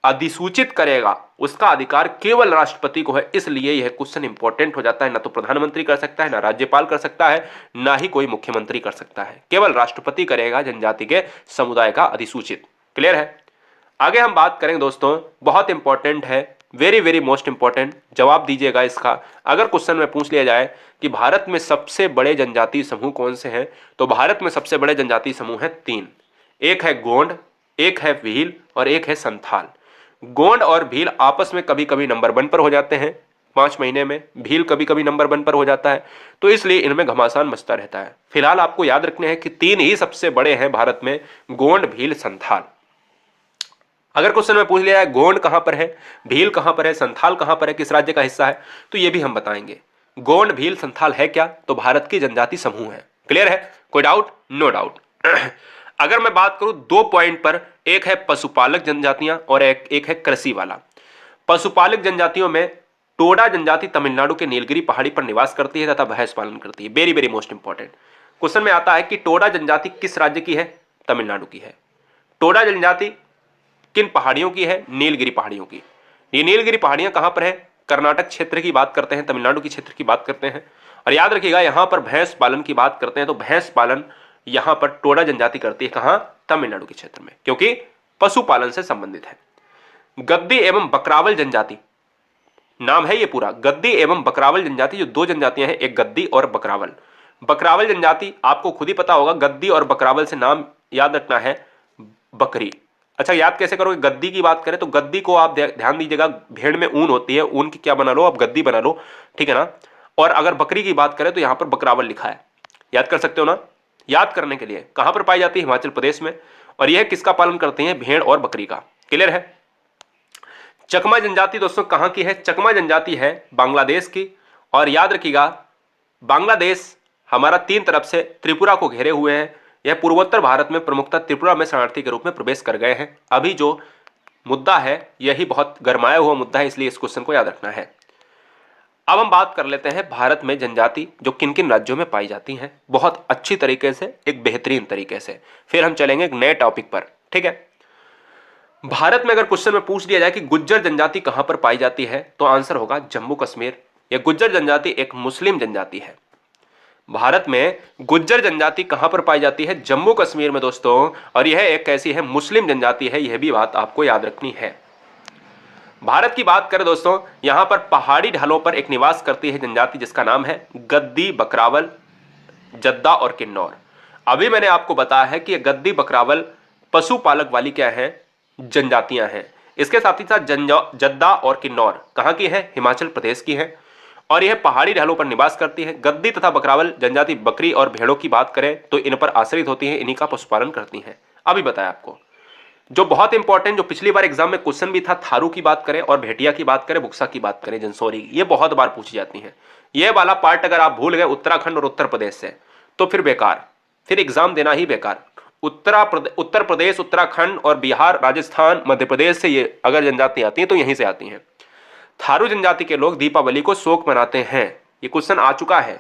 अधिसूचित करेगा उसका अधिकार केवल राष्ट्रपति को है, इसलिए यह क्वेश्चन इंपॉर्टेंट हो जाता है। ना तो प्रधानमंत्री कर सकता है, ना राज्यपाल कर सकता है, ना ही कोई मुख्यमंत्री कर सकता है, केवल राष्ट्रपति करेगा जनजाति के समुदाय का अधिसूचित। क्लियर है? आगे हम बात करेंगे दोस्तों, बहुत इंपॉर्टेंट है, वेरी वेरी मोस्ट इंपॉर्टेंट, जवाब दीजिएगा इसका। अगर क्वेश्चन में पूछ लिया जाए कि भारत में सबसे बड़े जनजातीय समूह कौन से हैं, तो भारत में सबसे बड़े जनजातीय समूह हैं 3। एक है गोंड, एक है भील और एक है संथाल। गोंड और भील आपस में कभी कभी नंबर 1 पर हो जाते हैं 5 महीने में, भील कभी कभी नंबर 1 पर हो जाता है, तो इसलिए इनमें घमासान मचता रहता है। फिलहाल आपको याद रखने हैं कि 3 ही सबसे बड़े हैं भारत में, गोंड, भील, संथाल। अगर क्वेश्चन में पूछ लिया है गोंड कहां पर है, भील कहां पर है, संथाल कहां पर है, किस राज्य का हिस्सा है, तो ये भी हम बताएंगे। गोंड, भील, संथाल है क्या, तो भारत की जनजाति समूह है। क्लियर है? कोई डाउट? No doubt. अगर मैं बात करूं 2 पॉइंट पर, एक है पशुपालक जनजातियां और एक है कृषि वाला। पशुपालक जनजातियों में टोडा जनजाति तमिलनाडु के नीलगिरी पहाड़ी पर निवास करती है तथा भैंस पालन करती है। Very very most important question में आता है कि टोडा जनजाति किस राज्य की है, तमिलनाडु की है। टोडा जनजाति किन पहाड़ियों की है, नीलगिरी पहाड़ियों की। ये नीलगिरी पहाड़ियां कहां पर है, कर्नाटक क्षेत्र की बात करते हैं, तमिलनाडु की क्षेत्र की बात करते हैं। और याद रखिएगा यहां पर भैंस पालन की बात करते हैं, तो भैंस पालन यहां पर टोडा जनजाति करती है, कहां, तमिलनाडु के क्षेत्र में, क्योंकि पशुपालन से संबंधित है। गद्दी एवं बकरावल जनजाति नाम है ये पूरा, गद्दी एवं बकरावल जनजाति, जो 2 जनजातियां हैं, एक गद्दी और बकरावल। बकरावल जनजाति आपको खुद ही पता होगा, गद्दी और बकरावल से नाम याद रखना है बकरी। अच्छा, याद कैसे करोगे? गद्दी की बात करें तो गद्दी को आप ध्यान दीजिएगा, भेड़ में ऊन होती है, ऊन की क्या बना लो, आप गद्दी बना लो, ठीक है ना। और अगर बकरी की बात करें तो यहां पर बकरावल लिखा है, याद कर सकते हो ना। याद करने के लिए कहां पर पाई जाती है, हिमाचल प्रदेश में, और यह किसका पालन करते हैं, भेड़ और बकरी का। क्लियर है? चकमा जनजाति दोस्तों कहां की है, चकमा जनजाति है बांग्लादेश की। और याद रखिएगा बांग्लादेश हमारा 3 तरफ से त्रिपुरा को घेरे हुए हैं। यह पूर्वोत्तर भारत में प्रमुखतः त्रिपुरा में शरणार्थी के रूप में प्रवेश कर गए हैं। अभी जो मुद्दा है यही बहुत गरमाया हुआ मुद्दा है, इसलिए इस क्वेश्चन को याद रखना है। अब हम बात कर लेते हैं भारत में जनजाति जो किन किन राज्यों में पाई जाती हैं, बहुत अच्छी तरीके से, एक बेहतरीन तरीके से। फिर हम चलेंगे एक नए टॉपिक पर, ठीक है। भारत में अगर क्वेश्चन में पूछ लिया जाए कि गुज्जर जनजाति कहां पर पाई जाती है, तो आंसर होगा जम्मू कश्मीर। यह गुज्जर जनजाति एक मुस्लिम जनजाति है। भारत में गुज्जर जनजाति कहां पर पाई जाती है, जम्मू कश्मीर में दोस्तों, और यह एक ऐसी है मुस्लिम जनजाति है, यह भी बात आपको याद रखनी है। भारत की बात करें दोस्तों, यहां पर पहाड़ी ढालों पर एक निवास करती है जनजाति जिसका नाम है गद्दी, बकरावल, जद्दा और किन्नौर। अभी मैंने आपको बताया है कि गद्दी, बकरावल पशुपालक वाली क्या है, जनजातियां हैं। इसके साथ ही साथ जद्दा और किन्नौर कहां की है, हिमाचल प्रदेश की है, और यह पहाड़ी ढालों पर निवास करती है। गद्दी तथा बकरावल जनजाति बकरी और भेड़ों की बात करें तो इन पर आश्रित होती है, इन्हीं का पशुपालन करती हैं। अभी बताया आपको जो बहुत इंपॉर्टेंट, जो पिछली बार एग्जाम में क्वेश्चन भी था, थारू की बात करें और भेटिया की बात करें, बुक्सा की बात करें, जंसौरी, ये बहुत बार पूछी जाती है। ये वाला पार्ट अगर आप भूल गए उत्तराखंड और उत्तर प्रदेश से, तो फिर बेकार, फिर एग्जाम देना ही बेकार। उत्तर प्रदेश, उत्तराखंड और बिहार, राजस्थान, मध्य प्रदेश से ये अगर जनजाति आती हैं तो यहीं से आती हैं। थारू जनजाति के लोग दीपावली को शोक मनाते हैं, ये क्वेश्चन आ चुका है।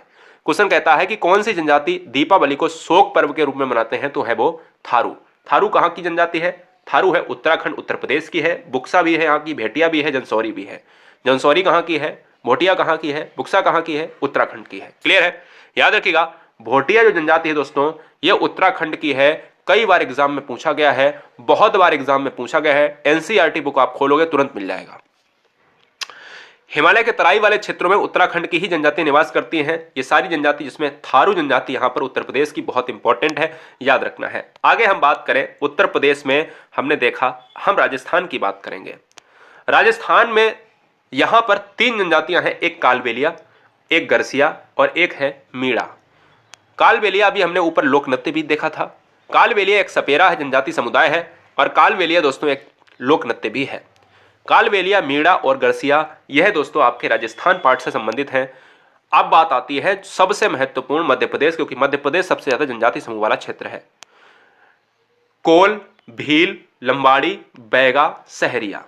क्वेश्चन कहता है कि कौन सी जनजाति दीपावली को शोक पर्व के रूप में मनाते हैं, तो है वो थारू। थारू कहां की जनजाति है, थारू है उत्तराखंड, उत्तर प्रदेश की है। बुक्सा भी है यहाँ की, भेटिया भी है, जंसौरी भी है। जंसौरी कहां की है, भोटिया कहां की है, बुक्सा कहां की है, उत्तराखंड की है। क्लियर है? याद रखिएगा भोटिया जो जनजाति है दोस्तों, ये उत्तराखंड की है। कई बार एग्जाम में पूछा गया है, बहुत बार एग्जाम में पूछा गया है। एनसीईआरटी बुक आप खोलोगे तुरंत मिल जाएगा। हिमालय के तराई वाले क्षेत्रों में उत्तराखंड की ही जनजाति निवास करती हैं। ये सारी जनजाति, जिसमें थारू जनजाति यहाँ पर उत्तर प्रदेश की बहुत इंपॉर्टेंट है, याद रखना है। आगे हम बात करें उत्तर प्रदेश में, हमने देखा, हम राजस्थान की बात करेंगे। राजस्थान में यहाँ पर 3 जनजातियां हैं, एक कालबेलिया, एक गरसिया और एक है मीणा। कालबेलिया अभी हमने ऊपर लोक नृत्य भी देखा था। कालबेलिया एक सपेरा है, जनजाति समुदाय है, और कालबेलिया दोस्तों एक लोक नृत्य भी है। कालबेलिया, मीणा और गरसिया यह दोस्तों आपके राजस्थान पार्ट से संबंधित हैं। अब बात आती है सबसे महत्वपूर्ण मध्य प्रदेश, क्योंकि मध्य प्रदेश सबसे ज्यादा जनजाति समूह वाला क्षेत्र है। कोल, भील, लंबाड़ी, बैगा, सहरिया।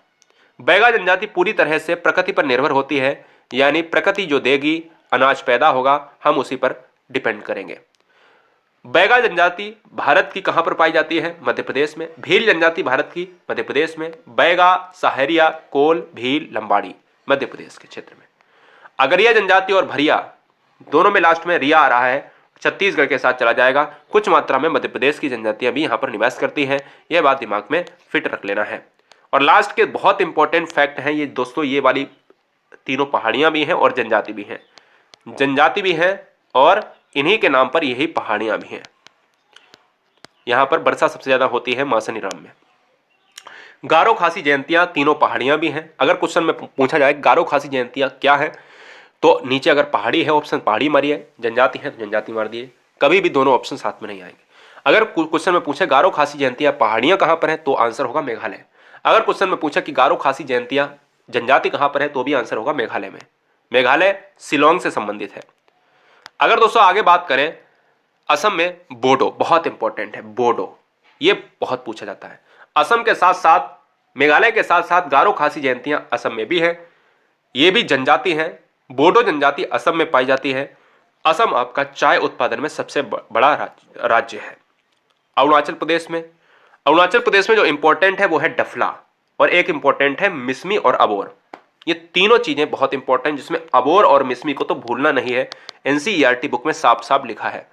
बैगा जनजाति पूरी तरह से प्रकृति पर निर्भर होती है, यानी प्रकृति जो देगी अनाज पैदा होगा, हम उसी पर डिपेंड करेंगे। बैगा जनजाति भारत की कहां पर पाई जाती है? मध्य प्रदेश में। भील जनजाति भारत की मध्य प्रदेश में। बैगा, सहारिया, कोल, भील, लंबाड़ी मध्य प्रदेश के क्षेत्र में। अगरिया जनजाति और भरिया दोनों में लास्ट में रिया आ रहा है, छत्तीसगढ़ के साथ चला जाएगा। कुछ मात्रा में मध्य प्रदेश की जनजातियां भी यहां पर निवास करती हैं, यह बात दिमाग में फिट रख लेना है। और लास्ट के बहुत इंपॉर्टेंट फैक्ट हैं ये दोस्तों, ये वाली तीनों पहाड़ियां भी हैं और जनजाति भी हैं, जनजाति भी हैं और इन्हीं के नाम पर यही पहाड़ियां भी हैं। यहां पर वर्षा सबसे ज्यादा होती है मासनीराम में। गारो खासी जयंतियां तीनों पहाड़ियां भी हैं। अगर क्वेश्चन में पूछा जाए गारो खासी जयंतियां क्या है, तो नीचे अगर पहाड़ी है ऑप्शन पहाड़ी मारिए, जनजाति है तो जनजाति मार दिए, कभी भी दोनों ऑप्शन साथ में नहीं आएंगे। अगर क्वेश्चन में पूछे गारो खासी जयंतियां पहाड़ियां कहां पर है, तो आंसर होगा मेघालय। अगर क्वेश्चन में पूछा कि गारो खासी जयंतियां जनजाति कहां पर है, तो भी आंसर होगा मेघालय में। मेघालय शिलोंग से संबंधित है। अगर दोस्तों आगे बात करें, असम में बोडो बहुत इंपॉर्टेंट है। बोडो ये बहुत पूछा जाता है। असम के साथ साथ मेघालय के साथ साथ गारो खासी जयंतियां असम में भी हैं, ये भी जनजाति हैं। बोडो जनजाति असम में पाई जाती है। असम आपका चाय उत्पादन में सबसे बड़ा राज्य है। अरुणाचल प्रदेश में जो इंपॉर्टेंट है वो है डफला, और एक इंपॉर्टेंट है मिसमी और अबोर। ये तीनों चीजें बहुत इंपॉर्टेंट, जिसमें अबोर और मिसमी को तो भूलना नहीं है, एनसीईआरटी बुक में साफ साफ लिखा है।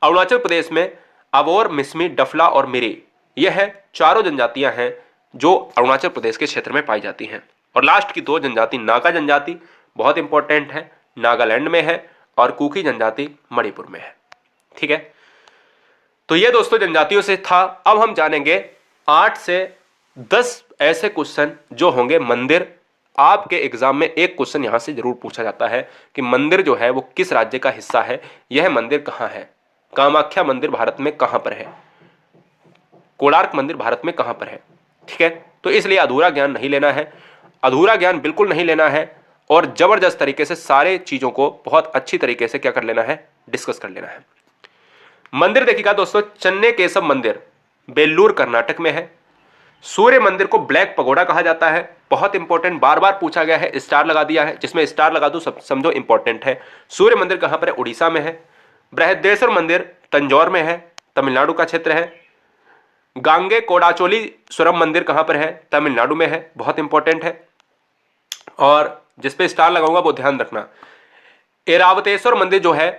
अरुणाचल प्रदेश में अबोर, मिसमी, डफला और मिरी, यह चारों जनजातियां हैं जो अरुणाचल प्रदेश के क्षेत्र में पाई जाती हैं। और लास्ट की दो जनजाति, नागा जनजाति बहुत इंपॉर्टेंट है, नागालैंड में है, और कुकी जनजाति मणिपुर में है। ठीक है, तो ये दोस्तों जनजातियों से था। अब हम जानेंगे 8 से 10 ऐसे क्वेश्चन जो होंगे मंदिर। आपके एग्जाम में एक क्वेश्चन यहां से जरूर पूछा जाता है कि मंदिर जो है वो किस राज्य का हिस्सा है, यह मंदिर कहां है। कामाख्या मंदिर भारत में कहां पर है, कोणार्क मंदिर भारत में कहां पर है। ठीक है, तो इसलिए अधूरा ज्ञान नहीं लेना है, अधूरा ज्ञान बिल्कुल नहीं लेना है, और जबरदस्त तरीके से सारे चीजों को बहुत अच्छी तरीके से क्या कर लेना है, डिस्कस कर लेना है। मंदिर देखिएगा दोस्तों, चन्ने केशव मंदिर बेल्लूर कर्नाटक में है। सूर्य मंदिर को ब्लैक पगोडा कहा जाता है, बहुत इंपॉर्टेंट, बार बार पूछा गया है, स्टार लगा दिया है, जिसमें स्टार लगा दो सब समझो इंपॉर्टेंट है। सूर्य मंदिर कहां पर है, उड़ीसा में है। बृहदेश्वर मंदिर तंजौर में है, तमिलनाडु का क्षेत्र है। गांगे कोडाचोलीश्वरम मंदिर कहां पर है, तमिलनाडु में है, बहुत इंपॉर्टेंट है, और जिसपे स्टार लगाऊंगा वो ध्यान रखना। ऐरावतेश्वर मंदिर जो है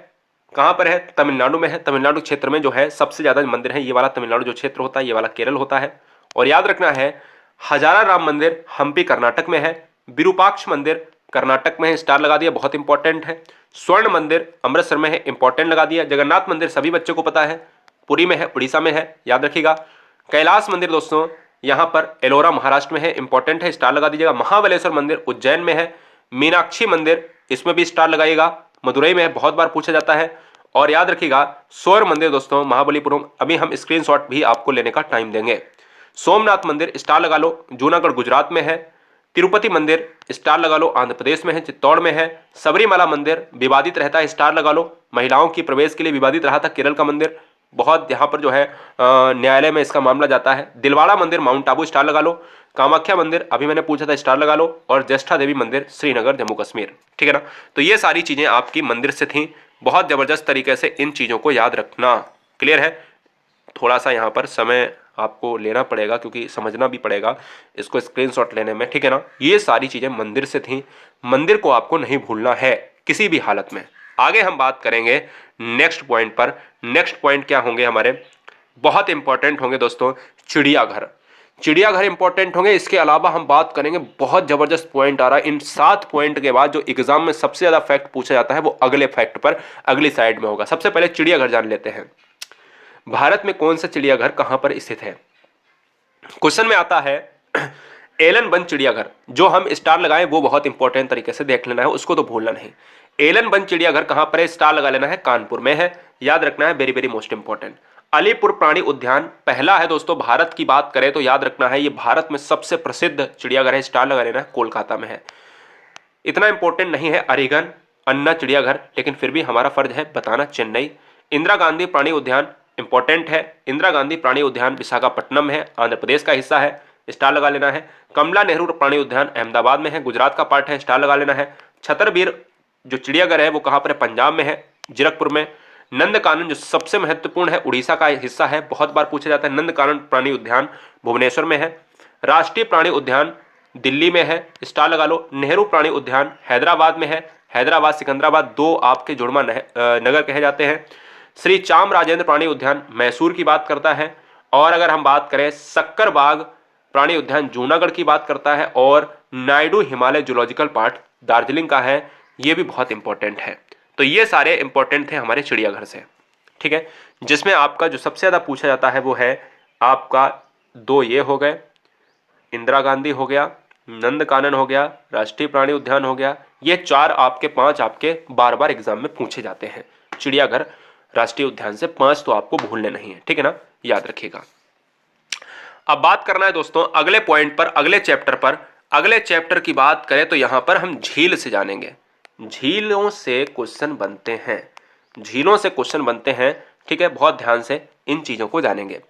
कहां पर है, तमिलनाडु में है। तमिलनाडु क्षेत्र में जो है सबसे ज्यादा मंदिर है, ये वाला तमिलनाडु जो क्षेत्र होता है, ये वाला केरल होता है। और याद रखना है, हजारा राम मंदिर हम्पी कर्नाटक में है। विरूपाक्ष मंदिर कर्नाटक में है, स्टार लगा दिया, बहुत इंपॉर्टेंट है। स्वर्ण मंदिर अमृतसर में है, इंपॉर्टेंट लगा दिया। जगन्नाथ मंदिर सभी बच्चों को पता है, पुरी में है, उड़ीसा में है, याद रखिएगा। कैलाश मंदिर दोस्तों यहां पर एलोरा महाराष्ट्र में है, इंपॉर्टेंट है, स्टार लगा दीजिएगा। महाबलेश्वर मंदिर उज्जैन में है। मीनाक्षी मंदिर, इसमें भी स्टार लगाइएगा, मदुरई में है, बहुत बार पूछा जाता है। और याद रखिएगा सौर मंदिर दोस्तों महाबलीपुरम, अभी हम स्क्रीनशॉट भी आपको लेने का टाइम देंगे। सोमनाथ मंदिर स्टार लगा लो, जूनागढ़ गुजरात में है। तिरुपति मंदिर स्टार लगा लो, आंध्र प्रदेश में है, चित्तौड़ में है। सबरीमला मंदिर विवादित रहता है, स्टार लगा लो, महिलाओं की प्रवेश के लिए विवादित रहा था, केरल का मंदिर, बहुत यहाँ पर जो है न्यायालय में इसका मामला जाता है। दिलवाड़ा मंदिर माउंट आबू, स्टार लगा लो। कामाख्या मंदिर अभी मैंने पूछा था, स्टार लगा लो। और ज्येष्ठा देवी मंदिर श्रीनगर जम्मू कश्मीर। ठीक है ना, तो ये सारी चीजें आपकी मंदिर से थी। बहुत जबरदस्त तरीके से इन चीजों को याद रखना, क्लियर है। थोड़ा सा यहाँ पर समय आपको लेना पड़ेगा क्योंकि समझना भी पड़ेगा इसको स्क्रीनशॉट लेने में, ठीक है ना। ये सारी चीजें मंदिर से थी, मंदिर को आपको नहीं भूलना है किसी भी हालत में। आगे हम बात करेंगे नेक्स्ट पॉइंट पर। नेक्स्ट पॉइंट क्या होंगे हमारे, बहुत इंपॉर्टेंट होंगे दोस्तों, चिड़ियाघर। चिड़ियाघर इंपॉर्टेंट होंगे। इसके अलावा हम बात करेंगे, बहुत जबरदस्त पॉइंट आ रहा है। इन 7 पॉइंट के बाद जो एग्जाम में सबसे ज्यादा फैक्ट पूछा जाता है वो अगले फैक्ट पर अगली साइड में होगा। सबसे पहले चिड़ियाघर जान लेते हैं। भारत में कौन सा चिड़ियाघर कहां पर स्थित है। क्वेश्चन में आता है एलन वन चिड़ियाघर, जो हम स्टार लगाए वो बहुत इंपॉर्टेंट तरीके से देख लेना है, उसको तो भूलना नहीं। एलन वन चिड़ियाघर कहां पर है, स्टार लगा लेना है, कानपुर में है, याद रखना है, very very most important. Alipur प्राणी उद्यान पहला है दोस्तों, भारत की बात करें तो याद रखना है ये भारत में सबसे प्रसिद्ध चिड़ियाघर है, स्टार लगा लेना है, कोलकाता में है। इतना इंपॉर्टेंट नहीं है अरिगन अन्ना चिड़ियाघर, लेकिन फिर भी हमारा फर्ज है बताना, चेन्नई। इंदिरा गांधी प्राणी उद्यान इंपॉर्टेंट है, इंदिरा गांधी प्राणी उद्यान विशाखापट्टनम है, आंध्र प्रदेश का हिस्सा है, स्टार लगा लेना है। कमला नेहरू प्राणी उद्यान अहमदाबाद में है, गुजरात का पार्ट है, स्टार लगा लेना है। छतरवीर जो चिड़ियाघर है वो कहां पर है, पंजाब में है, जीरकपुर में। नंदकानन जो सबसे महत्वपूर्ण है, उड़ीसा का हिस्सा है, बहुत बार पूछा जाता है। नंदकानन प्राणी उद्यान भुवनेश्वर में है। राष्ट्रीय प्राणी उद्यान दिल्ली में है, स्टार लगा लो। नेहरू प्राणी उद्यान हैदराबाद में है। हैदराबाद सिकंदराबाद दो आपके जुड़वा नगर कहे जाते हैं। श्री चाम राजेंद्र प्राणी उद्यान मैसूर की बात करता है। और अगर हम बात करें सक्करबाग प्राणी उद्यान जूनागढ़ की बात करता है। और नायडू हिमालय जूलॉजिकल पार्क दार्जिलिंग का है, ये भी बहुत इंपॉर्टेंट है। तो ये सारे इंपॉर्टेंट थे हमारे चिड़ियाघर से, ठीक है। जिसमें आपका जो सबसे ज्यादा पूछा जाता है वो है आपका दो ये हो गए, इंदिरा गांधी हो गया, नंदकानन हो गया, राष्ट्रीय प्राणी उद्यान हो गया। ये चार आपके पांच आपके बार बार एग्जाम में पूछे जाते हैं चिड़ियाघर राष्ट्रीय उद्यान से। पांच तो आपको भूलने नहीं है, ठीक है ना, याद रखिएगा। अब बात करना है दोस्तों अगले पॉइंट पर, अगले चैप्टर पर। अगले चैप्टर की बात करें तो यहां पर हम झील से जानेंगे। झीलों से क्वेश्चन बनते हैं, झीलों से क्वेश्चन बनते हैं, ठीक है। बहुत ध्यान से इन चीजों को जानेंगे।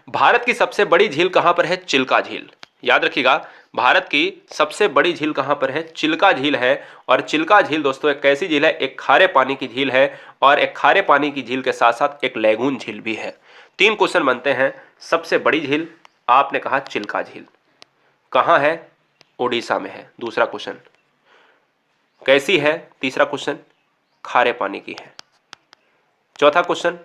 भारत की सबसे बड़ी झील कहां पर है? चिल्का झील। याद रखिएगा, भारत की सबसे बड़ी झील कहां पर है? चिल्का झील है। और चिल्का झील दोस्तों एक कैसी झील है? एक खारे पानी की झील है। और एक खारे पानी की झील के साथ साथ एक लैगून झील भी है। तीन क्वेश्चन बनते हैं। सबसे बड़ी झील आपने कहा चिल्का झील, कहां है? उड़ीसा में है। दूसरा क्वेश्चन कैसी है? तीसरा क्वेश्चन खारे पानी की है। चौथा क्वेश्चन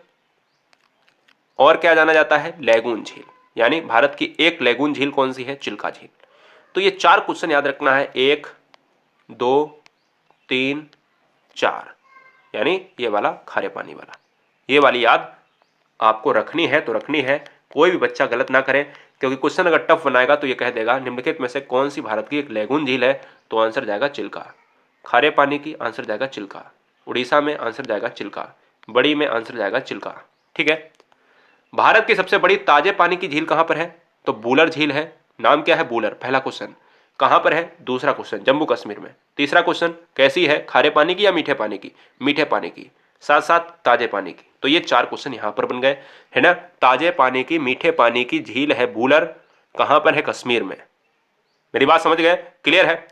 और क्या जाना जाता है? लैगून झील। यानी भारत की एक लैगून झील कौन सी है? चिल्का झील। तो ये चार क्वेश्चन याद रखना है, 1 2 3 4, यानी ये वाला खारे पानी वाला, ये वाली याद आपको रखनी है तो रखनी है। कोई भी बच्चा गलत ना करे, क्योंकि क्वेश्चन अगर टफ बनाएगा तो ये कह देगा निम्नलिखित में से कौन सी भारत की एक लैगून झील है, तो आंसर जाएगा चिल्का। खारे पानी की आंसर जाएगा चिल्का। उड़ीसा में आंसर जाएगा चिल्का। बड़ी में आंसर जाएगा चिल्का, ठीक है। भारत की सबसे बड़ी ताजे पानी की झील कहां पर है? तो बूलर झील है। नाम क्या है? बूलर। पहला क्वेश्चन कहां पर है? दूसरा क्वेश्चन जम्मू कश्मीर में। तीसरा क्वेश्चन कैसी है? खारे पानी की या मीठे पानी की? मीठे पानी की, साथ साथ ताजे पानी की। तो ये चार क्वेश्चन यहां पर बन गए, है ना। ताजे पानी की, मीठे पानी की झील है बूलर, कहां पर है? कश्मीर में। मेरी बात समझ गए? क्लियर है।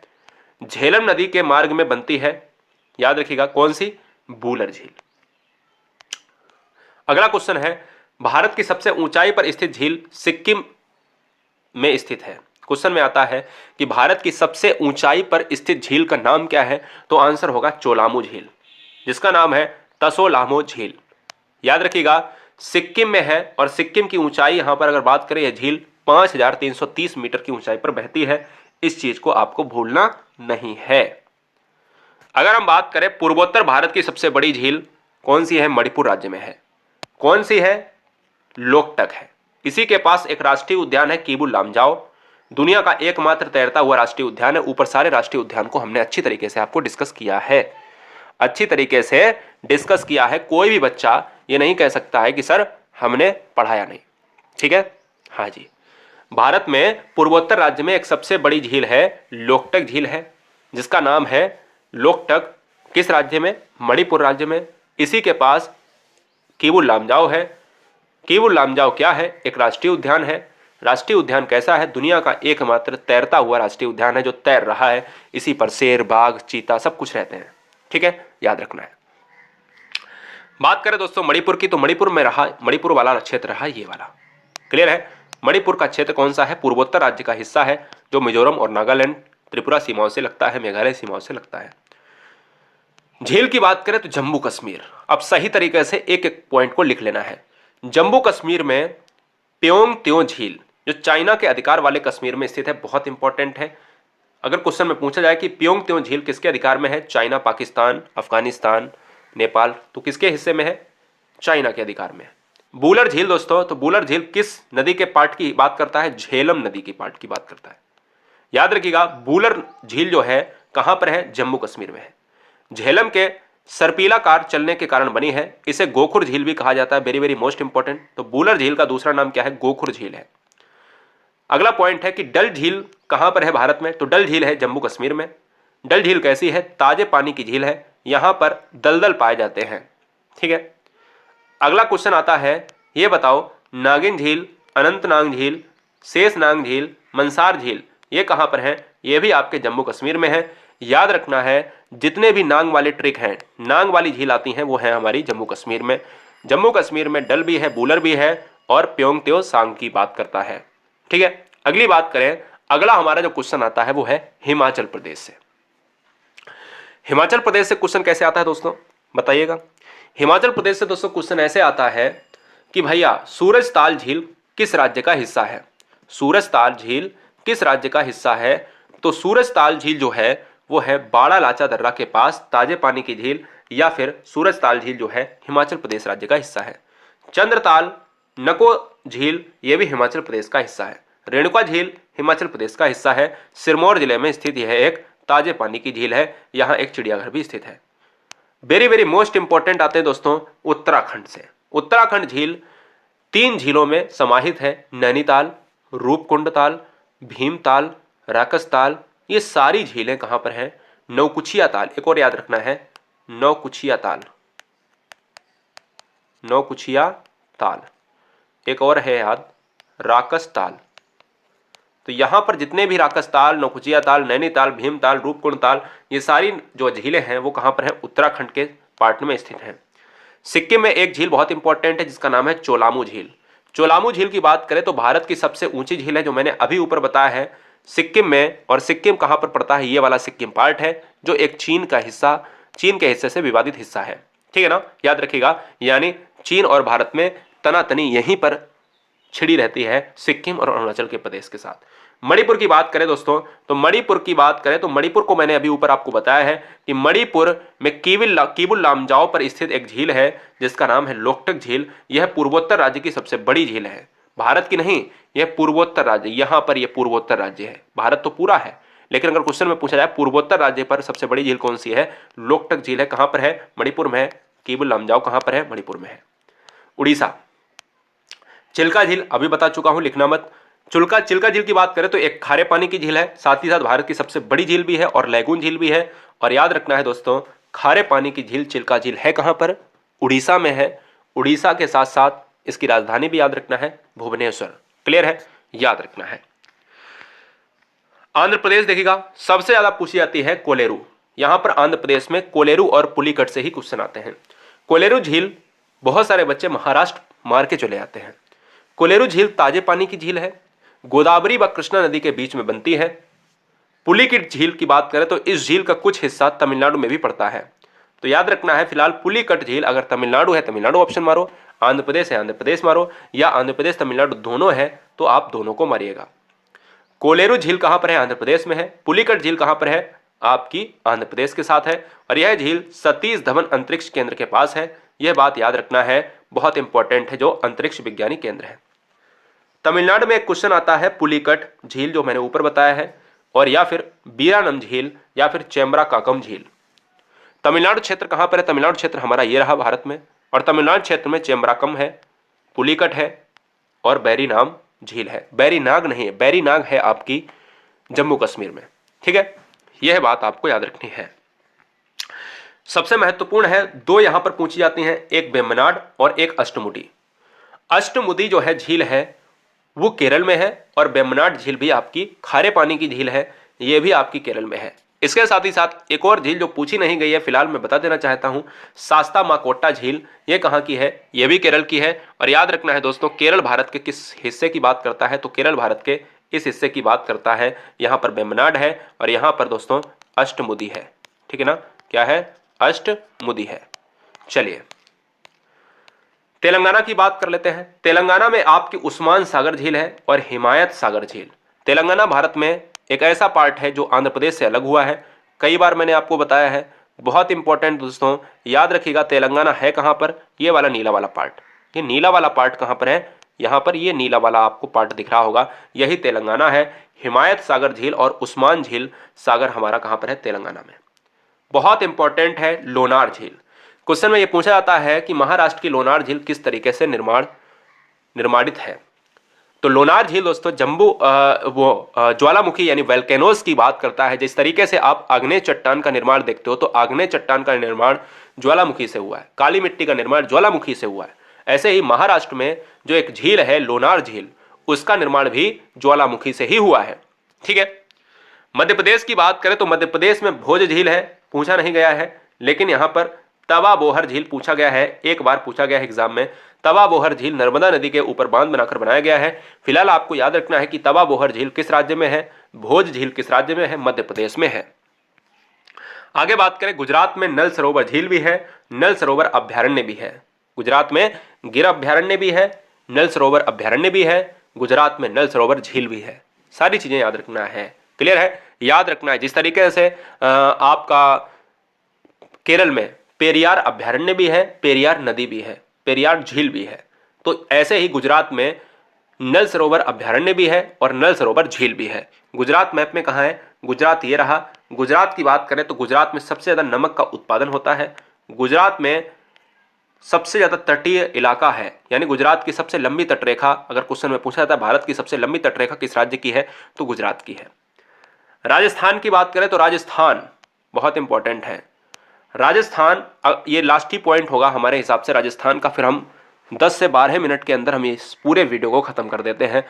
झेलम नदी के मार्ग में बनती है, याद रखिएगा कौन सी? बूलर झील। अगला क्वेश्चन है भारत की सबसे ऊंचाई पर स्थित झील सिक्किम में स्थित है। क्वेश्चन में आता है कि भारत की सबसे ऊंचाई पर स्थित झील का नाम क्या है? तो आंसर होगा चोलामू झील, जिसका नाम है तसोलामो झील। याद रखिएगा सिक्किम में है। और सिक्किम की ऊंचाई यहां पर अगर बात करें, यह झील 5330 मीटर की ऊंचाई पर बहती है। इस चीज को आपको भूलना नहीं है। अगर हम बात करें पूर्वोत्तर भारत की सबसे बड़ी झील कौन सी है? मणिपुर राज्य में है। कौन सी है? लोकटक है। इसी के पास एक राष्ट्रीय उद्यान है किबुल लामजाओ, दुनिया का एकमात्र तैरता हुआ राष्ट्रीय उद्यान है। ऊपर सारे राष्ट्रीय उद्यान को हमने अच्छी तरीके से आपको डिस्कस किया है, अच्छी तरीके से डिस्कस किया है। कोई भी बच्चा ये नहीं कह सकता है कि सर हमने पढ़ाया नहीं, ठीक है। हाँ जी, भारत में पूर्वोत्तर राज्य में एक सबसे बड़ी झील है, लोकटक झील है, जिसका नाम है लोकटक। किस राज्य में? मणिपुर राज्य में। इसी के पास किबुल लामजाओ है। किबुल लामजाओ क्या है? एक राष्ट्रीय उद्यान है। राष्ट्रीय उद्यान कैसा है? दुनिया का एकमात्र तैरता हुआ राष्ट्रीय उद्यान है जो तैर रहा है। इसी पर शेर, बाघ, चीता सब कुछ रहते हैं, ठीक है, याद रखना है। बात करें दोस्तों मणिपुर की, तो मणिपुर में रहा, मणिपुर वाला क्षेत्र रहा ये वाला, क्लियर है। मणिपुर का क्षेत्र कौन सा है? पूर्वोत्तर राज्य का हिस्सा है, जो मिजोरम और नागालैंड, त्रिपुरा सीमाओं से लगता है, मेघालय सीमाओं से लगता है। झील की बात करें तो जम्मू कश्मीर। अब सही तरीके से एक एक पॉइंट को लिख लेना है। जम्मू कश्मीर में प्योंग त्यों झील, जो चाइना के अधिकार वाले कश्मीर में स्थित है, बहुत इंपॉर्टेंट है। अगर क्वेश्चन में पूछा जाए कि प्योंग त्यों झील किसके अधिकार में है? चाइना, पाकिस्तान, अफगानिस्तान, नेपाल, तो किसके हिस्से में है? चाइना के अधिकार में है। बूलर झील दोस्तों, तो बूलर झील किस नदी के पार्ट की बात करता है? झेलम नदी की पार्ट की बात करता है। याद रखिएगा बूलर झील जो है कहां पर है? जम्मू कश्मीर में है। झेलम के सर्पीलाकार चलने के कारण बनी है। इसे गोखुर झील भी कहा जाता है, वेरी वेरी मोस्ट इंपॉर्टेंट। तो बूलर झील का दूसरा नाम क्या है? गोखुर झील है। अगला पॉइंट है कि डल झील कहां पर है भारत में? तो डल झील है जम्मू कश्मीर में। डल झील कैसी है? ताजे पानी की झील है, यहां पर दलदल पाए जाते हैं, ठीक है। अगला क्वेश्चन आता है, यह बताओ नागिन झील, अनंतनाग झील, शेषनाग झील, मंसार झील, ये कहां पर है? ये भी आपके जम्मू कश्मीर में है। याद रखना है जितने भी नांग वाले ट्रिक हैं, नांग वाली झील आती हैं, वो है हमारी जम्मू कश्मीर में। जम्मू कश्मीर में डल भी है, बूलर भी है और प्योंग त्यो सांग की बात करता है। ठीक है, अगली बात करें, अगला हमारा जो क्वेश्चन आता है वो है हिमाचल प्रदेश से। हिमाचल प्रदेश से क्वेश्चन कैसे आता है दोस्तों, बताइएगा। हिमाचल प्रदेश से दोस्तों क्वेश्चन ऐसे आता है कि भैया सूरजताल झील किस राज्य का हिस्सा है। सूरजताल झील किस राज्य का हिस्सा है? तो सूरजताल झील जो है वो है बाड़ा लाचा दर्रा के पास, ताजे पानी की झील, या फिर सूरजताल झील जो है हिमाचल प्रदेश राज्य का हिस्सा है। चंद्रताल नको झील ये भी हिमाचल प्रदेश का हिस्सा है। रेणुका झील हिमाचल प्रदेश का हिस्सा है। सिरमौर जिले में स्थित यह एक ताजे पानी की झील है, यहाँ एक चिड़ियाघर भी स्थित है। वेरी वेरी मोस्ट इंपॉर्टेंट आते हैं दोस्तों उत्तराखंड से। उत्तराखंड झील 3 झीलों में समाहित है, नैनीताल, रूपकुंड ताल, भीमताल, राकसताल। ये सारी झीलें कहां पर हैं? नौकुचिया ताल, एक और याद रखना है, नौकुचिया ताल, नौकुचिया ताल, एक और है याद, राकसताल। तो यहां पर जितने भी राकसताल, नौकुचिया ताल, नैनीताल, भीमताल, रूपकुंड ताल, ये सारी जो झीलें हैं वो कहां पर हैं? उत्तराखंड के पार्ट में स्थित हैं। सिक्किम में एक झील बहुत इंपॉर्टेंट है जिसका नाम है चोलामू झील। चोलामू झील की बात करें तो भारत की सबसे ऊंची झील है, जो मैंने अभी ऊपर बताया है, सिक्किम में। और सिक्किम कहां पर पड़ता है? ये वाला सिक्किम पार्ट है जो एक चीन का हिस्सा, चीन के हिस्से से विवादित हिस्सा है। ठीक है ना, याद रखिएगा। यानी चीन और भारत में तनातनी यहीं पर छिड़ी रहती है, सिक्किम और अरुणाचल के प्रदेश के साथ। मणिपुर की बात करें दोस्तों, तो मणिपुर की बात करें तो मणिपुर को मैंने अभी ऊपर आपको बताया है कि मणिपुर में कीबुल लामजाओ पर स्थित एक झील है जिसका नाम है लोकटक झील। यह पूर्वोत्तर राज्य की सबसे बड़ी झील है, भारत की नहीं, यह पूर्वोत्तर राज्य, यहां पर यह पूर्वोत्तर राज्य है। भारत तो पूरा है, लेकिन अगर क्वेश्चन में पूछा जाए पूर्वोत्तर राज्य पर सबसे बड़ी झील कौन सी है, लोकटक झील है। कहां पर है? मणिपुर में है। कीबुल लामजाओ कहां पर है? मणिपुर में है। उड़ीसा, चिल्का झील अभी बता चुका हूं, लिखना मत। चिल्का झील की बात करें तो एक खारे पानी की झील है, साथ ही साथ भारत की सबसे बड़ी झील भी है और लैगून झील भी है। और याद रखना है दोस्तों, खारे पानी की झील चिल्का झील है कहां पर? उड़ीसा में है। उड़ीसा के साथ साथ इसकी राजधानी भी याद रखना है, भुवनेश्वर। क्लियर है, याद रखना है। आंध्र प्रदेश देखिएगा, सबसे ज्यादा पूछी जाती है कोलेरू। यहां पर आंध्र प्रदेश में कोलेरू और पुलिकट से ही क्वेश्चन आते हैं। कोलेरू झील बहुत सारे बच्चे महाराष्ट्र मार के चले जाते हैं। कोलेरू झील ताजे पानी की झील है, गोदावरी व कृष्णा नदी के बीच में बनती है। पुलिकट झील की बात करें तो इस झील का कुछ हिस्सा तमिलनाडु में भी पड़ता है। तो याद रखना है, फिलहाल पुलिकट झील अगर तमिलनाडु है तमिलनाडु ऑप्शन मारो, आंध्र प्रदेश है आंध्र प्रदेश मारो, या आंध्र प्रदेश तमिलनाडु दोनों है तो आप दोनों को मारिएगा। कोलेरू झील कहां पर है? आंध्र प्रदेश में है। पुलिकट झील कहां पर है? आपकी आंध्र प्रदेश के साथ है। और यह झील सतीश धवन अंतरिक्ष केंद्र के पास है। यह बात याद रखना है, बहुत इंपॉर्टेंट है, जो अंतरिक्ष विज्ञानी केंद्र है। तमिलनाडु में एक क्वेश्चन आता है पुलिकट झील जो मैंने ऊपर बताया है, और या फिर बीरानम झील या फिर चेम्ब्राकाकम झील। तमिलनाडु क्षेत्र कहां पर है? तमिलनाडु क्षेत्र हमारा ये रहा भारत में, और तमिलनाडु क्षेत्र में चेम्ब्राकम है, पुलिकट है और बैरीनाम झील है। बैरीनाग नहीं है, बैरीनाग है आपकी जम्मू कश्मीर में। ठीक है, यह बात आपको याद रखनी है। सबसे महत्वपूर्ण है, 2 यहां पर पूछी जाती हैं, एक वेम्बनाड और एक अष्टमुडी। अष्टमुडी जो है झील है वो केरल में है, और वेम्बनाड झील भी आपकी खारे पानी की झील है, ये भी आपकी केरल में है। इसके साथ ही साथ एक और झील जो पूछी नहीं गई है, फिलहाल मैं बता देना चाहता हूं, शास्ता माकोट्टा झील, ये कहां की है? ये भी केरल की है। और याद रखना है दोस्तों, केरल भारत के किस हिस्से की बात करता है? तो केरल भारत के इस हिस्से की बात करता है। यहां पर वेम्बनाड है और यहां पर दोस्तों अष्टमुडी है। ठीक है ना, क्या है? अष्टमुडी है। चलिए तेलंगाना की बात कर लेते हैं। तेलंगाना में आपकी उस्मान सागर झील है और हिमायत सागर झील। तेलंगाना भारत में एक ऐसा पार्ट है जो आंध्र प्रदेश से अलग हुआ है, कई बार मैंने आपको बताया है, बहुत इंपॉर्टेंट दोस्तों, याद रखिएगा। तेलंगाना है कहां पर? ये वाला नीला वाला पार्ट। ये नीला वाला पार्ट कहां पर है? यहां पर ये नीला वाला आपको पार्ट दिख रहा होगा, यही तेलंगाना है। हिमायत सागर झील और उस्मान झील सागर हमारा कहां पर है? तेलंगाना में। बहुत इंपॉर्टेंट है लोनार झील। क्वेश्चन में यह पूछा जाता है कि महाराष्ट्र की लोनार झील किस तरीके से निर्माणित है। तो लोनार झील दोस्तों ज्वालामुखी यानी वोल्केनोज की बात करता है। जिस तरीके से आप आग्नेय चट्टान का निर्माण देखते हो, तो आग्नेय चट्टान का निर्माण ज्वालामुखी से हुआ है, काली मिट्टी का निर्माण ज्वालामुखी से हुआ है। ऐसे ही महाराष्ट्र में जो एक झील है लोनार झील, उसका निर्माण भी ज्वालामुखी से ही हुआ है। ठीक है, मध्य प्रदेश की बात करें तो मध्य प्रदेश में भोज झील है, पूछा नहीं गया है, लेकिन यहां पर तवा बोहर झील पूछा गया है, एक बार पूछा गया है एग्जाम में। तवा बोहर झील नर्मदा नदी के ऊपर बांध बनाकर बनाया गया है। फिलहाल आपको याद रखना है कि तवा बोहर झील किस राज्य में है, भोज झील किस राज्य में है, मध्य प्रदेश में है। आगे बात करें, गुजरात में नल सरोवर झील भी है, नल सरोवर अभ्यारण्य भी है। गुजरात में गिर अभ्यारण्य भी है, नल सरोवर अभ्यारण्य भी है, गुजरात में नल सरोवर झील भी है। सारी चीजें याद रखना है, क्लियर है, याद रखना है। जिस तरीके से आपका केरल में पेरियार अभ्यारण्य भी है, पेरियार नदी भी है, पेरियार झील भी है, तो ऐसे ही गुजरात में नल सरोवर अभ्यारण्य भी है और नल सरोवर झील भी है। गुजरात मैप में कहाँ है, गुजरात ये रहा। गुजरात की बात करें तो गुजरात में सबसे ज्यादा नमक का उत्पादन होता है। गुजरात में सबसे ज्यादा तटीय इलाका है, यानी गुजरात की सबसे लंबी तटरेखा, अगर क्वेश्चन में पूछा जाता है भारत की सबसे लंबी तटरेखा किस राज्य की है, तो गुजरात की है। राजस्थान की बात करें तो राजस्थान बहुत इंपॉर्टेंट है। राजस्थान, ये लास्ट ही पॉइंट होगा हमारे हिसाब से राजस्थान का, फिर हम 10 से 12 मिनट के अंदर हम इस पूरे वीडियो को खत्म कर देते हैं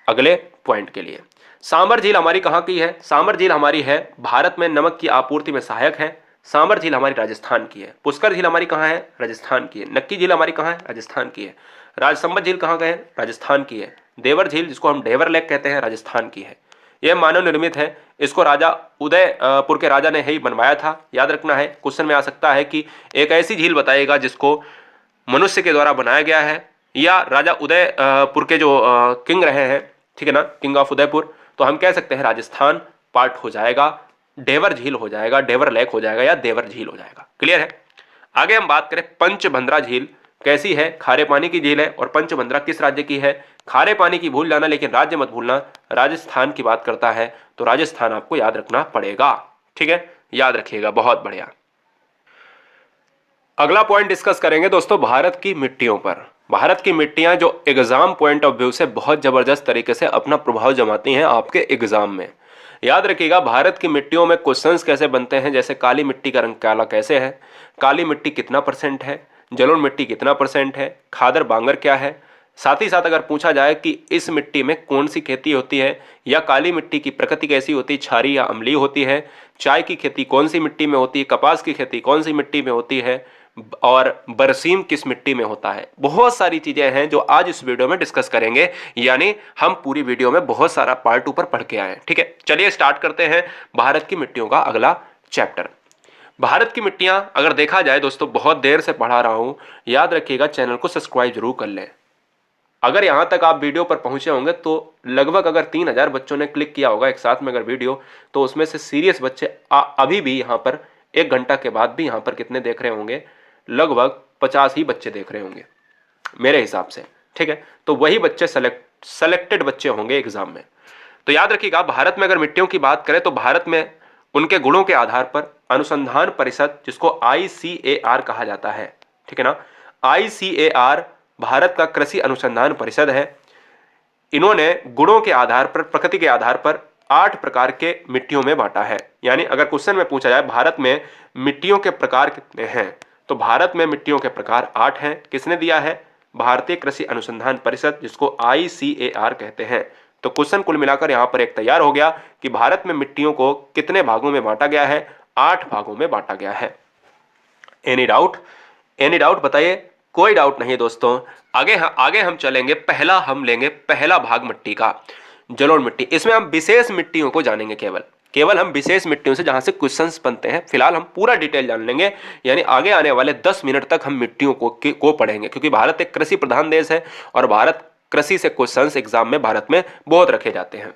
अगले पॉइंट के लिए। सांबर झील हमारी कहाँ की है, सांबर झील हमारी है भारत में नमक की आपूर्ति में सहायक है। सांबर झील हमारी राजस्थान की है। पुष्कर झील हमारी कहाँ है, राजस्थान की है। नक्की झील हमारी कहाँ है, राजस्थान की है। राजसंबत झील कहाँ का है, राजस्थान की है। देवर झील जिसको हम डेवर लेक कहते हैं, राजस्थान की है। यह मानव निर्मित है, इसको राजा उदयपुर के राजा ने ही बनवाया था। याद रखना है, क्वेश्चन में आ सकता है कि एक ऐसी झील बताइएगा जिसको मनुष्य के द्वारा बनाया गया है, या राजा उदयपुर के जो किंग रहे हैं, ठीक है ना, किंग ऑफ उदयपुर, तो हम कह सकते हैं राजस्थान पार्ट हो जाएगा, डेवर झील हो जाएगा, डेवर लेक हो जाएगा, या देवर झील हो जाएगा। क्लियर है। आगे हम बात करें, पंचभद्रा झील कैसी है, खारे पानी की झील है, और पंचभद्रा किस राज्य की है। खारे पानी की भूल जाना, लेकिन राज्य मत भूलना, राजस्थान की बात करता है, तो राजस्थान आपको याद रखना पड़ेगा। ठीक है, याद रखिएगा, बहुत बढ़िया। अगला पॉइंट डिस्कस करेंगे दोस्तों भारत की मिट्टियों पर। भारत की मिट्टियां जो एग्जाम पॉइंट ऑफ व्यू से बहुत जबरदस्त तरीके से अपना प्रभाव जमाती हैं आपके एग्जाम में। याद रखिएगा, भारत की मिट्टियों में क्वेश्चंस कैसे बनते हैं, जैसे काली मिट्टी का रंग काला कैसे है, काली मिट्टी कितना % है, जलोढ़ मिट्टी कितना % है, खादर बांगर क्या है। साथ ही साथ अगर पूछा जाए कि इस मिट्टी में कौन सी खेती होती है, या काली मिट्टी की प्रकृति कैसी होती है, क्षारीय या अम्लीय होती है, चाय की खेती कौन सी मिट्टी में होती है, कपास की खेती कौन सी मिट्टी में होती है, और बरसीम किस मिट्टी में होता है। बहुत सारी चीजें हैं जो आज इस वीडियो में डिस्कस करेंगे, यानी हम पूरी वीडियो में बहुत सारा पार्ट ऊपर पढ़ के आए। ठीक है, चलिए स्टार्ट करते हैं भारत की मिट्टियों का अगला चैप्टर। भारत की मिट्टियां अगर देखा जाए दोस्तों, बहुत देर से पढ़ा रहा हूं, याद रखिएगा चैनल को सब्सक्राइब जरूर कर लें। अगर यहां तक आप वीडियो पर पहुंचे होंगे तो लगभग अगर 3000 बच्चों ने क्लिक किया होगा एक साथ में अगर वीडियो, तो उसमें से सीरियस बच्चे अभी भी यहां पर 1 घंटा के बाद भी यहां पर कितने देख रहे होंगे, लगभग 50 ही बच्चे देख रहे होंगे मेरे हिसाब से। ठीक है, तो वही बच्चे सेलेक्टेड बच्चे होंगे एग्जाम में। तो याद रखिएगा, भारत में अगर मिट्टियों की बात करें तो भारत में उनके गुणों के आधार पर अनुसंधान परिषद, जिसको ICAR कहा जाता है, ठीक है ना, ICAR भारत का कृषि अनुसंधान परिषद है। इन्होंने गुणों के आधार पर, प्रकृति के आधार पर 8 प्रकार के मिट्टियों में बांटा है। यानी अगर क्वेश्चन में पूछा जाए भारत में मिट्टियों के प्रकार कितने हैं, तो भारत में मिट्टियों के प्रकार 8 हैं। किसने दिया है, भारतीय कृषि अनुसंधान परिषद, जिसको ICAR कहते हैं। तो क्वेश्चन कुल मिलाकर यहां पर एक तैयार हो गया कि भारत में मिट्टियों को कितने भागों में बांटा गया है, 8 भागों में बांटा गया है। एनी डाउट, एनी डाउट बताइए, कोई डाउट नहीं दोस्तों। आगे हम चलेंगे, पहला हम लेंगे पहला भाग मिट्टी का, जलोढ़ मिट्टी। इसमें हम विशेष मिट्टियों को जानेंगे, केवल हम विशेष मिट्टियों से जहां से क्वेश्चंस बनते हैं। फिलहाल हम पूरा डिटेल जान लेंगे, यानी आगे आने वाले 10 मिनट तक हम मिट्टियों को पढ़ेंगे, क्योंकि भारत एक कृषि प्रधान देश है और भारत कृषि से क्वेश्चंस एग्जाम में भारत में बहुत रखे जाते हैं।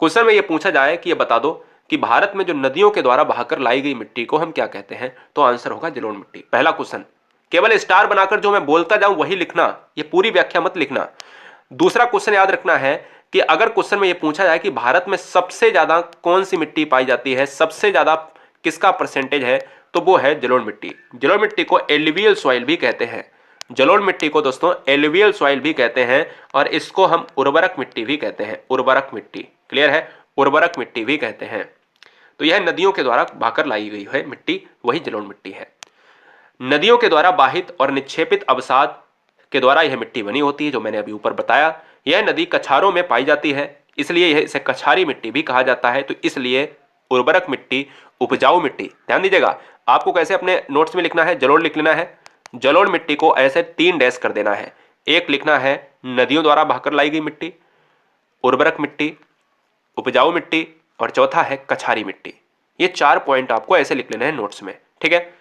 क्वेश्चन में ये पूछा जाए कि ये बता दो कि भारत में जो नदियों के द्वारा बहाकर लाई गई मिट्टी को हम क्या कहते हैं, तो आंसर होगा जलोढ़ मिट्टी। पहला क्वेश्चन, केवल स्टार बनाकर जो मैं बोलता जाऊं वही लिखना, ये पूरी व्याख्या मत लिखना। दूसरा क्वेश्चन याद रखना है कि अगर क्वेश्चन में ये पूछा जाए कि भारत में सबसे ज्यादा कौन सी मिट्टी पाई जाती है, सबसे ज्यादा किसका % है, तो वो है जलोढ़ मिट्टी। जलोढ़ मिट्टी को एलुवियल सॉइल भी कहते हैं। जलोढ़ मिट्टी को दोस्तों एलुवियल सॉइल भी कहते हैं, और इसको हम उर्वरक मिट्टी भी कहते हैं, उर्वरक मिट्टी। क्लियर है, उर्वरक मिट्टी भी कहते हैं। तो यह नदियों के द्वारा बहाकर लाई गई है मिट्टी, वही जलोढ़ मिट्टी है। नदियों के द्वारा बाहित और निक्षेपित अवसाद के द्वारा यह मिट्टी बनी होती है, जो मैंने अभी ऊपर बताया। यह नदी कछारों में पाई जाती है, इसलिए यह इसे कछारी मिट्टी भी कहा जाता है। तो इसलिए उर्वरक मिट्टी, उपजाऊ मिट्टी। ध्यान दीजिएगा, आपको कैसे अपने नोट्स में लिखना है, जलोढ़ लिख लेना है। जलोढ़ मिट्टी को ऐसे 3 डैश कर देना है। एक लिखना है नदियों द्वारा बहकर लाई गई मिट्टी, उर्वरक मिट्टी, उपजाऊ मिट्टी, और चौथा है कछारी मिट्टी। ये 4 पॉइंट आपको ऐसे लिख लेने हैं नोट्स में, ठीक है।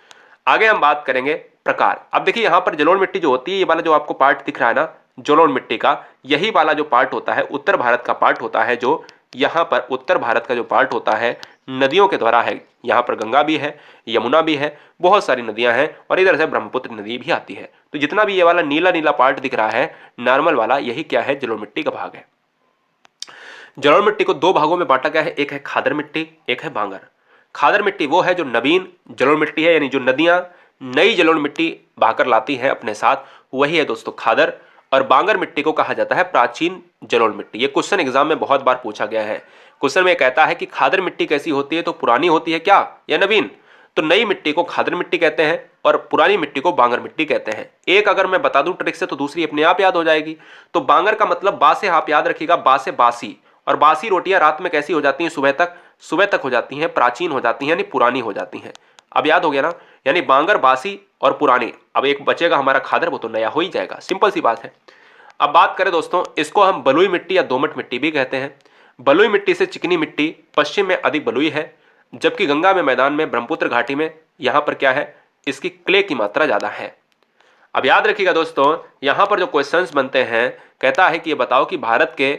आगे हम बात करेंगे प्रकार। अब देखिए यहां पर जलोढ़ मिट्टी जो होती है, ये वाला जो आपको पार्ट दिख रहा है ना जलोढ़ मिट्टी का, यही वाला जो पार्ट होता है उत्तर भारत का पार्ट होता है। जो यहां पर उत्तर भारत का जो पार्ट होता है नदियों के द्वारा है। यहां पर गंगा भी है, यमुना भी है, बहुत सारी नदियां हैं, और इधर से ब्रह्मपुत्र नदी भी आती है। तो जितना भी ये वाला नीला नीला पार्ट दिख रहा है नॉर्मल वाला, यही क्या है, जलोढ़ मिट्टी का भाग है। जलोढ़ मिट्टी को 2 भागों में बांटा गया है, एक है खादर मिट्टी, एक है बांगर। खादर मिट्टी वो है जो नवीन जलोढ़ मिट्टी है, यानी जो नदियां नई जलोढ़ मिट्टी बहाकर लाती हैं अपने साथ, वही है दोस्तों खादर। और बांगर मिट्टी को कहा जाता है प्राचीन जलोढ़ मिट्टी। ये क्वेश्चन एग्जाम में बहुत बार पूछा गया है। क्वेश्चन में कहता है कि खादर मिट्टी कैसी होती है, तो पुरानी होती है क्या या नवीन। तो नई मिट्टी को खादर मिट्टी कहते हैं और पुरानी मिट्टी को बांगर मिट्टी कहते हैं। एक अगर मैं बता दूं ट्रिक से तो दूसरी अपने आप याद हो जाएगी। तो बांगर का मतलब बा से आप याद रखिएगा, बा से बासी, और बासी रोटियां रात में कैसी हो जाती हैं, सुबह तक हो जाती हैं, प्राचीन हो जाती हैं, यानी पुरानी हो जाती हैं। अब याद हो गया ना, यानी बांगर बासी और पुरानी। अब एक बचेगा हमारा खादर, वो तो नया हो ही जाएगा, सिंपल सी बात है। अब बात करें दोस्तों, इसको हम बलुई मिट्टी या दोमट मिट्टी भी कहते हैं। बलुई मिट्टी से चिकनी मिट्टी पश्चिम में अधिक बलुई है, जबकि गंगा में मैदान में, ब्रह्मपुत्र घाटी में यहां पर क्या है, इसकी क्ले की मात्रा ज्यादा है। अब याद रखिएगा दोस्तों, यहां पर जो क्वेश्चंस बनते हैं, कहता है कि ये बताओ कि भारत के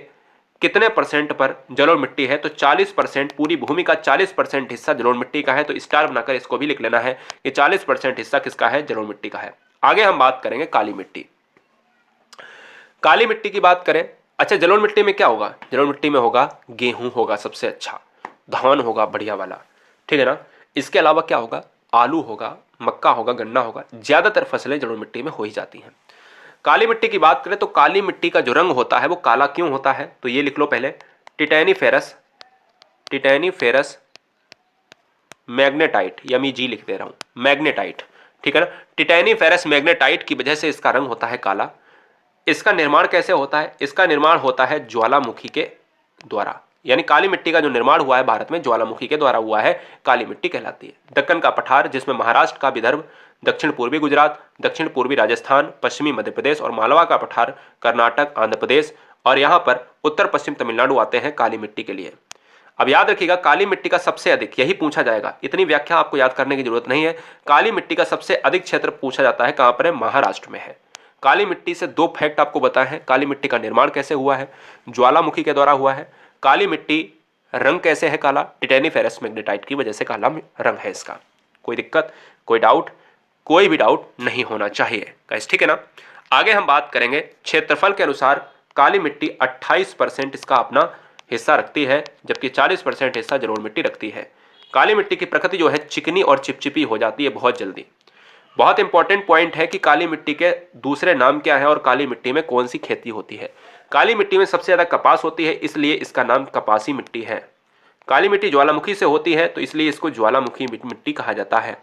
कितने परसेंट पर जलोढ़ मिट्टी है। तो 40%, पूरी भूमि का 40% हिस्सा जलोढ़ मिट्टी का है। तो स्टार बनाकर इसको भी लिख लेना है कि 40% हिस्सा किसका है, जलोढ़ मिट्टी का है। आगे हम बात करेंगे काली मिट्टी। काली मिट्टी की बात करें, अच्छा जलोढ़ मिट्टी में क्या होगा, जलोढ़ मिट्टी में होगा गेहूं होगा सबसे अच्छा, धान होगा बढ़िया वाला, ठीक है ना। इसके अलावा क्या होगा, आलू होगा, मक्का होगा, गन्ना होगा। ज्यादातर फसलें जलोढ़ मिट्टी में हो ही जाती हैं। काली मिट्टी की बात करें तो काली मिट्टी का जो रंग होता है वो काला क्यों होता है, तो ये लिख लो पहले, टिटैनीफेरस मैग्नेटाइट, या मैं जी लिख दे रहा हूं, मैग्नेटाइट, ठीक है ना। टिटैनीफेरस मैग्नेटाइट की वजह से इसका रंग होता है काला। इसका निर्माण कैसे होता है, इसका निर्माण होता है ज्वालामुखी के द्वारा, यानी काली मिट्टी का जो निर्माण हुआ है भारत में ज्वालामुखी के द्वारा हुआ है, काली मिट्टी कहलाती है। दक्कन का पठार जिसमें महाराष्ट्र का विदर्भ, दक्षिण पूर्वी गुजरात, दक्षिण पूर्वी राजस्थान, पश्चिमी मध्य प्रदेश और मालवा का पठार कर्नाटक, आंध्र प्रदेश, और यहाँ पर उत्तर पश्चिम तमिलनाडु आते हैं काली मिट्टी के लिए। अब याद रखिएगा, काली मिट्टी का सबसे अधिक, यही पूछा जाएगा, इतनी व्याख्या आपको याद करने की जरूरत नहीं है। काली मिट्टी का सबसे अधिक क्षेत्र पूछा जाता है कहां पर है, महाराष्ट्र में है। काली मिट्टी से 2 फैक्ट आपको बताए हैं। काली मिट्टी का निर्माण कैसे हुआ है, ज्वालामुखी के द्वारा हुआ है। काली मिट्टी रंग कैसे है काला, टिटैनीफेरस मैग्नेटाइट की वजह से काला रंग है इसका। कोई दिक्कत, कोई डाउट, कोई भी डाउट नहीं होना चाहिए गाइस, ठीक है ना। आगे हम बात करेंगे क्षेत्रफल के अनुसार काली मिट्टी 28% इसका अपना हिस्सा रखती है, जबकि 40% हिस्सा जलोढ़ मिट्टी रखती है। काली मिट्टी की प्रकृति जो है चिकनी और चिपचिपी हो जाती है बहुत जल्दी। बहुत इंपॉर्टेंट पॉइंट है कि काली मिट्टी के दूसरे नाम क्या है और काली मिट्टी में कौन सी खेती होती है। काली मिट्टी में सबसे ज्यादा कपास होती है, इसलिए इसका नाम कपासी मिट्टी है। काली मिट्टी ज्वालामुखी से होती है, तो इसलिए इसको ज्वालामुखी मिट्टी कहा जाता है।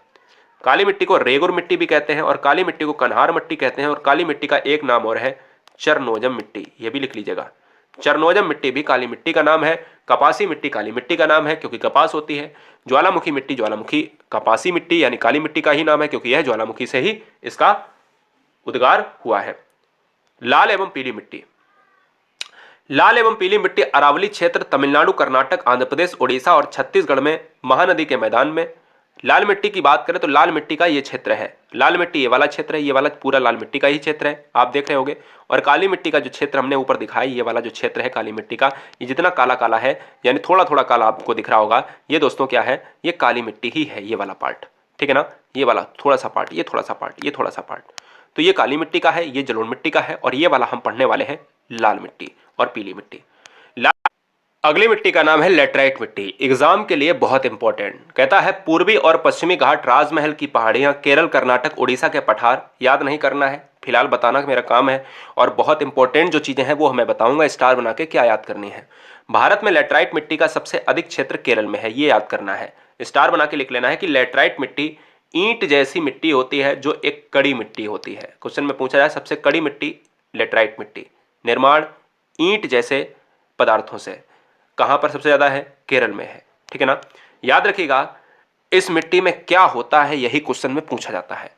काली मिट्टी को रेगुर मिट्टी भी कहते हैं, और काली मिट्टी को कन्हार मिट्टी कहते हैं। और काली मिट्टी का एक नाम और है चरनोजम मिट्टी, ये भी लिख लीजिएगा। चरनोजम मिट्टी भी काली मिट्टी का नाम है। कपासी मिट्टी काली मिट्टी का नाम है क्योंकि कपास होती है। ज्वालामुखी मिट्टी ज्वालामुखी कपासी मिट्टी यानी काली मिट्टी का ही नाम है, क्योंकि यह ज्वालामुखी से ही इसका उद्गार हुआ है। लाल एवं पीली मिट्टी, लाल एवं पीली मिट्टी अरावली क्षेत्र, तमिलनाडु, कर्नाटक, आंध्र प्रदेश, उड़ीसा और छत्तीसगढ़ में महानदी के मैदान में। लाल मिट्टी की बात करें तो लाल मिट्टी का ये क्षेत्र है, लाल मिट्टी ये वाला क्षेत्र है, ये वाला पूरा लाल मिट्टी का ही क्षेत्र है, आप देख रहे होंगे। और काली मिट्टी का जो क्षेत्र हमने ऊपर दिखाया, ये वाला जो क्षेत्र है काली मिट्टी का, ये जितना काला काला है, यानी थोड़ा थोड़ा काला आपको दिख रहा होगा, ये दोस्तों क्या है, ये काली मिट्टी ही है, ये वाला पार्ट, ठीक है ना। ये वाला थोड़ा सा पार्ट, ये थोड़ा सा पार्ट, ये थोड़ा सा पार्ट, तो ये काली मिट्टी का है, ये जलोढ़ मिट्टी का है, और ये वाला हम पढ़ने वाले हैं लाल मिट्टी और पीली मिट्टी। अगली मिट्टी का नाम है लेटराइट मिट्टी। एग्जाम के लिए बहुत इंपॉर्टेंट, कहता है पूर्वी और पश्चिमी घाट, राजमहल की पहाड़ियां, केरल, कर्नाटक, उड़ीसा के पठार। याद नहीं करना है, फिलहाल बताना मेरा काम है, और बहुत इंपॉर्टेंट जो चीजें हैं वो मैं बताऊंगा स्टार बना के क्या याद करनी है। भारत में लेटराइट मिट्टी का सबसे अधिक क्षेत्र केरल में है, ये याद करना है, स्टार बना के लिख लेना है कि लेटराइट मिट्टी ईंट जैसी मिट्टी होती है जो एक कड़ी मिट्टी होती है। क्वेश्चन में पूछा जाए सबसे कड़ी मिट्टी लेटराइट मिट्टी, निर्माण ईंट जैसे पदार्थों से। कहां पर सबसे ज्यादा है? केरल में है, ठीक है ना। याद रखिएगा इस मिट्टी में क्या होता है, यही क्वेश्चन में पूछा जाता है।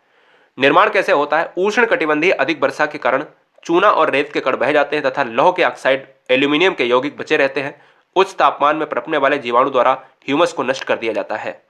निर्माण कैसे होता है? उष्ण कटिबंधीय अधिक वर्षा के कारण चूना और रेत के कण बह जाते हैं तथा लौह के ऑक्साइड एल्यूमिनियम के यौगिक बचे रहते हैं। उच्च तापमान में पनपने वाले जीवाणु द्वारा ह्यूमस को नष्ट कर दिया जाता है।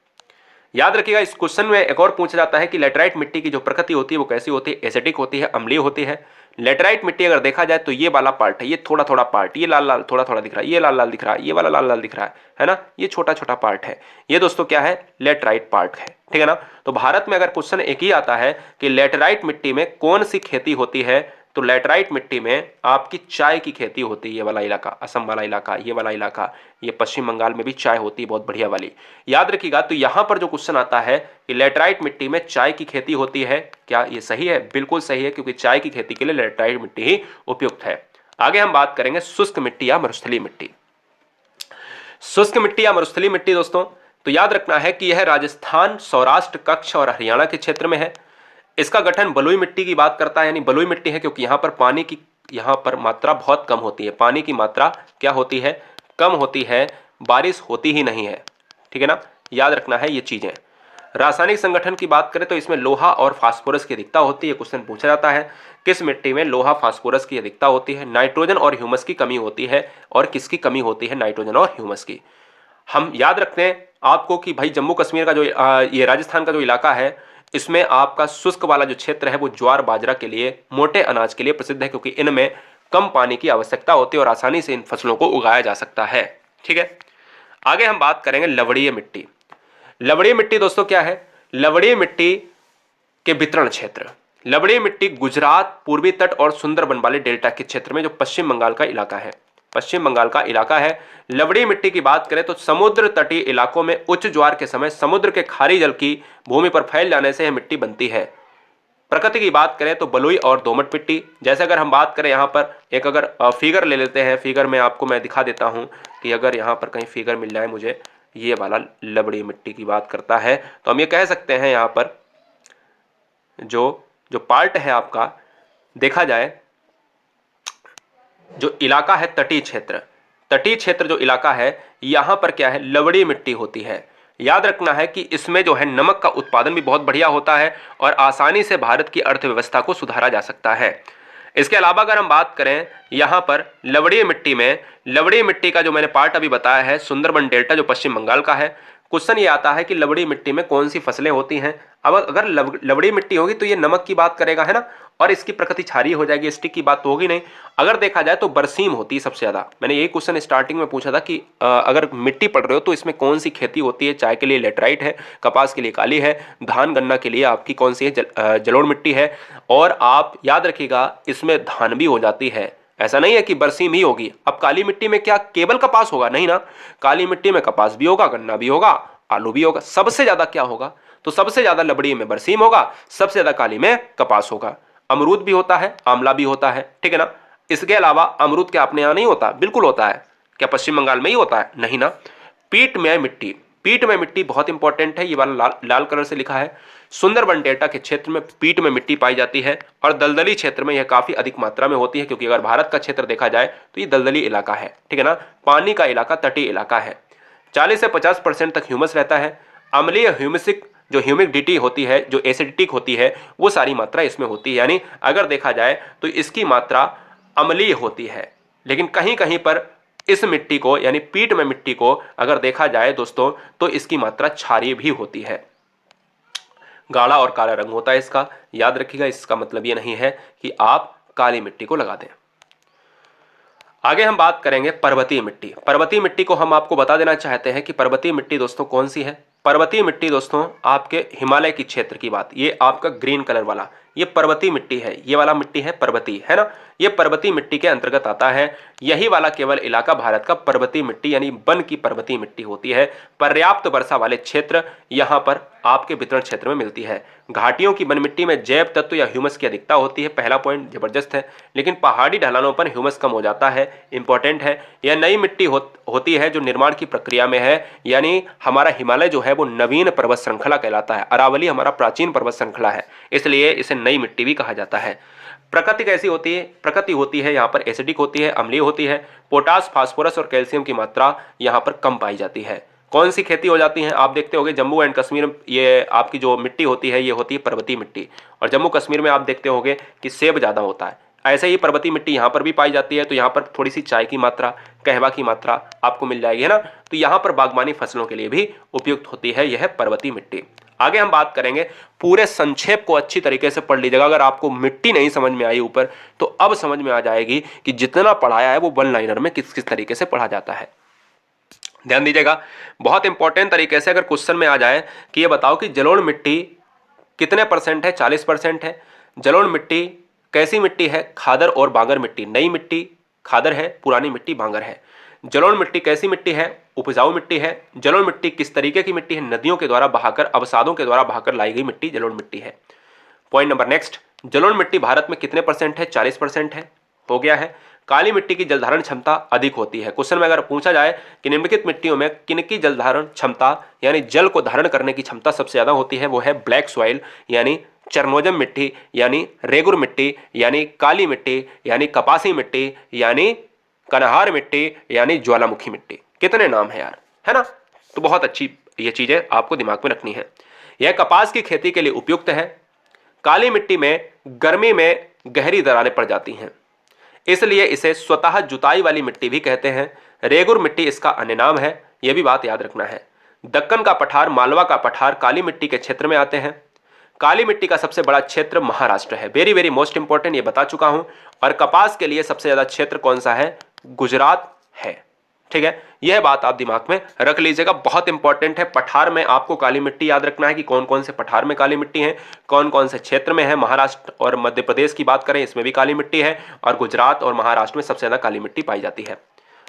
याद रखिएगा इस क्वेश्चन में एक और पूछा जाता है कि लेटराइट मिट्टी की जो प्रकृति होती है वो कैसी होती है? एसिडिक होती है, अम्लीय होती है। लेटराइट मिट्टी अगर देखा जाए तो ये वाला पार्ट है, ये थोड़ा थोड़ा पार्ट, ये लाल लाल थोड़ा थोड़ा दिख रहा है, ये लाल लाल दिख रहा है, ये वाला लाल लाल दिख रहा है ना, ये छोटा छोटा पार्ट है। ये दोस्तों क्या है? लेटराइट पार्ट है, ठीक है ना। तो भारत में अगर क्वेश्चन एक ही आता है कि लेटराइट मिट्टी में कौन सी खेती होती है, तो लेटराइट मिट्टी में आपकी चाय की खेती होती है। ये वाला इलाका, असम वाला इलाका, ये वाला इलाका, ये पश्चिम बंगाल में भी चाय होती है बहुत बढ़िया वाली। याद रखिएगा तो यहां पर जो क्वेश्चन आता है कि लेटराइट मिट्टी में चाय की खेती होती है, क्या ये सही है? बिल्कुल सही है, क्योंकि चाय की खेती के लिए लेटराइट मिट्टी ही उपयुक्त है। आगे हम बात करेंगे शुष्क मिट्टी या मरुस्थलीय मिट्टी। शुष्क मिट्टी या मरुस्थलीय मिट्टी दोस्तों, तो याद रखना है कि यह राजस्थान, सौराष्ट्र, कच्छ और हरियाणा के क्षेत्र में है। इसका गठन बलुई मिट्टी की बात करता है, यानी बलुई मिट्टी है क्योंकि यहाँ पर पानी की मात्रा बहुत कम होती है। पानी की मात्रा क्या होती है? कम होती है, बारिश होती ही नहीं है, ठीक है ना। याद रखना है ये चीजें। रासायनिक संगठन की बात करें तो इसमें लोहा और फास्फोरस की अधिकता होती है। क्वेश्चन पूछा जाता है किस मिट्टी में लोहा फास्फोरस की अधिकता होती है? नाइट्रोजन और ह्यूमस की कमी होती है। और किसकी कमी होती है? नाइट्रोजन और ह्यूमस की। हम याद रखते हैं आपको कि भाई जम्मू कश्मीर का जो ये राजस्थान का जो इलाका है, इसमें आपका शुष्क वाला जो क्षेत्र है वो ज्वार बाजरा के लिए, मोटे अनाज के लिए प्रसिद्ध है, क्योंकि इनमें कम पानी की आवश्यकता होती है और आसानी से इन फसलों को उगाया जा सकता है, ठीक है। आगे हम बात करेंगे लवणीय मिट्टी। लवणीय मिट्टी दोस्तों क्या है? लवणीय मिट्टी के वितरण क्षेत्र। लवणीय मिट्टी गुजरात, पूर्वी तट और सुंदरबन वाले डेल्टा के क्षेत्र में, जो पश्चिम बंगाल का इलाका है, पश्चिम बंगाल का इलाका है। लवणीय मिट्टी की बात करें तो समुद्र तटीय इलाकों में उच्च ज्वार के समय समुद्र के खारी जल की भूमि पर फैल जाने से यह मिट्टी बनती है। प्रकृति की बात करें तो बलुई और दोमट मिट्टी। जैसे अगर हम बात करें यहाँ पर एक अगर फिगर ले लेते हैं, फिगर में आपको मैं दिखा देता हूँ कि अगर यहाँ पर कहीं फिगर मिल जाए मुझे, ये वाला लवणीय मिट्टी की बात करता है, तो हम ये कह सकते हैं यहाँ पर जो पार्ट है आपका, देखा जाए जो इलाका है तटीय क्षेत्र, तटीय क्षेत्र जो इलाका है यहां पर क्या है? लवणीय मिट्टी होती है। याद रखना है कि इसमें जो है नमक का उत्पादन भी बहुत बढ़िया होता है और आसानी से भारत की अर्थव्यवस्था को सुधारा जा सकता है। इसके अलावा अगर हम बात करें यहां पर लवणीय मिट्टी में, लवणीय मिट्टी का जो मैंने पार्ट अभी बताया है सुंदरबन डेल्टा जो पश्चिम बंगाल का है, क्वेश्चन ये आता है कि लवणीय मिट्टी में कौन सी फसलें होती हैं। अब अगर लवणीय मिट्टी होगी तो ये नमक की बात करेगा, है ना, और इसकी प्रकृति क्षारीय हो जाएगी, स्टिक की बात तो होगी नहीं। अगर देखा जाए तो बरसीम होती है सबसे ज्यादा। मैंने यही क्वेश्चन स्टार्टिंग में पूछा था कि अगर मिट्टी पढ़ रहे हो तो इसमें कौन सी खेती होती है? चाय के लिए लेटराइट है, कपास के लिए काली है, धान गन्ना के लिए आपकी कौन सी है? जलोढ़ मिट्टी है। और आप याद रखिएगा इसमें धान भी हो जाती है, ऐसा नहीं है कि बरसीम ही होगी। अब काली मिट्टी में क्या केवल कपास होगा? नहीं ना, काली मिट्टी में कपास भी होगा, गन्ना भी होगा, आलू भी होगा। सबसे ज्यादा क्या होगा? तो सबसे ज्यादा लवणीय में बरसीम होगा, सबसे ज्यादा काली में कपास होगा। अमरूद भी होता है, आंवला भी होता है, ठीक है ना। इसके अलावा अमरूद क्या अपने यहां नहीं होता? बिल्कुल होता है। क्या पश्चिम बंगाल में ही होता है? नहीं ना। पीटमय मिट्टी, पीटमय मिट्टी बहुत इंपॉर्टेंट है, ये वाला लाल कलर से लिखा है। सुंदरबन डेल्टा के क्षेत्र में पीटमय मिट्टी पाई जाती है और दलदली क्षेत्र में यह काफी अधिक मात्रा में होती है, क्योंकि अगर भारत का क्षेत्र देखा जाए तो ये दलदली इलाका है, ठीक है ना। पानी का इलाका, तटीय इलाका है। 40 से 50% तक ह्यूमस रहता है। अम्लीय ह्यूमिसिक जो ह्यूमिडिटी होती है, जो एसिडिटिक होती है, वो सारी मात्रा इसमें होती है। यानी अगर देखा जाए तो इसकी मात्रा अम्लीय होती है, लेकिन कहीं कहीं पर इस मिट्टी को यानी पीट में मिट्टी को अगर देखा जाए दोस्तों तो इसकी मात्रा क्षारीय भी होती है। गाढ़ा और काला रंग होता है इसका। याद रखिएगा इसका मतलब ये नहीं है कि आप काली मिट्टी को लगा दें। आगे हम बात करेंगे पर्वतीय मिट्टी। पर्वतीय मिट्टी को हम आपको बता देना चाहते हैं कि पर्वतीय मिट्टी दोस्तों कौन सी है। पर्वतीय मिट्टी दोस्तों आपके हिमालय की क्षेत्र की बात, ये आपका ग्रीन कलर वाला ये पर्वतीय मिट्टी है। ये वाला मिट्टी है पर्वतीय, है ना, ये पर्वतीय मिट्टी के अंतर्गत आता है। यही वाला केवल इलाका भारत का पर्वतीय मिट्टी यानी वन की पर्वतीय मिट्टी होती है। पर्याप्त वर्षा वाले क्षेत्र यहाँ पर आपके वितरण क्षेत्र में मिलती है। घाटियों की वन मिट्टी में जैव तत्व या ह्यूमस की अधिकता होती है। पहला पॉइंट जबरदस्त है, लेकिन पहाड़ी ढलानों पर ह्यूमस कम हो जाता है, इंपॉर्टेंट है। यह नई मिट्टी होती है जो निर्माण की प्रक्रिया में है, यानी हमारा हिमालय जो है वो नवीन पर्वत श्रृंखला कहलाता है। अरावली हमारा प्राचीन पर्वत श्रृंखला है, इसलिए इसे नई मिट्टी भी कहा जाता है। प्रकृति कैसी होती है? प्रकृति होती है यहाँ पर एसिडिक होती है, अम्लीय होती है। पोटास, फास्फोरस और कैल्शियम की मात्रा यहाँ पर कम पाई जाती है। कौन सी खेती हो जाती है? आप देखते होंगे जम्मू एंड कश्मीर, ये आपकी जो मिट्टी होती है ये होती है पर्वतीय मिट्टी, और जम्मू कश्मीर में आप देखते होंगे कि सेब ज़्यादा होता है। ऐसे ही पर्वतीय मिट्टी यहाँ पर भी पाई जाती है, तो यहाँ पर थोड़ी सी चाय की मात्रा, कहवा की मात्रा आपको मिल जाएगी, है ना। तो यहाँ पर बागवानी फसलों के लिए भी उपयुक्त होती है यह पर्वतीय मिट्टी। आगे हम बात करेंगे, पूरे संक्षेप को अच्छी तरीके से पढ़ लीजिएगा। अगर आपको मिट्टी नहीं समझ में आई ऊपर, तो अब समझ में आ जाएगी कि जितना पढ़ाया है वो वन लाइनर में किस किस तरीके से पढ़ा जाता है। ध्यान दीजिएगा, बहुत इंपॉर्टेंट तरीके से अगर क्वेश्चन में आ जाए कि ये बताओ कि जलोढ़ मिट्टी कितने परसेंट है? 40% है। जलोढ़ मिट्टी कैसी मिट्टी है? खादर और बांगर मिट्टी। नई मिट्टी खादर है, पुरानी मिट्टी बांगर है। जलोढ़ मिट्टी कैसी मिट्टी है? उपजाऊ मिट्टी है। जलोढ़ मिट्टी किस तरीके की मिट्टी है? नदियों के द्वारा बहाकर, अवसादों के द्वारा बहाकर लाई गई मिट्टी जलोढ़ मिट्टी है। पॉइंट नंबर नेक्स्ट, जलोढ़ मिट्टी भारत में कितने परसेंट है? 40% है, हो गया है। काली मिट्टी की जलधारण क्षमता अधिक होती है। क्वेश्चन में अगर पूछा जाए कि निम्नलिखित मिट्टियों में किनकी जलधारण क्षमता यानी जल को धारण करने की क्षमता सबसे ज्यादा होती है, वो है ब्लैक सॉइल यानी चरनोजम मिट्टी, यानी रेगुर मिट्टी, यानी काली मिट्टी, यानी कपासी मिट्टी, यानी कनहार मिट्टी, यानी ज्वालामुखी मिट्टी। कितने नाम है यार, है ना। तो बहुत अच्छी ये चीजें आपको दिमाग में रखनी है। यह कपास की खेती के लिए उपयुक्त है। काली मिट्टी में गर्मी में गहरी दरारें पड़ जाती हैं, इसलिए इसे स्वतः जुताई वाली मिट्टी भी कहते हैं। रेगुर मिट्टी इसका अन्य नाम है, यह भी बात याद रखना है। दक्कन का पठार, मालवा का पठार काली मिट्टी के क्षेत्र में आते हैं। काली मिट्टी का सबसे बड़ा क्षेत्र महाराष्ट्र है। वेरी वेरी मोस्ट इंपॉर्टेंट, ये बता चुका हूं। और कपास के लिए सबसे ज्यादा क्षेत्र कौन सा है? गुजरात है। ठीक है, यह बात आप दिमाग में रख लीजिएगा, बहुत इंपॉर्टेंट है। पठार में आपको काली मिट्टी याद रखना है कि कौन कौन से पठार में काली मिट्टी है, कौन कौन से क्षेत्र में है। महाराष्ट्र और मध्य प्रदेश की बात करें, इसमें भी काली मिट्टी है, और गुजरात और महाराष्ट्र में सबसे ज्यादा काली मिट्टी पाई जाती है।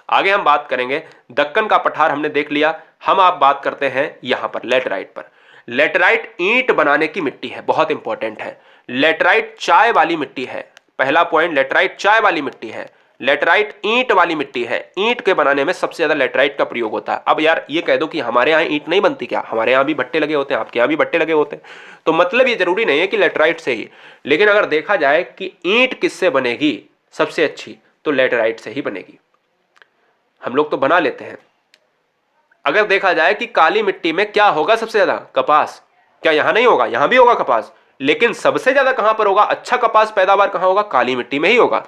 आगे हम बात करेंगे, दक्कन का पठार हमने देख लिया। हम आप बात करते हैं यहां पर लेटराइट पर। लेटराइट ईंट बनाने की मिट्टी है, बहुत इंपॉर्टेंट है। लेटराइट चाय वाली मिट्टी है। पहला पॉइंट, लेटराइट चाय वाली मिट्टी है। लेटराइट ईंट वाली मिट्टी है। ईंट के बनाने में सबसे ज्यादा लेटराइट का प्रयोग होता है। अब यार ये कह दो कि हमारे यहाँ ईंट नहीं बनती क्या? हमारे यहाँ भी भट्टे लगे होते हैं, आपके यहाँ भी भट्टे लगे होते हैं। तो मतलब ये जरूरी नहीं है कि लेटराइट से ही, लेकिन अगर देखा जाए कि ईंट किससे बनेगी सबसे अच्छी, तो लेटराइट से ही बनेगी। हम लोग तो बना लेते हैं। अगर देखा जाए कि काली मिट्टी में क्या होगा सबसे ज्यादा? कपास। क्या यहां नहीं होगा? यहां भी होगा कपास, लेकिन सबसे ज्यादा कहां पर होगा? अच्छा कपास पैदावार कहां होगा? काली मिट्टी में ही होगा।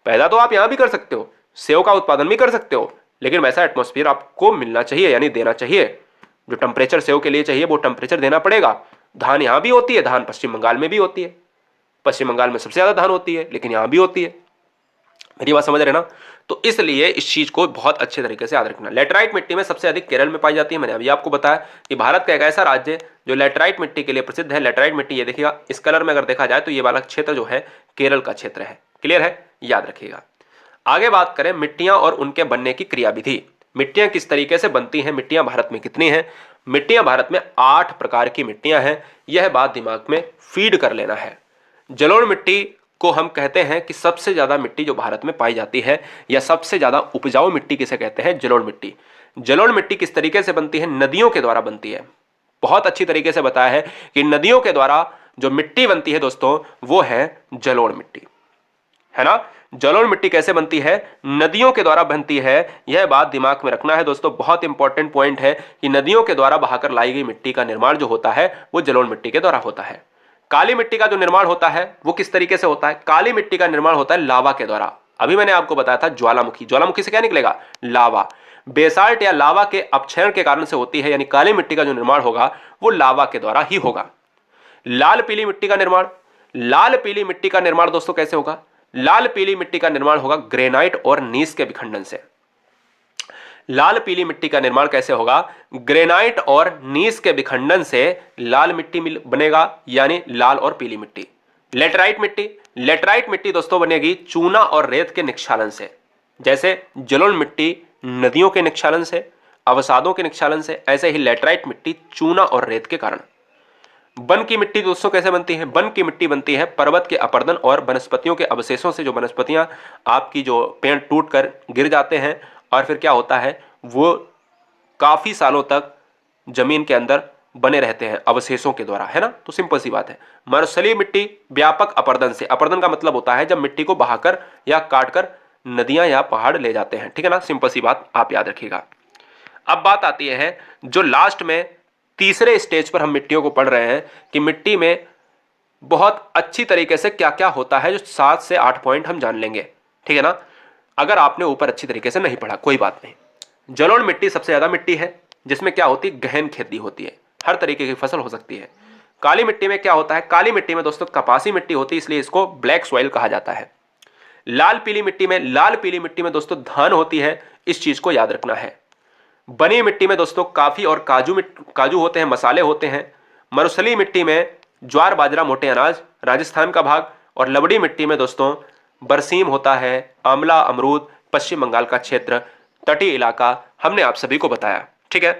पैदा तो आप यहां भी कर सकते हो, सेव का उत्पादन भी कर सकते हो, लेकिन वैसा एटमॉस्फेयर आपको मिलना चाहिए, यानी देना चाहिए। जो टेम्परेचर सेव के लिए चाहिए वो टेम्परेचर देना पड़ेगा। धान यहां भी होती है, धान पश्चिम बंगाल में भी होती है। पश्चिम बंगाल में सबसे ज्यादा धान होती है, लेकिन यहां भी होती है। मेरी बात समझ रहे ना। तो इसलिए इस चीज को बहुत अच्छे तरीके से याद रखना। लेटराइट मिट्टी में सबसे अधिक केरल में पाई जाती है। मैंने अभी आपको बताया कि भारत का एक ऐसा राज्य जो लेटराइट मिट्टी के लिए प्रसिद्ध है। लेटराइट मिट्टी, ये देखिएगा इस कलर में अगर देखा जाए तो ये वाला क्षेत्र जो है केरल का क्षेत्र है। क्लियर है, याद रखिएगा। आगे बात करें मिट्टियां और उनके बनने की क्रियाविधि। मिट्टियां किस तरीके से बनती हैं? मिट्टियां भारत में कितनी हैं? मिट्टियां भारत में 8 प्रकार की मिट्टियां हैं। यह बात दिमाग में फीड कर लेना है। जलोढ़ मिट्टी को हम कहते हैं कि सबसे ज्यादा मिट्टी जो भारत में पाई जाती है, या सबसे ज्यादा उपजाऊ मिट्टी किसे कहते हैं? जलोढ़ मिट्टी। जलोढ़ मिट्टी किस तरीके से बनती है? नदियों के द्वारा बनती है। बहुत अच्छी तरीके से बताया है कि नदियों के द्वारा जो मिट्टी बनती है दोस्तों, वो है जलोढ़ मिट्टी, है ना। जलोढ़ मिट्टी कैसे बनती है? नदियों के द्वारा बनती है। यह बात दिमाग में रखना है दोस्तों, बहुत इंपॉर्टेंट पॉइंट है कि नदियों के द्वारा बहाकर लाई गई मिट्टी का निर्माण जो होता है वो जलोढ़ मिट्टी के द्वारा होता है। काली मिट्टी का जो निर्माण होता है वो किस तरीके से होता है? काली मिट्टी का निर्माण होता है लावा के द्वारा। अभी मैंने आपको बताया था ज्वालामुखी। ज्वालामुखी से क्या निकलेगा? लावा। बेसाल्ट या लावा के अपक्षरण के कारण से होती है, यानी काली मिट्टी का जो निर्माण होगा वो लावा के द्वारा ही होगा। लाल पीली मिट्टी का निर्माण। लाल पीली मिट्टी का निर्माण दोस्तों कैसे होगा? लाल पीली मिट्टी का निर्माण होगा ग्रेनाइट और नीस के विखंडन से। लाल पीली मिट्टी का निर्माण कैसे होगा? ग्रेनाइट और नीस के विखंडन से लाल मिट्टी बनेगा, यानी लाल और पीली मिट्टी। लेटराइट मिट्टी। लेटराइट मिट्टी दोस्तों बनेगी चूना और रेत के निक्षालन से। जैसे जलोढ़ मिट्टी नदियों के निक्षालन से, अवसादों के निक्षालन से, ऐसे ही लेटराइट मिट्टी चूना और रेत के कारण। वन की मिट्टी दोस्तों कैसे बनती है? वन की मिट्टी बनती है पर्वत के अपरदन और वनस्पतियों के अवशेषों से। जो वनस्पतियां आपकी जो पेड़ टूट कर गिर जाते हैं और फिर क्या होता है, वो काफी सालों तक जमीन के अंदर बने रहते हैं अवशेषों के द्वारा, है ना। तो सिंपल सी बात है। मरुस्थलीय मिट्टी व्यापक अपरदन से, अपरदन का मतलब होता है जब मिट्टी को बहाकर या काटकर नदियां या पहाड़ ले जाते हैं, ठीक है ना। सिंपल सी बात आप याद रखिएगा। अब बात आती है जो लास्ट में तीसरे स्टेज पर हम मिट्टियों को पढ़ रहे हैं कि मिट्टी में बहुत अच्छी तरीके से क्या क्या होता है, जो 7 से 8 पॉइंट हम जान लेंगे, ठीक है ना। अगर आपने ऊपर अच्छी तरीके से नहीं पढ़ा कोई बात नहीं। जलोढ़ मिट्टी सबसे ज्यादा मिट्टी है जिसमें क्या होती है, गहन खेती होती है, हर तरीके की फसल हो सकती है। काली मिट्टी में क्या होता है, काली मिट्टी में दोस्तों कपासी मिट्टी होती है, इसलिए इसको ब्लैक सॉइल कहा जाता है। लाल पीली मिट्टी में दोस्तों धान होती है, इस चीज को याद रखना है। बनी मिट्टी में दोस्तों काफी और काजू होते हैं, मसाले होते हैं। मरुस्थलीय मिट्टी में ज्वार बाजरा मोटे अनाज, राजस्थान का भाग। और लवड़ी मिट्टी में दोस्तों बरसीम होता है, आंवला अमरूद, पश्चिम बंगाल का क्षेत्र, तटीय इलाका, हमने आप सभी को बताया, ठीक है।